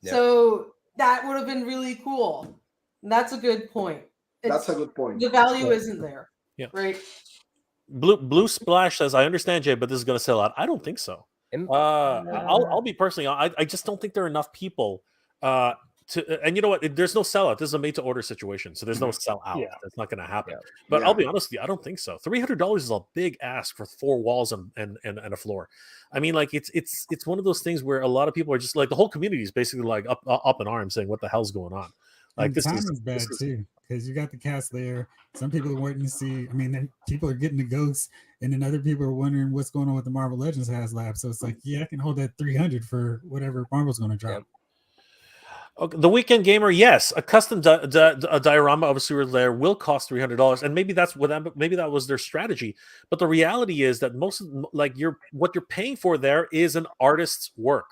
Yeah. So that would have been really cool. And that's a good point. That's a good point. The value isn't there. Yeah. Right. Blue Splash says, "I understand, Jay, but this is going to sell out." I don't think so. I'll be personally. I just don't think there are enough people to. And you know what? There's no sellout. This is a made-to-order situation, so there's no sell out. Yeah. That's not going to happen. Yeah. But I'll be honest with you, I don't think so. $300 is a big ask for 4 walls and a floor. I mean, like it's one of those things where a lot of people are just like the whole community is basically like up in arms saying, "What the hell's going on?" Like this is bad too. Because you got the cast there. Some people are waiting to see. I mean, then people are getting the ghosts, and then other people are wondering what's going on with the Marvel Legends HasLab. So it's like, I can hold that 300 for whatever Marvel's going to drop. Okay, the Weekend Gamer, yes, a custom a diorama of a sewer lair will cost $300, and maybe that was their strategy. But the reality is that most of, what you're paying for there is an artist's work.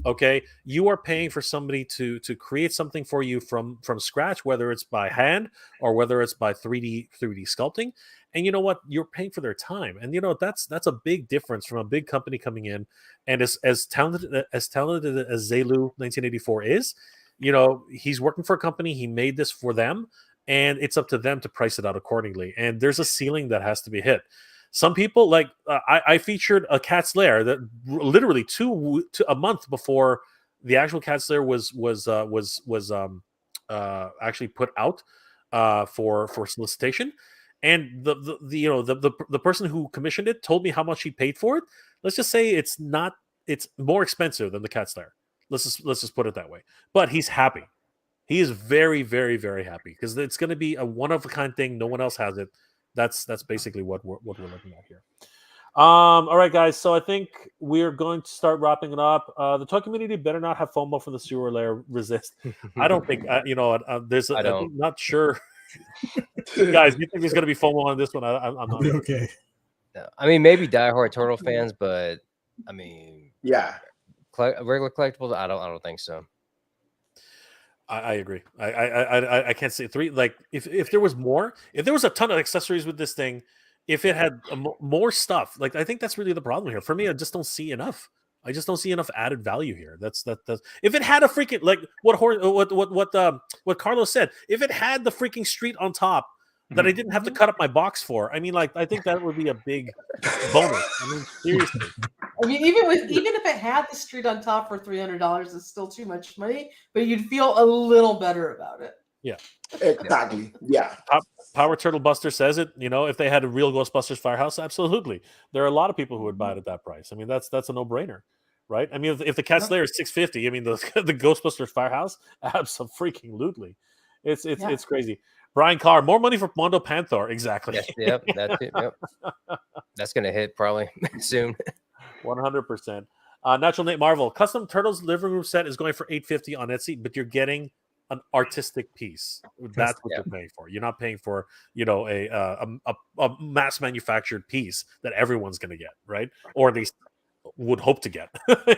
Okay, you are paying for somebody to create something for you from scratch, whether it's by hand or whether it's by 3D sculpting. And you know what? You're paying for their time, and that's a big difference from a big company coming in and as talented as Zelu 1984 is. He's working for a company. He made this for them, and it's up to them to price it out accordingly. And there's a ceiling that has to be hit. Some people like I featured a Cat's Lair that literally a month before the actual Cat's Lair was actually put out for solicitation, and the person who commissioned it told me how much he paid for it. Let's just say it's more expensive than the Cat's Lair. Let's just put it that way. But he's happy. He is very, very, very happy because it's going to be a one of a kind thing. No one else has it. That's basically what we're looking at here. All right, guys. So I think we're going to start wrapping it up. The toy community better not have FOMO for the sewer lair resist. I don't think there's. I'm not sure. Guys, you think there's going to be FOMO on this one? I'm not okay. I mean, maybe diehard Turtle fans, but I mean, yeah, regular collectibles. I don't think so. I agree. I can't say three. Like if there was more, if there was a ton of accessories with this thing, if it had more stuff, like I think that's really the problem here. For me, I just don't see enough. I just don't see enough added value here. That's if it had a freaking like what Carlos said, if it had the freaking street on top that I didn't have to cut up my box for. I mean, like I think that would be a big bonus. I mean, seriously. I mean, even if it had the street on top for $300, it's still too much money, but you'd feel a little better about it. Yeah, exactly. Yeah. Power Turtle Buster says it. You know, if they had a real Ghostbusters Firehouse, absolutely. There are a lot of people who would buy it at that price. I mean, that's a no brainer, right? I mean, if the Cat's Lair is $650, I mean the Ghostbusters Firehouse, absolutely. It's crazy. Brian Carr, more money for Mondo Panther. Exactly. Yes, yep, that's it. Yep. That's gonna hit probably soon. 100%. Natural Nate Marvel, custom Turtles living room set is going for $850 on Etsy, but you're getting an artistic piece. That's what you're paying for. You're not paying for, a mass manufactured piece that everyone's going to get, right? Or at least would hope to get.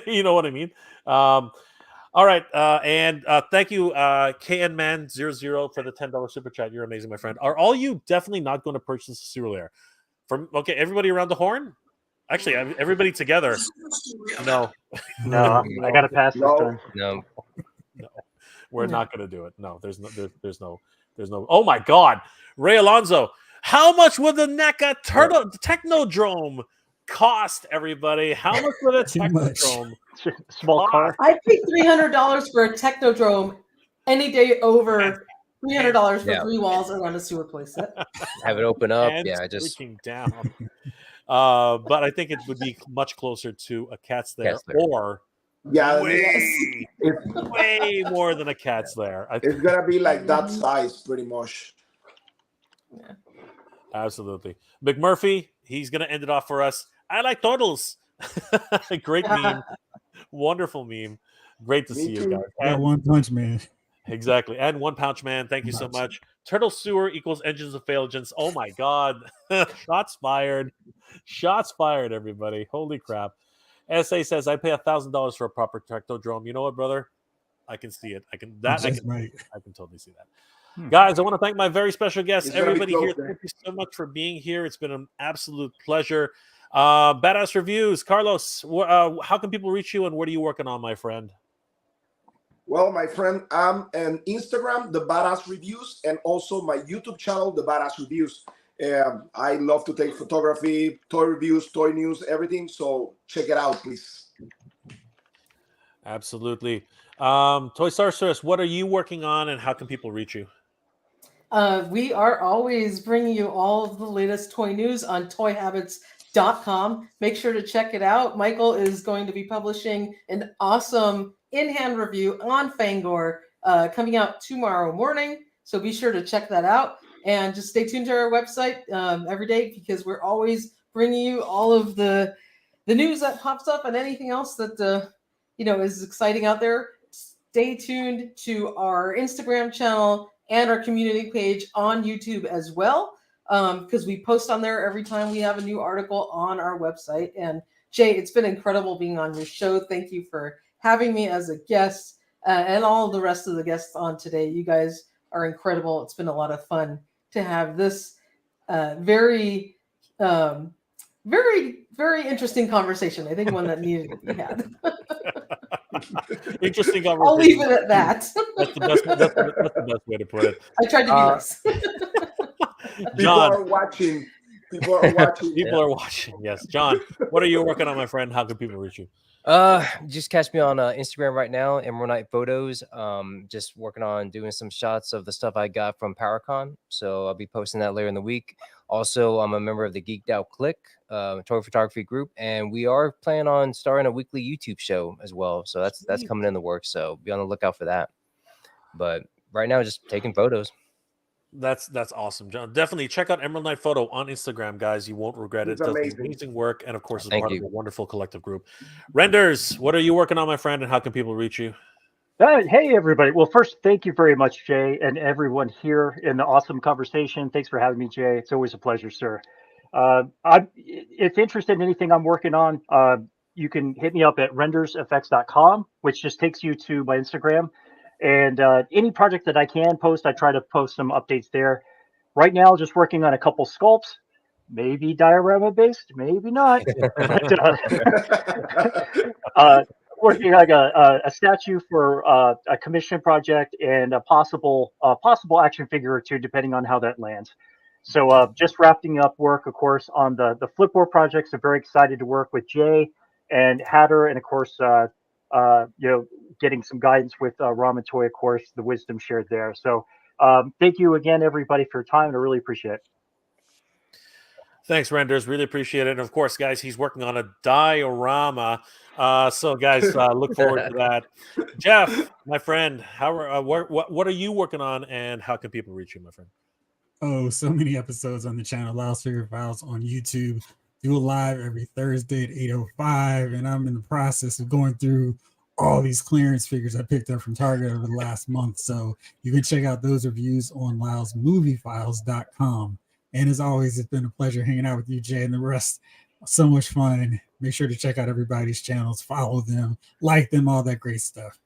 You know what I mean? All right, and thank you, KNman00 for the $10 super chat. You're amazing, my friend. Are all you definitely not going to purchase the sewer lair? Okay, everybody around the horn. Actually, everybody together. No, I got to pass this time. No, we're not going to do it. No, there's no. Oh my God, Ray Alonso. How much would the NECA Turtle Technodrome cost? Everybody, how much would a Technodrome? Small car. I'd pay $300 for a Technodrome any day over $300 for 3 walls around a sewer playset. Have it open up. And yeah, just freaking down. But I think it would be much closer to a Cat's Lair, or way more than a Cat's Lair. It's gonna be like that size, pretty much. Yeah. Absolutely. McMurphy, he's gonna end it off for us. I like turtles. Great meme. Wonderful meme. Great to see you guys. And One Punch Man. Exactly. And One Punch Man. Thank you so much. Turtle sewer equals engines of Phalangens. Oh my God. Shots fired. Shots fired, everybody. Holy crap. SA says I pay $1,000 for a proper Technodrome. You know what, brother? I can see it. I can totally see that. Guys, I want to thank my very special guests, everybody here. Thank you so much for being here. It's been an absolute pleasure. Badass Reviews, Carlos, how can people reach you and what are you working on, my friend? Well, my friend, I'm on Instagram, The Badass Reviews, and also my YouTube channel, The Badass Reviews. I love to take photography, toy reviews, toy news, everything. So check it out, please. Absolutely. Toy Sorceress, what are you working on and how can people reach you? We are always bringing you all of the latest toy news on toyhabits.com. Make sure to check it out. Michael is going to be publishing an awesome in-hand review on Fangor coming out tomorrow morning. So be sure to check that out. And just stay tuned to our website every day because we're always bringing you all of the news that pops up and anything else that is exciting out there. Stay tuned to our Instagram channel and our community page on YouTube as well because we post on there every time we have a new article on our website. And Jay, it's been incredible being on your show. Thank you for having me as a guest and all the rest of the guests on today. You guys are incredible. It's been a lot of fun to have this very, very, very interesting conversation. I think one that needed to be had. Interesting conversation. I'll leave it at that. That's the best way to put it. I tried to be nice. People are watching. People are watching. People are watching. Yes, John, what are you working on, my friend? How can people reach you? Just catch me on Instagram right now, Emerald Knight Photos. Just working on doing some shots of the stuff I got from PowerCon, so I'll be posting that later in the week. Also, I'm a member of the Geeked Out Click toy photography group, and we are planning on starting a weekly YouTube show as well. So that's coming in the works. So be on the lookout for that. But right now, just taking photos. That's awesome, John. Definitely check out Emerald Knight Photo on Instagram, guys. You won't regret it. It's It does amazing. amazing work, and of course, is Thank part you. of a wonderful collective group. Renders, what are you working on, my friend, and how can people reach you? Hey, everybody. Well, first, thank you very much, Jay, and everyone here in the awesome conversation. Thanks for having me, Jay. It's always a pleasure, sir. If interested in anything I'm working on, you can hit me up at rendersfx.com, which just takes you to my Instagram. And any project that I can post, I try to post some updates there. Right now, just working on a couple sculpts, maybe diorama based, maybe not. But, working like a statue for a commission project and a possible action figure or two, depending on how that lands. So just wrapping up work, of course, on the Flipboard projects. I'm very excited to work with Jay and Hatter, and of course, getting some guidance with Ramen Toy, of course, the wisdom shared there. So thank you again, everybody, for your time, and I really appreciate it. Thanks, Renders. Really appreciate it. And of course, guys, he's working on a diorama. So, guys, look forward to that. Jeff, my friend, what are you working on, and how can people reach you, my friend? Oh, so many episodes on the channel. Lyle's Favorite Files on YouTube. Do a live every Thursday at 8:05, and I'm in the process of going through all these clearance figures I picked up from Target over the last month. So you can check out those reviews on lylesmoviefiles.com. And as always, it's been a pleasure hanging out with you, Jay, and the rest. So much fun. Make sure to check out everybody's channels, follow them, like them, all that great stuff.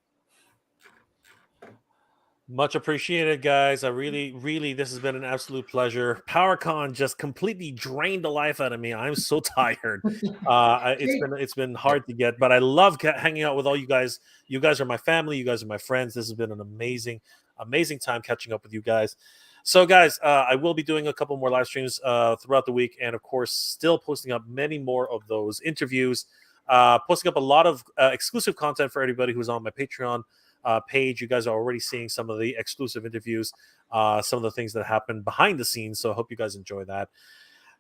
Much appreciated, guys. I really, this has been an absolute pleasure. PowerCon just completely drained the life out of me. I'm so tired. It's been hard to get, but I love hanging out with all you guys. You guys are my family. You guys are my friends. This has been an amazing time catching up with you guys. So, guys, I will be doing a couple more live streams throughout the week, and of course, still posting up many more of those interviews. Posting up a lot of exclusive content for everybody who's on my Patreon page. You guys are already seeing some of the exclusive interviews, some of the things that happen behind the scenes. So I hope you guys enjoy that.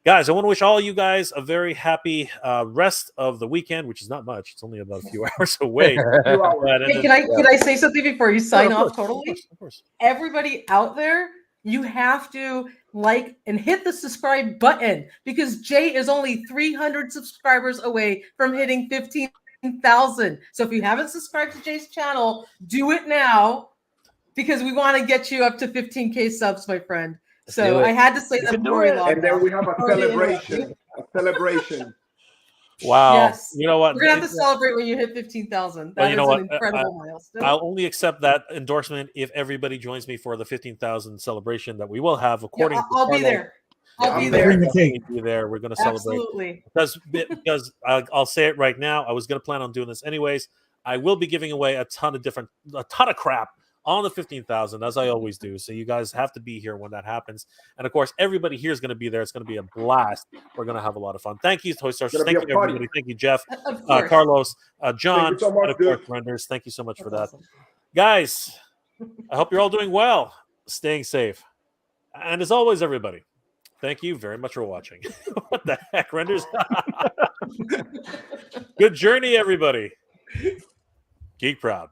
Guys, I want to wish all you guys a very happy rest of the weekend, which is not much. It's only about a few hours away. Hey, can I say something before you sign off? Totally. Of course. Everybody out there, you have to like and hit the subscribe button, because Jay is only 300 subscribers away from hitting 15,000. So if you haven't subscribed to Jay's channel, do it now, because we want to get you up to 15K subs, my friend. So I had to say that before we logged And then off. we have a celebration. A celebration. Wow. Yes. You know what? We're gonna have to celebrate when you hit 15,000. That is an incredible milestone. I'll only accept that endorsement if everybody joins me for the 15,000 celebration that we will have. According to I'll be there. I'll be there. Be there. We're going to celebrate. Absolutely. Because I'll say it right now. I was going to plan on doing this anyways. I will be giving away a ton of crap on the 15,000, as I always do. So you guys have to be here when that happens. And of course, everybody here is going to be there. It's going to be a blast. We're going to have a lot of fun. Thank you, Toy Stars. Thank you, everybody. Thank you, Jeff, Carlos, John, so much, and of course, Renders. Thank you so much for that. Awesome. Guys, I hope you're all doing well, staying safe. And as always, everybody, thank you very much for watching. What the heck, Renders? Good journey, everybody. Geek proud.